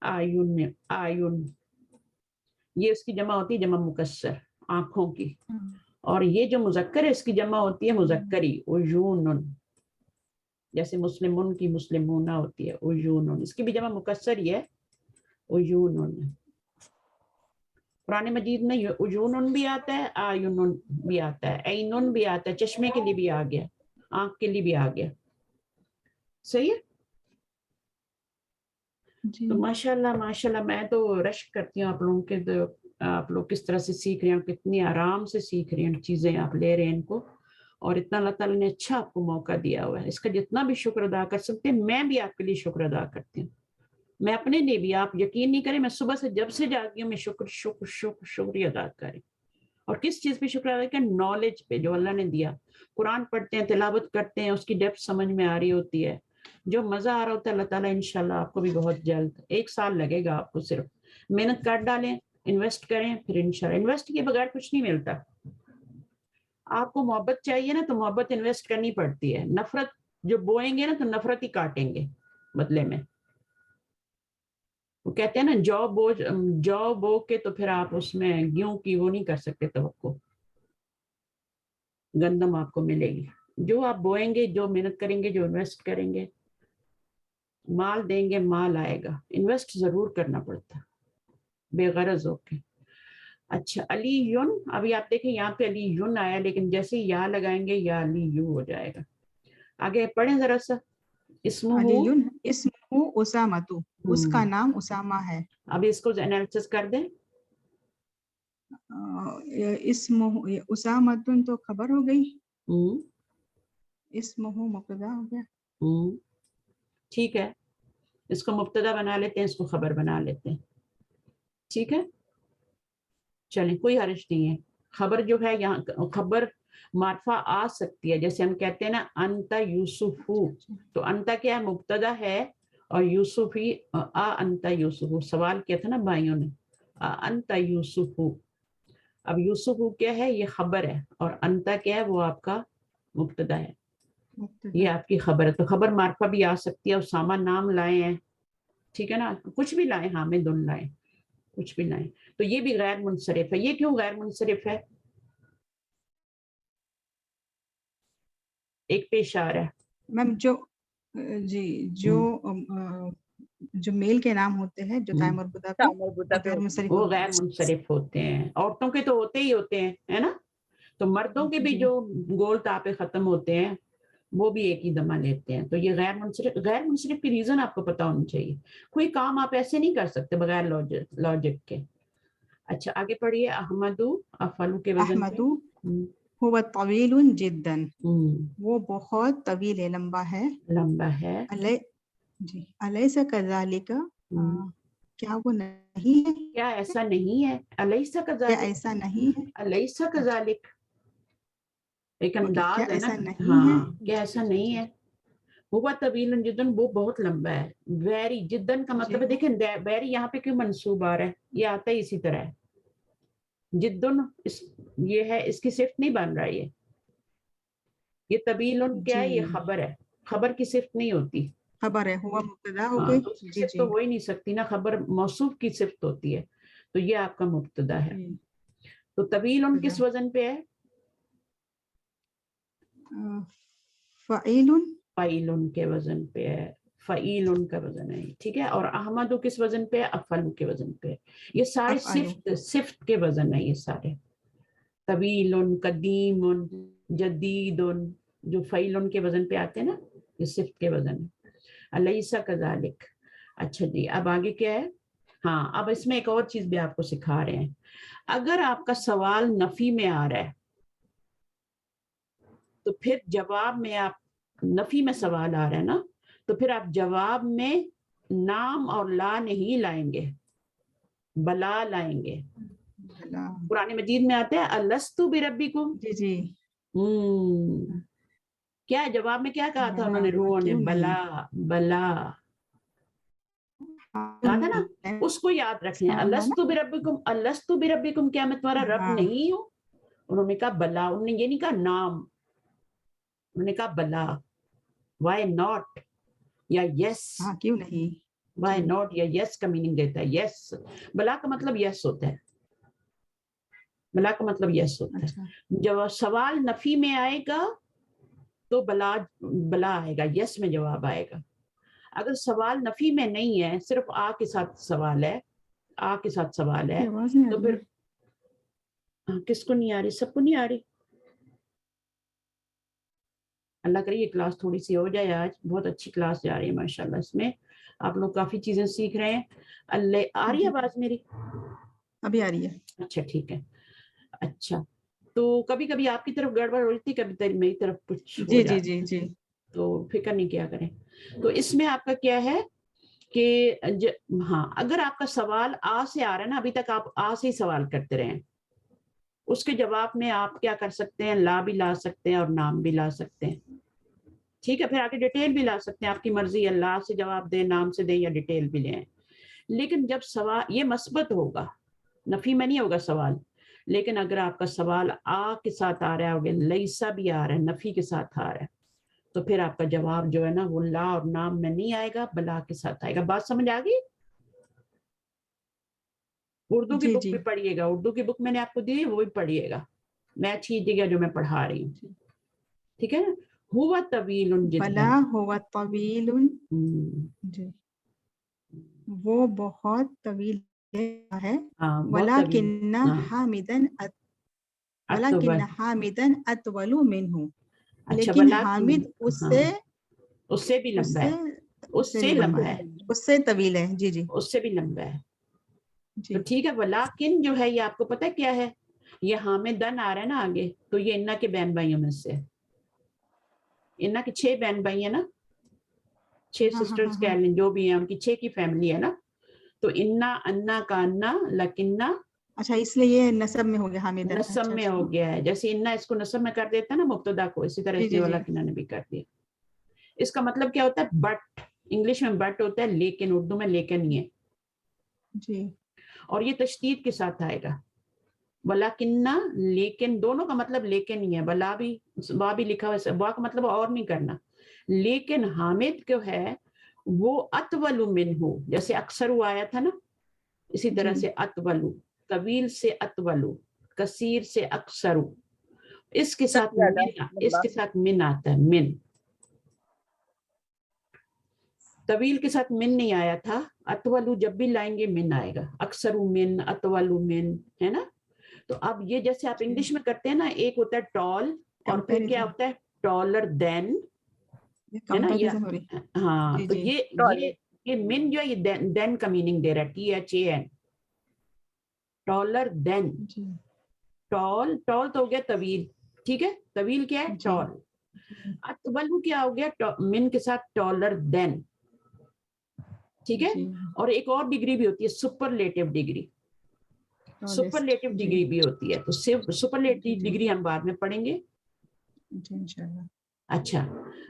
आयुन, आयुन, ये इसकी जमा होती है, जमा मुकस्सर, आंखों की। और ये जो मुज़क्कर है इसकी जमा होती है मुज़क्करी, उजूनुन, जैसे मुस्लिमुन की मुस्लिमूना होती है, उजूनुन, इसकी भी जमा मुकस्सर ही है, उजूनुन। कुरान मजीद में उजूनुन भी आता है, आयुनुन भी आता है, ऐनुन भी आता है, चश्मे के लिए भी आ गया, आंख के लिए भी आ गया। सही है। तो माशाल्लाह माशाल्लाह, मैं तो रश करती हूँ आप लोगों के, तो आप लोग किस तरह से सीख रहे हैं, कितनी आराम से सीख रहे हैं, चीज़ें आप ले रहे हैं इनको, और इतना अल्लाह ताला ने अच्छा आपको मौका दिया हुआ है। इसका जितना भी शुक्र अदा कर सकते हैं, मैं भी आपके लिए शुक्र अदा करती हूँ, मैं अपने लिए भी, आप यकीन नहीं करें, मैं सुबह से जब से जागी हूँ मैं शुक्र शुक्र शुक्र शुक्रिया अदा करें। और किस चीज़ पे शुक्र अदा करें? नॉलेज पे जो अल्लाह ने दिया। कुरान पढ़ते हैं, तिलावत करते हैं, उसकी डेप्थ समझ में आ रही होती है, जो मज़ा आ रहा होता है, अल्लाह ताला इंशाल्लाह आपको भी बहुत जल्द, 1 साल लगेगा आपको, सिर्फ मेहनत कर डालें, इन्वेस्ट करें, फिर इंशाल्लाह, इन्वेस्ट के बगैर कुछ नहीं मिलता। आपको मोहब्बत चाहिए ना, तो मोहब्बत इन्वेस्ट करनी पड़ती है। नफरत जो बोएंगे ना, तो नफरत ही काटेंगे बदले में। वो कहते हैं ना, जौ बो के तो फिर आप उसमें गेहूं की वो नहीं कर सकते तवक्को, गंदम आपको मिलेगी। जो आप बोएंगे, जो मेहनत करेंगे, जो इन्वेस्ट करेंगे, माल देंगे, माल आएगा। इन्वेस्ट जरूर करना पड़ता है बेगरज होके। अच्छा, अली युन, अभी आप देखें यहाँ पे अली युन आया, लेकिन जैसे ही या लगाएंगे या अली यू हो जाएगा। आगे पढ़ें जरा सा, अलीयुन इस्मुहु उसामतु, उसका नाम उसामा है। अभी इसको एनालिसिस कर दें। इस्मुहु उसामतुन तो खबर हो गई, इस्मुहु मुब्तदा हो गया। ठीक है, इसको मुब्तदा बना लेते हैं, इसको खबर बना लेते हैं, ठीक है। चलें, कोई हर्ज नहीं है। खबर जो है यहाँ, खबर मार्फा आ सकती है, जैसे हम कहते हैं ना अंता यूसुफू, तो अंता क्या है, मुब्तदा है, और यूसुफी आ अंता यूसुफू, सवाल किया था ना भाइयों ने, आ अंता यूसुफू। अब यूसुफू क्या है, ये खबर है, और अंता क्या है, वो आपका मुब्तदा है, ये आपकी खबर है। तो खबर मार्फा भी आ सकती है। उसामा नाम लाए हैं, ठीक है ना, कुछ भी लाए, हामिद उन लाए, कुछ भी लाए, तो ये भी गैर मुनसरिफ है। ये क्यों गैर मुनसरिफ है? एक पेश आ रहा है मैम, जो मेल के नाम होते हैं, जो ताय मरबूता पे, वो गैर मुनसरिफ होते हैं। औरतों के तो होते ही होते हैं, है ना। तो मर्दों के भी जो गोल तापे खत्म होते हैं वो भी एक ही दमा लेते हैं। तो ये गैर मुनसरिफ की रीजन आपको पता होनी चाहिए। कोई काम आप ऐसे नहीं कर सकते बगैर लॉजिक के। अच्छा, आगे पढ़िए। अहमदू, अफलू के वजन पे, हुवा तवीलुन जिद्दन, वो बहुत तवील है, लंबा है। अलैसा कज़ालिका, क्या वो नहीं है, क्या ऐसा नहीं है, अलैसा कज़ालिक, क्या ऐसा नहीं है, अलैसा कज़ालिक एक अंदाज है ना, हाँ, क्या ऐसा नहीं है। हुआ तवीलन जिद्दन, वो बहुत लंबा है। वेरी, जिद्दन का मतलब है, देखें वेरी यहाँ पे क्यों मंसूब आ रहा है, ये आता ही इसी तरह है। जिद्दुन ये है, इसकी सिफ्त नहीं बन रहा है। ये तवीलन क्या है, ये खबर है, खबर की सिफ्त नहीं होती। खबर है, हुआ मुब्तदा हो गई, तो उसकी सिफ्त तो हो ही नहीं सकती ना, खबर मौसूफ की सिफ्त होती है। तो ये आपका मुब्तदा है। तो तवीलन किस वजन पे है? फ़ईलुन के वजन पे है, फ़ईलुन का वजन है, ठीक है। और अहमदु किस वजन पे है? अफलु के वजन पे है। ये सारे सिफ्त के वजन है, ये सारे तवीलुन, कदीमुन, जदीदुन, जो फ़ईलुन के वजन पे आते हैं ना, ये सिफ्त के वजन। अलैसा कज़ालिक। अच्छा जी, अब आगे क्या है? हाँ, अब इसमें एक और चीज भी आपको सिखा रहे हैं। अगर आपका सवाल नफी में आ रहा है तो फिर जवाब में आप, नफी में सवाल आ रहा है ना, तो फिर आप जवाब में नाम और ला नहीं लाएंगे, बला लाएंगे। कुरान मजीद में आता है अलस्तु बिरब्बिकुम। जी जी। क्या है जवाब में? क्या कहा था बला, उन्होंने? रूहों ने क्यों नहीं? बला, बला कहा था ना, उसको याद रखें। अलस्तु बिरब्बिकुम, अलस्तु बिरब्बिकुम, क्या मैं तुम्हारा रब हाँ। नहीं हूँ? उन्होंने कहा बला। उन्होंने ये नहीं कहा नाम, उन्होंने कहा बला। वाई नॉट या यस। हाँ, क्यों नहीं? वाई नॉट या यस का मीनिंग देता है। यस, बला का मतलब यस होता है। बला का मतलब यस होता अच्छा। है। जब सवाल नफी में आएगा तो बला, बला आएगा, यस में जवाब आएगा। अगर सवाल नफी में नहीं है, सिर्फ आ के साथ सवाल है, आ के साथ सवाल है, आवाज नहीं आ तो रही फिर किसको नहीं आ रही? सबको नहीं आ रही। अल्लाह करे ये क्लास थोड़ी सी हो जाए आज, बहुत अच्छी क्लास जा रही है माशाल्लाह। इसमें आप लोग काफी चीजें सीख रहे हैं। अल्लाह, आ रही है आवाज मेरी? अभी आ रही है। अच्छा ठीक है। अच्छा, तो कभी कभी आपकी तरफ गड़बड़ हो जाती, कभी मेरी तरफ कुछ हो जी जी जाता, जी जी। तो फिक्र नहीं किया करें। तो इसमें आपका क्या है कि हाँ, अगर आपका सवाल आ से आ रहा है ना, अभी तक आप आ से ही सवाल करते रहे, उसके जवाब में आप क्या कर सकते हैं? ला भी ला सकते हैं और नाम भी ला सकते हैं। ठीक है, फिर आगे डिटेल भी ला सकते हैं, आपकी मर्जी है, ला से जवाब दें, नाम से दें या डिटेल भी लें। लेकिन जब सवाल ये मस्बत होगा, नफी में नहीं होगा सवाल, लेकिन अगर आपका सवाल आ के साथ आ रहा है, लईसा भी आ रहा है, नफी के साथ आ रहा है, तो फिर आपका जवाब जो है ना वो ला और नाम में नहीं आएगा, बला के साथ आएगा। बात समझ आ गई? उर्दू की जी बुक जी। भी पढ़िएगा, उर्दू की बुक मैंने आपको दी है, वो भी पढ़िएगा। मैच कीजिएगा जो मैं पढ़ा रही हूँ, ठीक है ना? हुआ तवीलुन बला जिद्दन। हुआ तवीलुन। जी, वो बहुत तवील है। हाँ, बहुत तवील। वलाकिन्ना हाँ, हामिदन वलाकिन्ना हामिदन अतवलु मिन्हु। अच्छा, लेकिन हामिद उससे, हाँ, उससे भी लंबा उससे है, उससे भी लंबा है, उससे तवील है। जी जी उससे भी लंबा है। जी। तो ठीक है, वलाकिन जो है ये आपको पता है क्या है? ये हामिदन आ रहा है ना आगे, तो ये इन्ना के बहन भाइयों में से, इन्ना के 6 बहन भाई है ना, 6 हाँ हाँ सिस्टर्स हाँ कह हाँ। लें, जो भी है उनकी 6 की फैमिली है ना। तो इन्ना, अन्ना, कान्ना, लकिन्ना, अच्छा, इसलिए ये नसब में हो गया हामिदन। नसब अच्छा में अच्छा। हो गया है। जैसे इन्ना इसको नसब में कर देता है ना मुब्तदा को, इसी तरह जी इसलिए जी जी वाला किन्ना ने भी कर दिया। इसका मतलब क्या होता है? बट, इंग्लिश में बट होता है, लेकिन उर्दू में लेकिन ही है, जी और ये तशदीद के साथ आएगा। वलाकिन्ना, लेकिन, दोनों का मतलब लेकिन ही है। वला भी, वा भी लिखा हुआ है, वा का मतलब और नहीं करना। लेकिन हामिद जो है वो अतवलु मिन्हु, जैसे अक्सर आया था ना, इसी तरह जी से अतवलु, तवील से अतवलु, कसीर से अक्सरु। इसके साथ ज्यादा मिन, लंबा। इसके साथ मिन आता है, मिन। तवील के साथ मिन नहीं आया था, अतवलु जब भी लाएंगे मिन आएगा, अक्सरु मिन, अतवलु मिन, है ना? तो अब ये जैसे आप इंग्लिश में करते हैं ना, एक होता है टॉल और फिर क्या कंपैरिजन, होता है टॉलर देन, ये है ना? या कंपैरिजन हो रही। हाँ, जी तो जी। ये मिन जो है ये देन का मीनिंग दे रहा है, THAN, टॉलर देन। जी टॉल, टॉल तो हो गया तवील, ठीक है? तवील क्या है? जी टॉल। अतवलु क्या हो गया? मिन के साथ टॉलर देन, ठीक है? जी। और एक और डिग्री भी होती है, सुपरलेटिव डिग्री। सुपरलेटिव जी डिग्री भी होती है, तो सुपरलेटिव डिग्री हम बाद में पढ़ेंगे। जी इंशाल्लाह। अच्छा,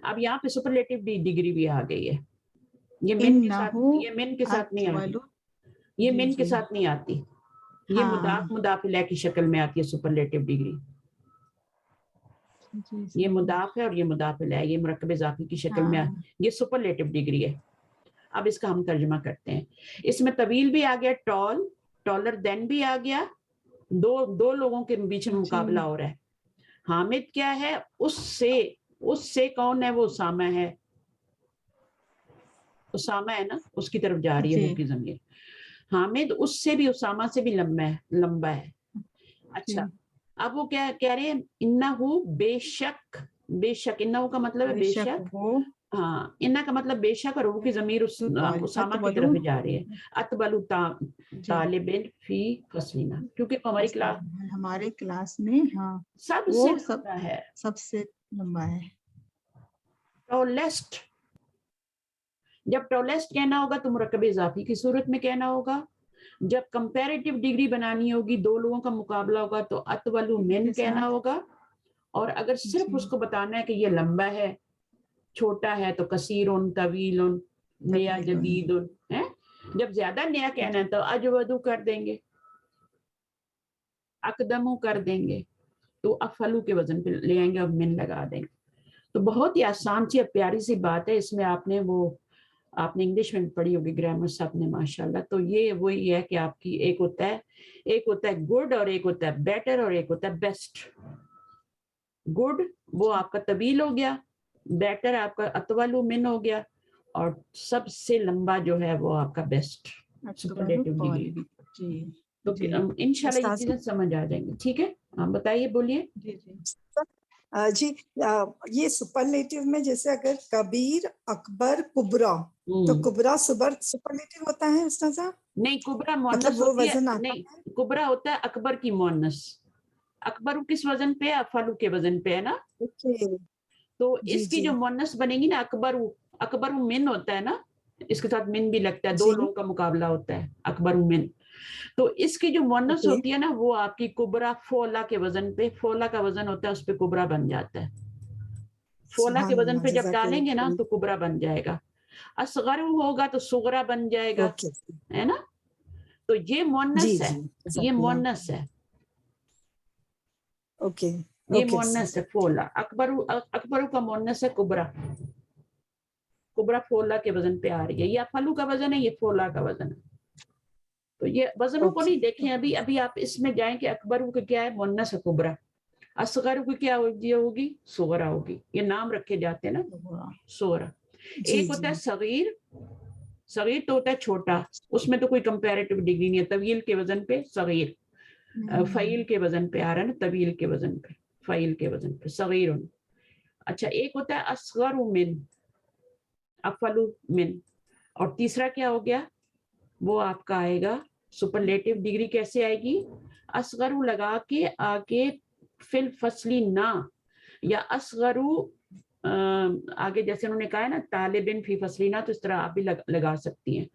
अब यहाँ पे सुपरलेटिव डिग्री भी आ गई है। ये मिन के साथ, इन्नहु ये मिन के साथ नहीं आती, अतवलु। ये जी मिन के जी। साथ नहीं आती, ये हाँ मुदाफिला की शक्ल में आती है सुपरलेटिव डिग्री। जी ये जी। मुदाफ है और ये मुदाफिला है, ये मुरक्कब इज़ाफ़ी की शक्ल में हाँ ये सुपरलेटिव डिग्री है। अब इसका हम तर्जुमा करते हैं। इसमें तवील भी आ गया, टॉल, टॉलर देन भी आ गया, दो लोगों के बीच में मुकाबला जी हो रहा है। हामिद क्या है? उससे, उससे कौन है? वो उसामा है, उसामा है ना, उसकी तरफ जा रही है जी वो की ज़मीर। हामिद उससे भी, उसामा से भी लंबा है, लंबा है। जी। अच्छा, अब वो क्या कह रहे हैं, इन्नहु बेशक, बेशक इन्नहु का मतलब है बेशक, वो हाँ इन्ना का मतलब बेशक, और वो की जमीर उसामा की तरफ जा रही है। अतबलु तालिबिन फी फसलिना, क्योंकि हमारी क्लास हमारे क्लास में, हाँ सबसे वो लंबा है, सबसे लंबा है। टॉलेस्ट, जब टॉलेस्ट कहना होगा तो मुरक्कब इजाफी की सूरत में कहना होगा। जब कंपैरेटिव डिग्री बनानी होगी, दो लोगों का मुकाबला होगा, तो अतवलु मिन कहना होगा। और अगर सिर्फ उसको बताना है कि ये लंबा है, छोटा है, तो कसीरुन, तवीलुन, नया, जदीदुन है। जब ज्यादा नया कहना है तो अजवदु कर देंगे, अकदमु कर देंगे, तो अफलू के वजन पे ले आएंगे और मिन लगा देंगे। तो बहुत ही आसान सी प्यारी सी बात है। इसमें आपने इंग्लिश में पढ़ी होगी, ग्रामर सब ने माशाल्लाह। तो ये वही है कि आपकी एक होता है गुड, और एक होता है बेटर, और एक होता है बेस्ट। गुड वो आपका तवील हो गया, बेटर आपका अतवलु मिन हो गया, और सबसे लंबा जो है वो आपका बेस्ट, सुपरलेटिव डिग्री। तो इंशाल्लाह ये चीजें समझ आ जाएंगी। ठीक है, आप बताइए, बोलिए। जी, ये सुपरलेटिव में जैसे अगर कबीर, अकबर, कुबरा, तो कुबरा सुपरलेटिव होता है उस्ताद साहब? नहीं, कुबरा मुअन्नस मतलब वो होती है। वजन आता नहीं, कुबरा होता है अकबर की मुअन्नस। अकबर किस वजन पे है? अफलू के वजन पे है ना। तो इसकी जो मुअन्नस बनेगी ना, अकबर मिन होता है ना, इसके साथ मिन भी लगता है, दो लोगों का मुकाबला होता है, अकबर मिन। तो इसकी जो मुअन्नस होती है ना, वो आपकी कुबरा फोला के वजन पे, फोला का वजन होता है, उस पे कुबरा बन जाता है। फोला के वजन पे जब डालेंगे ना तो कुबरा बन जाएगा। असगर होगा तो सुगरा बन जाएगा, है ना। तो ये मुअन्नस है, ये मुअन्नस है, ये मुअन्नस है फोला। अकबरू का मुअन्नस है कुबरा। कुबरा फोला के वजन पे आ रही है। ये फलू का वजन है, ये फोला का वजन है। तो ये वजनों को नहीं देखें अभी। अभी आप इसमें जाएं कि अकबर की क्या है, मुअन्नस है कुबरा। असगर की क्या होगी, सुगरा होगी। ये नाम रखे जाते हैं ना, सुगरा। एक होता है सगीर, सगीर तो होता है छोटा, उसमें तो कोई कंपैरेटिव डिग्री नहीं है। तवील के वजन पे सगीर, फईल के वजन पे आ रहा है ना, तवील के वजन पे, फईल के वजन पे सगीर। अच्छा, एक होता है असगर मिन, अफलू मिन। और तीसरा क्या हो गया, वो आपका आएगा सुपरलेटिव डिग्री। कैसे आएगी? असगरू लगा के आगे फिल फसली ना, या असगरू आगे जैसे उन्होंने कहा है ना तालिबिन फी फसली ना, तो इस तरह आप भी लगा सकती हैं।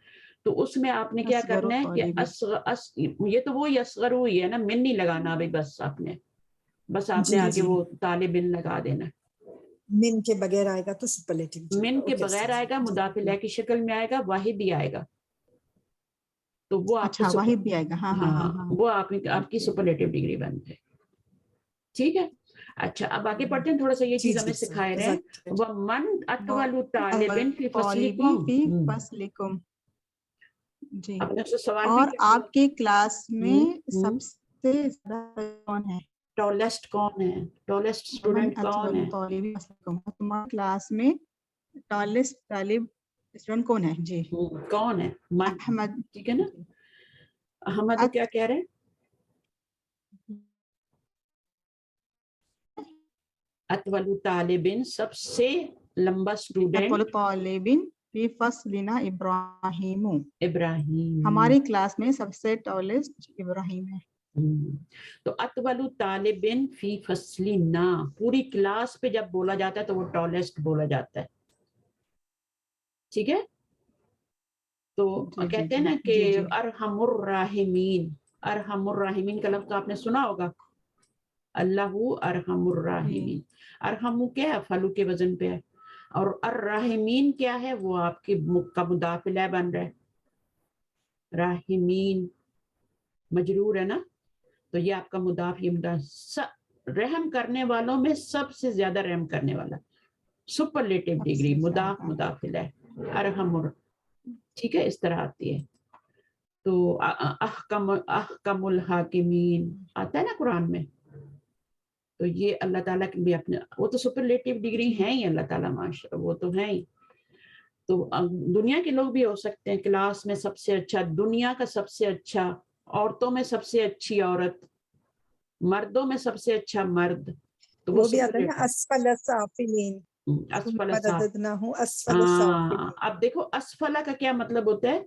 तो उसमें आपने क्या करना है कि ये तो वो असगरू ही है ना, मिन नहीं लगाना अभी, बस आपने आगे वो तालिबिन लगा देना। मिन के बगैर आएगा तो सुपरलेटिव, मिन के बगैर आएगा, मुदाफिला की शक्ल में आएगा, वाहिद ही आएगा। तो वो अच्छा, वाहिद भी आएगा। हाँ। वो आपकी सुपरलेटिव डिग्री बन जाए। ठीक है। अच्छा, अब आगे पढ़ते हैं। थोड़ा सा ये चीज हमें सिखाए रहे हैं। वमन अतवलु तालिबिन फी फसलिकुम। जी। अपने से सवाल और भी आपके क्लास में सबसे ज्यादा कौन है? टॉलेस्ट कौन है? टॉलेस्ट स्टूडेंट कौन है? तुम्हारी क्लास में टॉलेस्ट तालिब स्टूडेंट कौन है? जी, कौन है? अहमद। ठीक है ना। अहमद क्या कह रहे हैं? अतवलु तालिबिन सबसे लंबा स्टूडेंट, तालिबिन फी फसलिना इब्राहिम। इब्राहिम हमारी क्लास में सबसे टॉलेस्ट इब्राहिम है। तो अतवलु तालिबिन फी फसलिना, पूरी क्लास पे जब बोला जाता है तो वो टॉलेस्ट बोला जाता है। ठीक है। तो कहते हैं ना कि अरहमुर राहिमीन, अरहमुर राहिमीन का लफ्ज आपने सुना होगा, अल्लाहु अरहमुर राहिमीन। अरहमु क्या है? फलू के वजन पे है। और अर्राहिमीन क्या है? वो आपके का मुदाफिला बन रहा है। राहिमीन मजरूर है ना, तो ये आपका मुदाफ, ये रहम करने वालों में सबसे ज्यादा रहम करने वाला, सुपरलेटिव डिग्री, मुदाफ मुदाफिला है, अरहमुर। ठीक है, इस तरह आती है। तो अहकमुल हाकिमीन आता है ना कुरान में। तो ये अल्लाह ताला के भी अपने, वो तो सुपरलेटिव डिग्री है ही अल्लाह ताला, माशा वो तो है ही। तो दुनिया के लोग भी हो सकते हैं। क्लास में सबसे अच्छा, दुनिया का सबसे अच्छा, औरतों में सबसे अच्छी औरत, मर्दों में सबसे अच्छा मर्द, तो वो भी आता है ना, superlative। अस्फल साफिलीन, असफल मददनाहु अस्फल साफिलीन, अब देखो असफला का क्या मतलब होता है,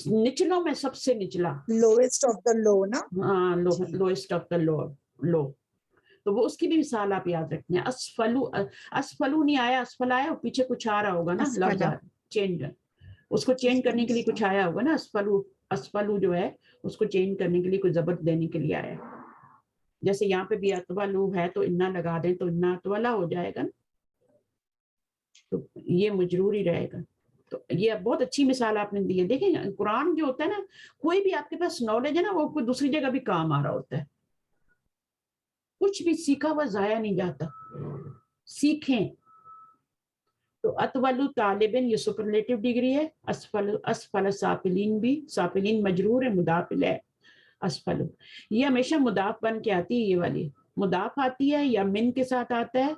निचलों में सबसे निचला, लोएस्ट ऑफ द लो ना। हाँ, जी। लोएस्ट ऑफ द लो, तो वो उसकी भी मिसाल आप याद रखना है। असफलू नहीं आया, असफल आया, और पीछे कुछ आ रहा होगा ना, असफला। लफ्ज चेंज, उसको चेंज करने के लिए कुछ आया होगा ना, असफलू जो है उसको चेंज करने के लिए कुछ जबर देने के लिए आया। जैसे यहाँ पे भी अतवलू है तो इन्ना लगा दें तो इन्ना अतवला हो जाएगा ना, तो ये मजरूर ही रहेगा। तो ये बहुत अच्छी मिसाल आपने दी है। देखें कुरान जो होता है ना, कोई भी आपके पास नॉलेज है ना, वो कोई दूसरी जगह भी काम आ रहा होता है। कुछ भी सीखा हुआ जाया नहीं जाता, सीखें। तो अतवलु तालिबिन ये सुपरलेटिव डिग्री है। असफल साफिलीन भी, साफिलीन मजरूर है, मुदाफिल है असफल। ये हमेशा मुदाफ बन के आती है, ये वाली मुदाफ आती है या मिन के साथ आता है,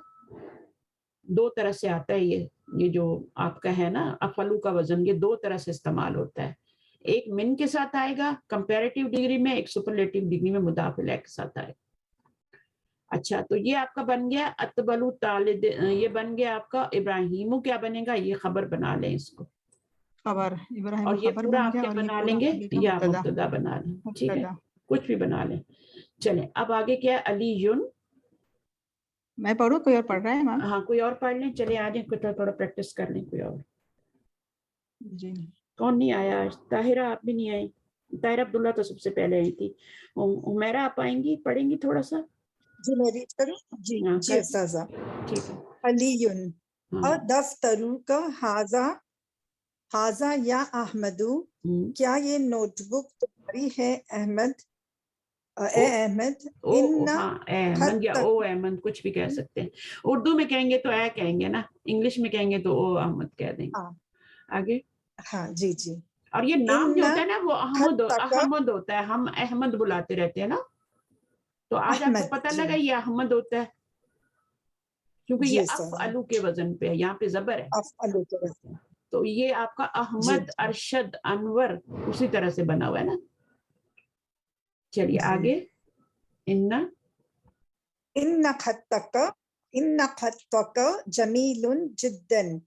दो तरह से आता है। ये जो आपका है ना अफलू का वजन, ये दो तरह से इस्तेमाल होता है। एक मिन के साथ आएगा कंपैरेटिव डिग्री में, एक सुपरलेटिव डिग्री में मुदाफिल के साथ आएगा। अच्छा, तो ये आपका बन गया अतबलु तालिद, ये बन गया आपका इब्राहिमु, क्या बनेगा, ये खबर बना लें इसको, खबर इब्राहिम और ये खबर पूरा बन आप गया, क्या और ये बना पूरा लेंगे, अली का या मुब्तदा। मुब्तदा बना लें, ठीक है, मुब्तदा। कुछ भी बना लें। चलें अब आगे क्या है, अलीयुन। मैं पढ़ूं, कोई और पढ़ रहा है मैम? हाँ, कोई और पढ़ लें, चले आ जाए, थोड़ा प्रैक्टिस कर लें कोई और। जी। कौन नहीं आया आज? ताहिरा आप भी नहीं आई? ताहिरा अब्दुल्ला तो सबसे पहले आई थी। उमेरा आप आएंगी, पढ़ेंगी थोड़ा सा? जी मैं रीड करूं? जी हाँ, जी अस्ताज़ा। ठीक है। अलीयुन हाँ, दफ्तरू का हाजा हाजा या अहमदू, क्या ये नोटबुक तुम्हारी है अहमद, ए अहमद? इन्ना हाँ, अहमद या ओ अहमद, कुछ भी कह सकते हैं। उर्दू में कहेंगे तो ए कहेंगे ना, इंग्लिश में कहेंगे तो ओ अहमद कह देंगे। आगे। हाँ जी जी। और ये नाम जो होता है ना वो अहमद खत्तका अहमद होता है, हम अहमद बुलाते रहते हैं ना, तो आज आपको अहमद पता जी लगा ये अहमद होता है, क्योंकि ये जी अफ अस्ताज़ा। अलू के वजन पे है, यहाँ पे जबर है, अफ़अलु के वज़न। तो ये आपका जी अहमद, अरशद, अनवर उसी तरह से बना हुआ है ना। चलिए जी। आगे। इन्ना इन्ना खत्तका जमीलुन जिद्दन,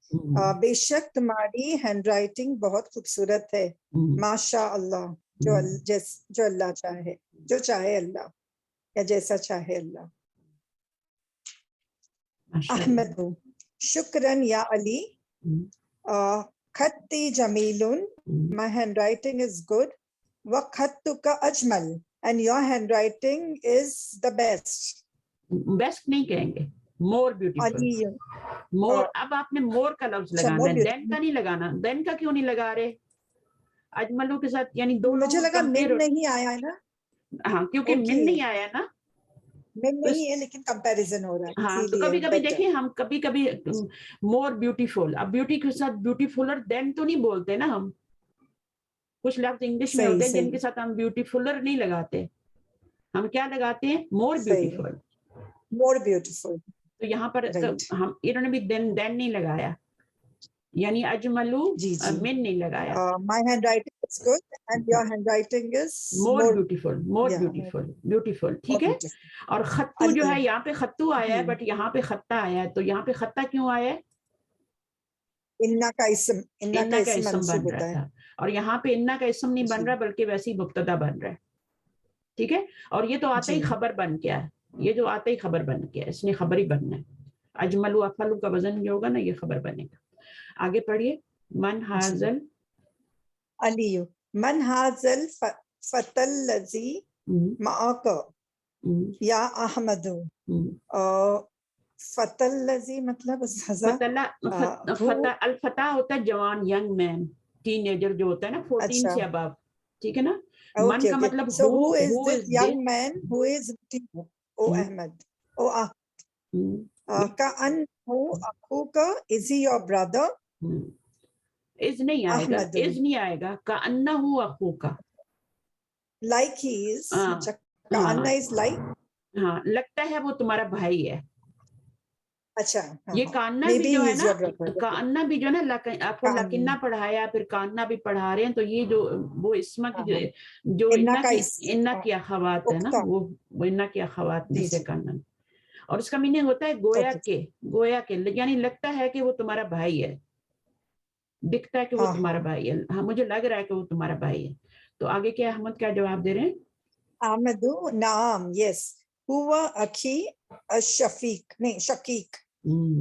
बेशक तुम्हारी हैंडराइटिंग बहुत खूबसूरत है। माशा अल्लाह, जो अल्लाह चाहे, जो चाहे अल्लाह, या जैसा चाहे अल्लाह। अहमद शुक्रन या अली, खत्ती जमीलुन, my handwriting is good, व खत्तुका Ajmal, and your handwriting is the best. Best नहीं कहेंगे, मोर ब्यूटीफुल। अली मोर, अब आपने मोर का लफ्ज अच्छा, लगाना more है, देन beautiful। का नहीं लगाना। देन का क्यों नहीं लगा रहे? अजमलू के साथ यानी दोनों मुझे लगा compare मिन नहीं आया है ना। हाँ, क्योंकि Okay। मिन नहीं आया ना, मिन तो नहीं है लेकिन कंपैरिजन हो रहा है, हाँ, तो इसीलिए कभी कभी better। देखिए, हम कभी कभी मोर ब्यूटीफुल, अब ब्यूटी के साथ ब्यूटीफुलर देन तो नहीं बोलते ना हम, कुछ लफ्ज इंग्लिश में सही होते हैं जिनके सही साथ हम ब्यूटीफुलर नहीं लगाते, हम क्या लगाते हैं, मोर सही, ब्यूटीफुल। more beautiful। तो यहाँ पर Right। हम इन्होंने भी देन नहीं लगाया, यानी अजमलू जी जी। मिन नहीं लगाया, My handwriting is good and your handwriting is more more, beautiful, yeah, beautiful, more ठीक है। beautiful। और खत्तू जो है, अली यहाँ पे खत्तू आया है जी। बट यहाँ पे खत्ता आया है, तो यहाँ पे खत्ता क्यों आया है? इन्ना का इसम इन्ना का इसम मंसूब बन रहा होता है। था, और यहाँ पे इन्ना का इसम नहीं बन जी रहा बल्कि वैसे ही मुब्तदा बन रहा है, ठीक है। और ये तो आते ही जी खबर बन गया है, ये जो आते ही खबर बन गया, इसने खबर ही बनना है। अजमलू अफलू का वजन जो होगा ना, ये खबर बनेगा। आगे पढ़िए। मन हाजल अली मन हाजल फतल लजी माका या अहमदू, फतल लजी मतलब फतला अल फता होता है जवान, यंग मैन, टीनेजर जो होता है ना, 14 अच्छा से अबव, ठीक है ना। मन ओके का ओके। मतलब so who is who this is young this? Man who is ओ अहमद ओ का अन हु अखू का, is he your brother? Is नहीं आएगा, अहमद इज नहीं आएगा, का अन्ना हूँ अखू का, लाइक ही इज, हाँ का अन्ना इज लाइक, हाँ, लगता है वो तुम्हारा भाई है। अच्छा ये कान्ना भी जो है ना, कान्ना भी जो है ना, आपको कान्ना। लकिन्ना पढ़ाया, फिर कान्ना भी पढ़ा रहे हैं, तो ये जो वो इस्मा की हाँ, जो इन्ना इन्ना की अखवात है ना, पुख्ता। वो इन्ना की अखवात में जी से जी कान्ना, और उसका मीनिंग होता है गोया ओके। के, गोया के, यानी लगता है कि वो तुम्हारा भाई है, दिखता है कि वो हाँ तुम्हारा हाँ। भाई है, हाँ मुझे लग रहा है कि वो तुम्हारा भाई है। तो आगे क्या अहमद क्या जवाब दे रहे हैं? आमदू नाम, यस, हुआ अखी शफीक, नहीं शकीक,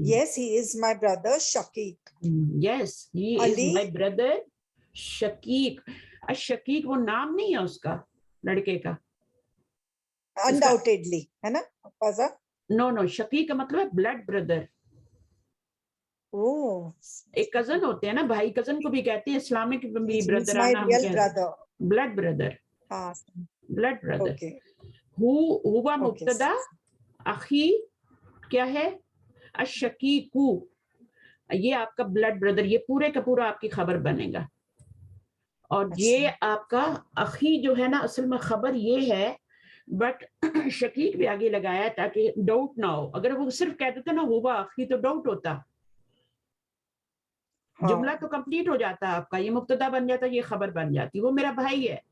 yes he is my brother Shakik. Yes, he is Ali, my brother शकीक। शकीक वो नाम नहीं है उसका, लड़के का, undoubtedly है ना फजा? नो शकीक का मतलब है ब्लड ब्रदर। ओह, एक कजन होते हैं ना, भाई कजन को भी कहते हैं, इस्लामिक भी he's ब्रदराना my हम real कहते brother. हैं, ब्लड ब्रदर, हाँ, ब्लड ब्रदर। okay हुआ okay. मुब्तदा, अखी क्या है, अशकीकू, ये आपका ब्लड ब्रदर, ये पूरे का पूरा आपकी खबर बनेगा। और ये आपका अखी जो है ना, असल में खबर ये है, बट शकीक भी आगे लगाया ताकि डाउट ना हो। अगर वो सिर्फ कह देते ना हुआ अखी तो डाउट होता, हाँ, जुमला तो कंप्लीट हो जाता आपका, ये मुब्तदा बन जाता, ये खबर बन जाती, वो मेरा भाई है।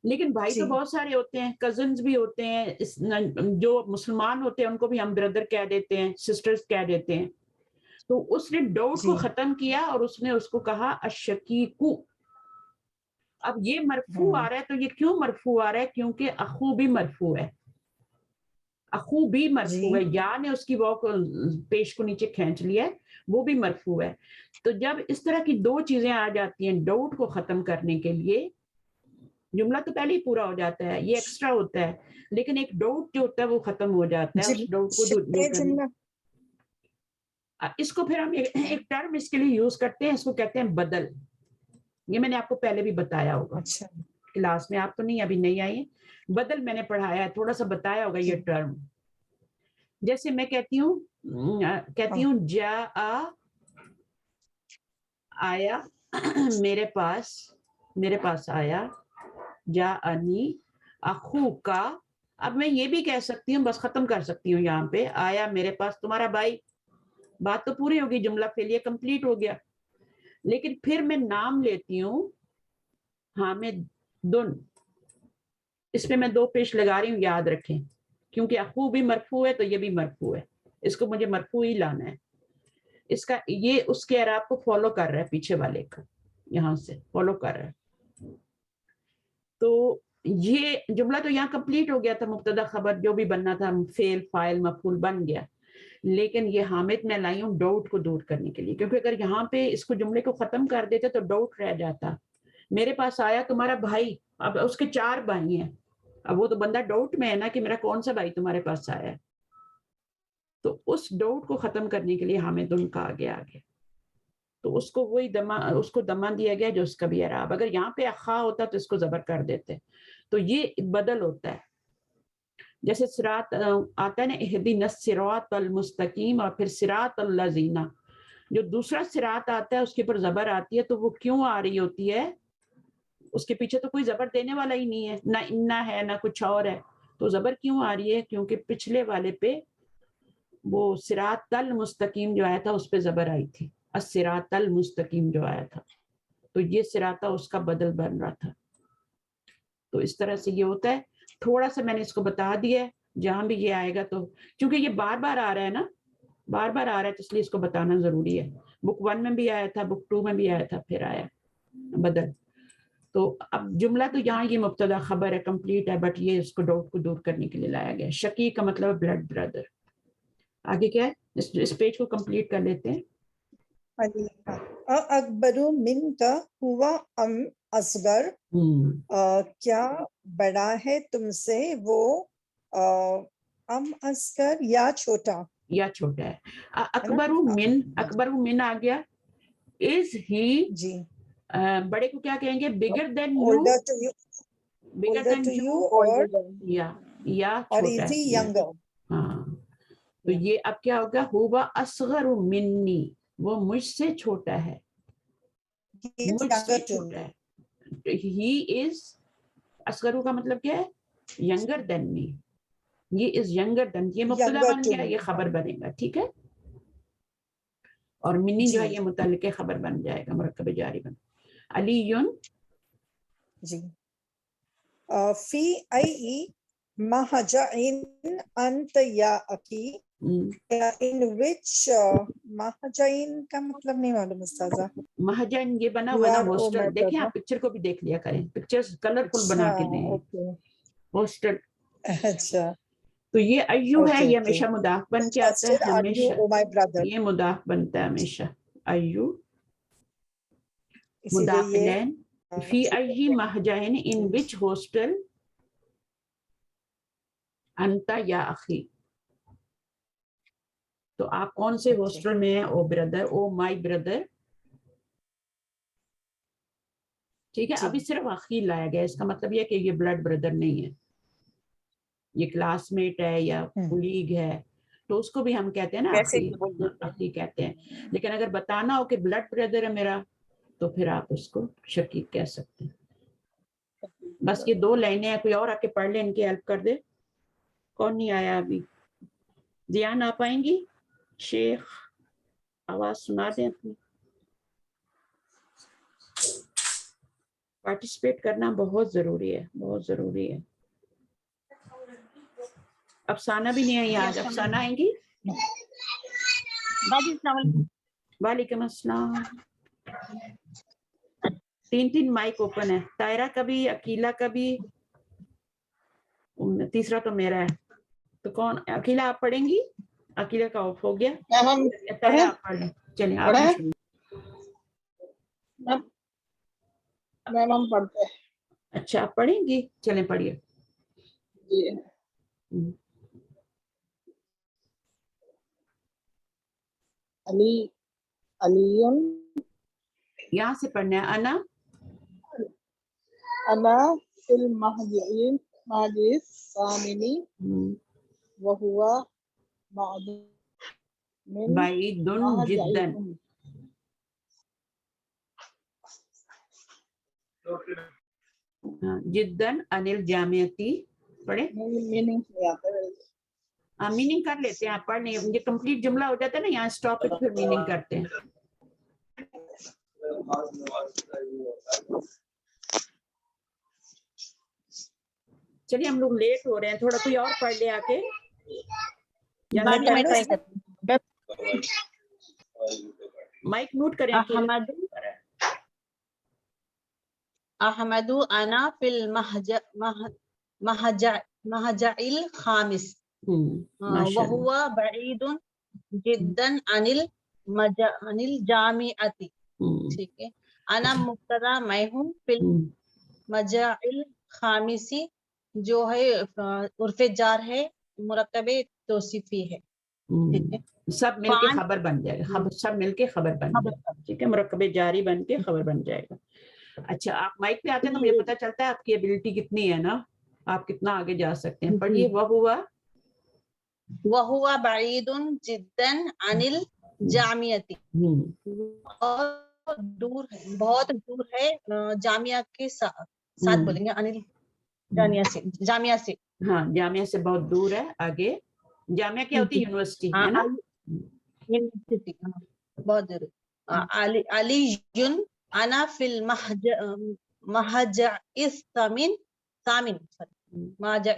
लेकिन भाई तो जी बहुत सारे होते हैं, कजन्स भी होते हैं, जो मुसलमान होते हैं उनको भी हम ब्रदर कह देते हैं, सिस्टर्स कह देते हैं। तो उसने डाउट को जी खत्म किया और उसने उसको कहा अशकीकू। अब ये मरफू आ रहा है, तो ये क्यों मरफू आ रहा है? क्योंकि अखू भी मरफू है, अखू भी मरफू है, जी या ने उसकी वो को पेश को नीचे खींच लिया है, वो भी मरफू है। तो जब इस तरह की दो चीजें आ जाती हैं डाउट को खत्म करने के लिए, जुमला तो पहले ही पूरा हो जाता है, ये एक्स्ट्रा होता है, लेकिन एक डाउट जो होता है वो खत्म हो जाता है, उस डाउट को दूर शिबे करने। जुमला, इसको फिर हम एक टर्म इसके लिए यूज करते हैं, इसको कहते हैं बदल। ये मैंने आपको पहले भी बताया होगा अच्छा क्लास में, आप तो नहीं अभी नहीं आई, बदल मैंने पढ़ाया है, थोड़ा सा बताया होगा ये टर्म। जैसे मैं कहती हूँ जा आया मेरे पास आया, जा अनी अखू का। अब मैं ये भी कह सकती हूँ, बस खत्म कर सकती हूँ यहाँ पे, आया मेरे पास तुम्हारा भाई, बात तो पूरी होगी, जुमला फेलियर कंप्लीट हो गया। लेकिन फिर मैं नाम लेती हूँ हामिद दुन, इसमें मैं दो पेश लगा रही हूँ, याद रखें, क्योंकि अखू भी मरफू है तो ये भी मरफू है, इसको मुझे मरफू ही लाना है। इसका ये उसके अराब को फॉलो कर रहा है, पीछे वाले का यहाँ से फॉलो कर रहा है। तो ये जुमला तो यहाँ कंप्लीट हो गया था, मुब्तदा खबर जो भी बनना था, फेल फाइल मफूल बन गया। लेकिन ये हामिद मैं लाई हूँ डाउट को दूर करने के लिए, क्योंकि अगर यहाँ पे इसको जुमले को खत्म कर देते तो डाउट रह जाता। मेरे पास आया तुम्हारा भाई, अब उसके 4 भाई हैं, अब वो तो बंदा डाउट में है ना कि मेरा कौन सा भाई तुम्हारे पास आया है। तो उस डाउट को खत्म करने के लिए हामिद उनका आगे, तो उसको वही उसको दमा दिया गया जो उसका भी अराब। अगर यहाँ पे अखा होता तो इसको जबर कर देते। तो ये बदल होता है। जैसे सिरात आता है ना, इहदिन सिरातल मुस्तकीम, और फिर सिरातल लजीना, जो दूसरा सिरात आता है उसके ऊपर जबर आती है, तो वो क्यों आ रही होती है? उसके पीछे तो कोई जबर देने वाला ही नहीं है, ना इन्ना है ना कुछ और है, तो जबर क्यों आ रही है? क्योंकि पिछले वाले पे वो सिरातल मुस्तकीम जो आया था उस पे जबर आई थी, सिरातल मुस्तकीम जो आया था, तो ये सिराता उसका बदल बन रहा था। तो इस तरह से ये होता है। थोड़ा सा मैंने इसको बता दिया है, जहां भी ये आएगा तो, क्योंकि ये बार बार आ रहा है ना, बार बार आ रहा है, तो इसलिए इसको बताना जरूरी है। बुक 1 में भी आया था, बुक 2 में भी आया था, फिर आया बदल। तो अब जुमला तो यहाँ ये मुब्तदा खबर है, कंप्लीट है, बट ये इसको डाउट को दूर करने के लिए लाया गया। शकी का मतलब ब्लड ब्रदर। आगे क्या है, इस पेज को कंप्लीट कर लेते हैं। अली अकबरू मिन का हुआ अम असगर, क्या बड़ा है तुमसे वो अम असगर या छोटा? या छोटा है। अकबरू मिन आ गया। इज ही, जी, बड़े को क्या कहेंगे? Bigger than you, older to you, bigger older than to you, you or या or छोटा is he है। younger? हाँ, तो ये अब क्या होगा? हुआ असगरु मिन्नी, वो मुझसे छोटा है, He is मुझसे younger to छोटा me. है। ही इज, असगरु का मतलब क्या है? यंगर देन मी, یہ از younger than, یہ مبتدا Younger بن to گیا, یہ me. خبر بنے گا, ٹھیک ہے. اور منی جو ہے جی یہ متعلق خبر بن جائے گا, مرکب جاری بن. علیٌ جی. فی ای مہجعین انت یا اخی. In which مہجعین کا مطلب نہیں معلوم استاذہ. مہجن یہ بنا You ہوا نا are, oh my ہاسٹل, دیکھیں brother. آپ پکچر کو بھی دیکھ لیا کریں, پکچر کلرفل اچھا بنا کے دیں. اوکے ہاسٹل, اچھا تو یہ ایو ہے, اوکے یہ اوکے. ہمیشہ مضاف بن کے آتا Trusted ہے, are you, ہمیشہ oh my brother. یہ مضاف بنتا ہے ہمیشہ. ایو اسی لیے مضاف یہ الین. فی ای مہجن ان وچ ہاسٹل انت یا اخی, تو آپ کون سے ہاسٹل میں ہیں, او بردر, او مائی بردر, ٹھیک ہے. جی ابھی صرف اخی لایا گیا, اس کا مطلب یہ کہ یہ بلڈ بردر نہیں ہے, یہ کلاس میٹ ہے یا کولیگ ہے, تو اس کو بھی ہم کہتے ہیں نا ویسے اخی, ہی بول دیتے ہیں. اخی کہتے ہیں. لیکن اگر بتانا ہو کہ بلڈ بردر ہے میرا, تو پھر آپ اس کو شقیق کہہ سکتے ہیں. بس یہ 2 لائنیں ہیں, کوئی اور آ کے پڑھ لیں, ان کی ہیلپ کر دے. کون نہیں آیا ابھی؟ زیان آپ آئیں گی؟ شیخ آواز سنا دیں اپنی. پارٹیسپیٹ کرنا بہت ضروری ہے, بہت ضروری ہے. افسانہ بھی نہیں آئی آج, افسانہ آئیں گی؟ باجی السلام علیکم. وعلیکم السلام. 3 مائک اوپن ہے, طاہرہ کا بھی, عقیلہ کا بھی, تیسرا تو میرا ہے. تو کون, عقیلہ آپ پڑھیں گی؟ عقیلہ کا آف ہو گیا, طاہرہ آپ پڑھ لیں. چلیں آپ میم ہم پڑھتے ہیں. اچھا آپ پڑھیں گی, چلیں پڑھیے. جی. علیٌ یہاں سے پڑھنا ہے. انا فی المہجعین مہجع الثامنی وہو بعید من بعید جدا, مہجعکم. جدا عن الجامعتی, پڑھیں. میننگ نہیں آتا ہے. میننگ کر لیتے ہیں, آپ پڑھ لیں, یہ کمپلیٹ جملہ ہو جاتا ہے نا, یہاں اسٹاپ پہ پھر میننگ کرتے ہیں. چلیے ہم لوگ لیٹ ہو رہے ہیں تھوڑا, کوئی اور پڑھ لے آ کے. باجی میں ٹرائی کرتی ہوں. مائک میوٹ کریں. احمد انا فی المہجع الخامس وہو بعید جدا عن الجامعۃ. ٹھیک ہے. انا مبتدا, میں ہوں, فی المہجع الخامسی جو ہے عرف جار ہے, مرکب توصیفی ہے. ٹھیک ہے. سب مل کے خبر بن جائے گا, سب مل کے خبر بن جائے گا, ٹھیک ہے, مرکب جاری بن کے خبر بن جائے گا. اچھا آپ مائک پہ آتے ہیں تو مجھے پتا چلتا ہے آپ کی ایبلٹی کتنی ہے نا, آپ کتنا آگے جا سکتے ہیں. پڑھیے. وہو بعید جدا عن الجامعۃ, بہت دور ہے جامعہ کے ساتھ بولیں گے, انل جامعہ سے. ہاں جامعہ سے بہت دور ہے. آگے جامعہ کیا ہوتی ہے؟ یونیورسٹی ہے نا, یونیورسٹی, بہت دور. علی انا فی المہجع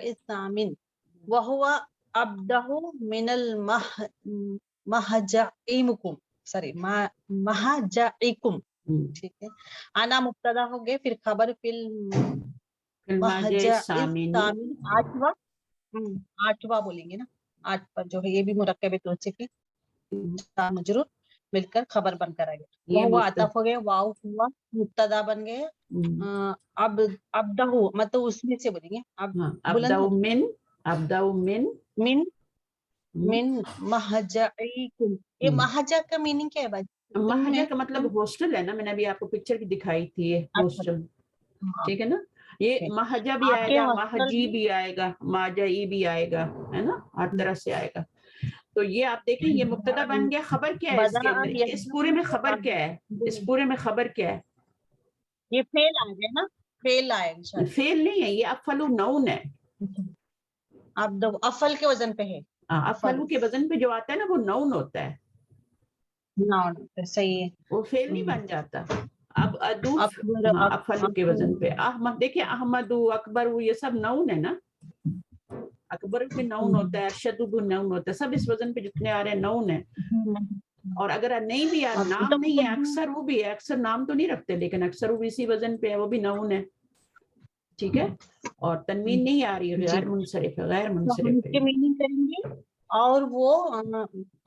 الثامن وہو ابدہ من المہجعکم. مہجعکم. ٹھیک ہے. انا مبتدا ہو گئے, پھر خبر فی المہجع الثامن, 8واں بولیں گے نا, 8 پر جو ہے یہ بھی مرکب توصیفی مجرور مل کر خبر بن کر آئے گا. وہ عطف ہو گئے, واو ہوا مبتدا بن گئے. ابدہ مطلب اس میں سے بولیں گے, ابدأ من مہجعکم. یہ مہجع کا میننگ کیا ہے بھائی؟ مہجع کا مطلب ہاسٹل ہے نا, میں نے ابھی آپ کو پکچر بھی دکھائی تھی, یہ ہاسٹل, ٹھیک ہے نا. یہ مہجع بھی آئے گا, مہجی بھی آئے گا, ماجعی بھی آئے گا, ہے نا, ہر طرح سے آئے گا. تو یہ آپ دیکھیں یہ مبتدا بن گیا. خبر کیا ہے اس کے اندر, اس پورے میں خبر کیا ہے, اس پورے میں خبر کیا ہے؟ یہ فعل آ گیا نا, فعل آئے گا. فعل نہیں ہے یہ, افعل نون ہے. अब अफल के वजन पे है, अफलू के वजन पे जो आता है ना वो नाउन होता है, नाउन पे, सही है। वो फेल नहीं बन जाता। अब अदूफ अकबर, अफलू के वजन पे अहमद, देखिए अहमदू अकबर ये सब नाउन है ना, अकबर भी नाउन होता है, अरशदू भी नाउन होता है, सब इस वजन पे जितने आ रहे हैं नाउन है। और अगर नहीं भी यार नाम नहीं है, अक्सर वो भी है, अक्सर नाम तो नहीं रखते लेकिन अक्सर वो इसी वजन पे है, वो भी नाउन है, ठीक है। और तनवीन नहीं आ रही है, गैर मुनसरिफ है, गैर तो हम मुनसरिफ इसके है। मीनिंग करेंगे, और वो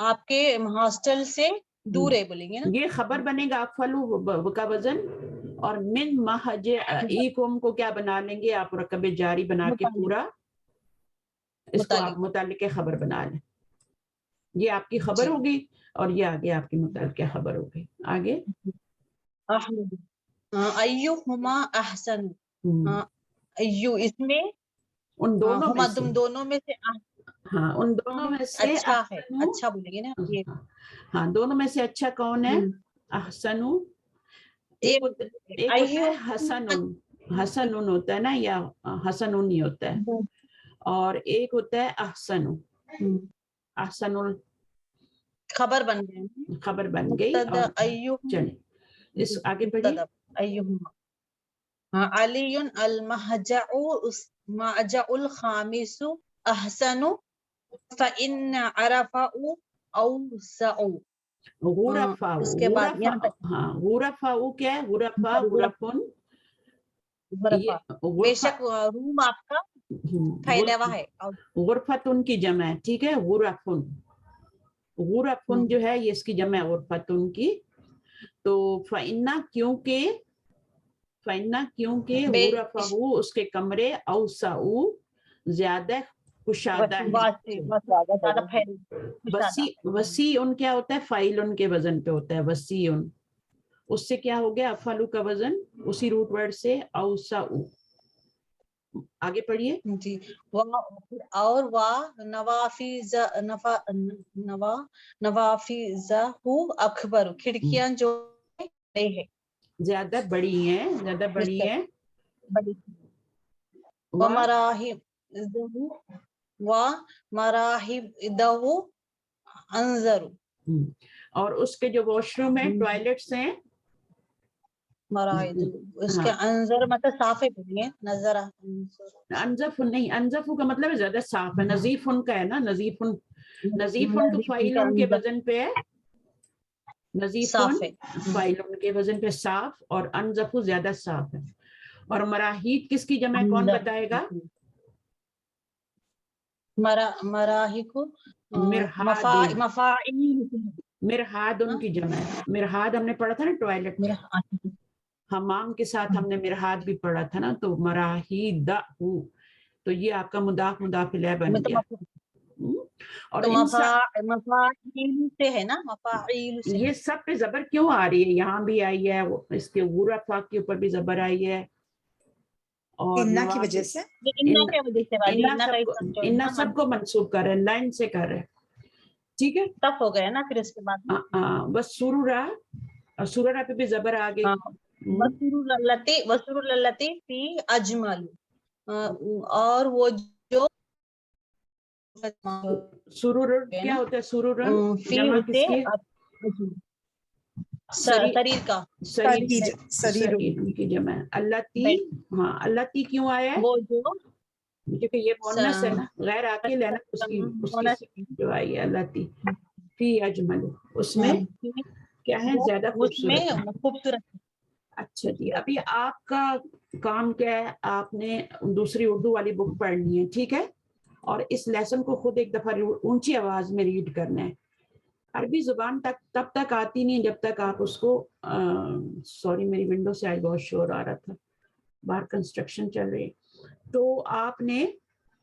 आपके हॉस्टल से दूर है बोलेंगे ना। ये खबर बनेगा अफलू का वजन, और मिन महजइकुम को क्या बना लेंगे आप, मुरक्कब जारी बना के पूरा इसको आप मुतालिक खबर बना लें। ये आपकी खबर होगी और ये आगे आपकी मुतालिक खबर होगी। आगे अय्युहुमा अहसन, अय्यु इसमें उन दोनों में से, तुम दोनों में से हाँ उन दोनों में से अच्छा है, अच्छा बोलेंगे ना ये। हाँ दोनों में से अच्छा कौन है? अहसनु, एक होता है हसनुन, हसनुन होता है ना, या हसनुन ही होता है, और एक होता है अहसनु, अहसनुल खबर बन गई, खबर बन गई। और चलिए इस आगे पढ़िए। अलीयुन अल महजउल खामिसु अहसनु फ़इन्न अरफ़उ औसउ। गुरफ़ाउ, इसके बाद हाँ गुरफ़ाउ क्या है? गुरफ़ा, गुरफ़ुन, बेशक रूम आपका फैला हुआ है। गुरफ़तुन की जमा है, ठीक है। गुरफ़ुन, गुरफ़ुन जो है ये इसकी जमा है गुरफ़तुन की। तो फ़इन्ना क्योंकि, फ़इन्ना क्योंकि गुरफ़हु उसके कमरे, औसउ ज्यादा कुशादा है। वसी उन क्या होता है? फाइल उन के वजन पे होता है, वसी उन, उससे क्या हो गया? अफलू का वजन उसी रूट वर्ड से औसाउ। आगे पढ़िए जी। और वाह नवाफिज़हु अकबर, खिड़कियां जो है ज्यादा बड़ी हैं, ज्यादा बड़ी हैं। मराहिदहु अंजरु, और उसके जो वॉशरूम है, टॉयलेट्स हैं, उसके अंजर मतलब साफ है, नजर अनजफुन नहीं, अनजफु का मतलब है ज्यादा साफ है, नजीफुन का है ना, नजीफुन, नजीफुन तो फाइल उनके वजन पे है, नजीफुन फाइल उनके वजन पे साफ, और अनजफु ज्यादा साफ है। और मराहीद किसकी जमा है, कौन बताएगा? मराहिको मिरहाद उनकी जमा है। मिरहाद हमने पढ़ा था ना टॉयलेट, हमाम के साथ हमने मिरहाद भी पढ़ा था ना, तो मराहीदहु, तो ये आपका मुदाफ मुदाफिल बन गया। और मफाइल से है ना, मफाइल से। ये सब पे जबर क्यों आ रही है? यहाँ भी आई है, इसके गुरफ़ा के ऊपर भी जबर आई है, और इन्ना की वजह से, इन्ना सबको मंसूब कर रहे हैं, लाइन से कर रहे हैं, ठीक है। तब हो गया ना, फिर इसके बाद बस सुरूरा, और सुरूरा पे भी जबर आ गई। वसुरुल्लती फी अजमल, और वो जो सुरूर क्या होता है? सुरूर जमा किसकी? शरीर का, शरीर की जमा है। अल्लाती, हाँ अल्लाती क्यों आया है? वो जो, क्योंकि ये मुअन्नस है ना, गैर आकिल है ना, उसकी जो आई है अल्लाती फी अजमल, उसमें क्या है? ज्यादा खूबसूरत। अच्छा जी, अभी आपका काम क्या है? आपने दूसरी उर्दू वाली बुक पढ़नी है, ठीक है, और इस लेसन को खुद एक दफा ऊंची आवाज में रीड करना है। अरबी जुबान तब तक आती नहीं जब तक आप उसको, सॉरी मेरी विंडो से आज बहुत शोर आ रहा था, बाहर कंस्ट्रक्शन चल रही है, तो आपने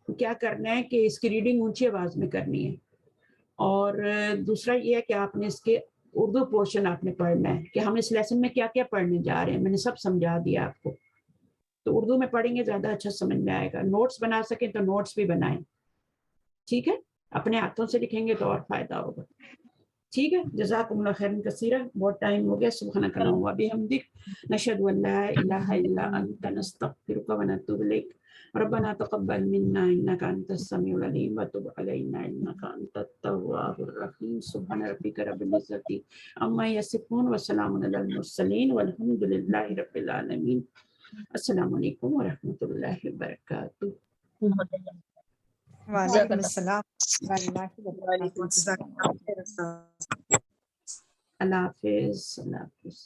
क्या करना है कि इसकी रीडिंग ऊंची आवाज में करनी है। और दूसरा ये है कि आपने इसके उर्दू पोर्शन आपने पढ़ना है, कि हम इस लेसन में क्या क्या पढ़ने जा रहे हैं, मैंने सब समझा दिया आपको। तो उर्दू में पढ़ेंगे ज्यादा अच्छा समझ में आएगा। नोट्स बना सकें तो नोट्स भी बनाएं, ठीक है, अपने हाथों से लिखेंगे तो और फायदा होगा। ठीक है, जज़ाकुमुल्लाह खैरन कसीरा। बहुत टाइम हो गया। सुब्हानक अल्लाहुम्मा व बिहम्दिक नशहदु अन ला इलाहा इल्ला अंता नस्तगफिरुका व नतूबु इलैक। रब्बना तक़ब्बल मिन्ना इन्नका अंतस समीउल अलीम व तुब अलैना इन्नका अंतत तव्वाबुर रहीम। सुब्हान रब्बिका रब्बिल इज़्ज़ति अम्मा यसिफून व सलामुन अलल मुरसलीन वल्हम्दुलिल्लाहि रब्बिल आलमीन। अस्सलामु अलैकुम व रहमतुल्लाहि व बरकातुहू। वालेकुम अस्सलाम व रहमतुल्लाहि व वालेकुम बरकातुहू। अस्सलाम। अल्लाह हाफिज़। अल्लाह हाफिज़।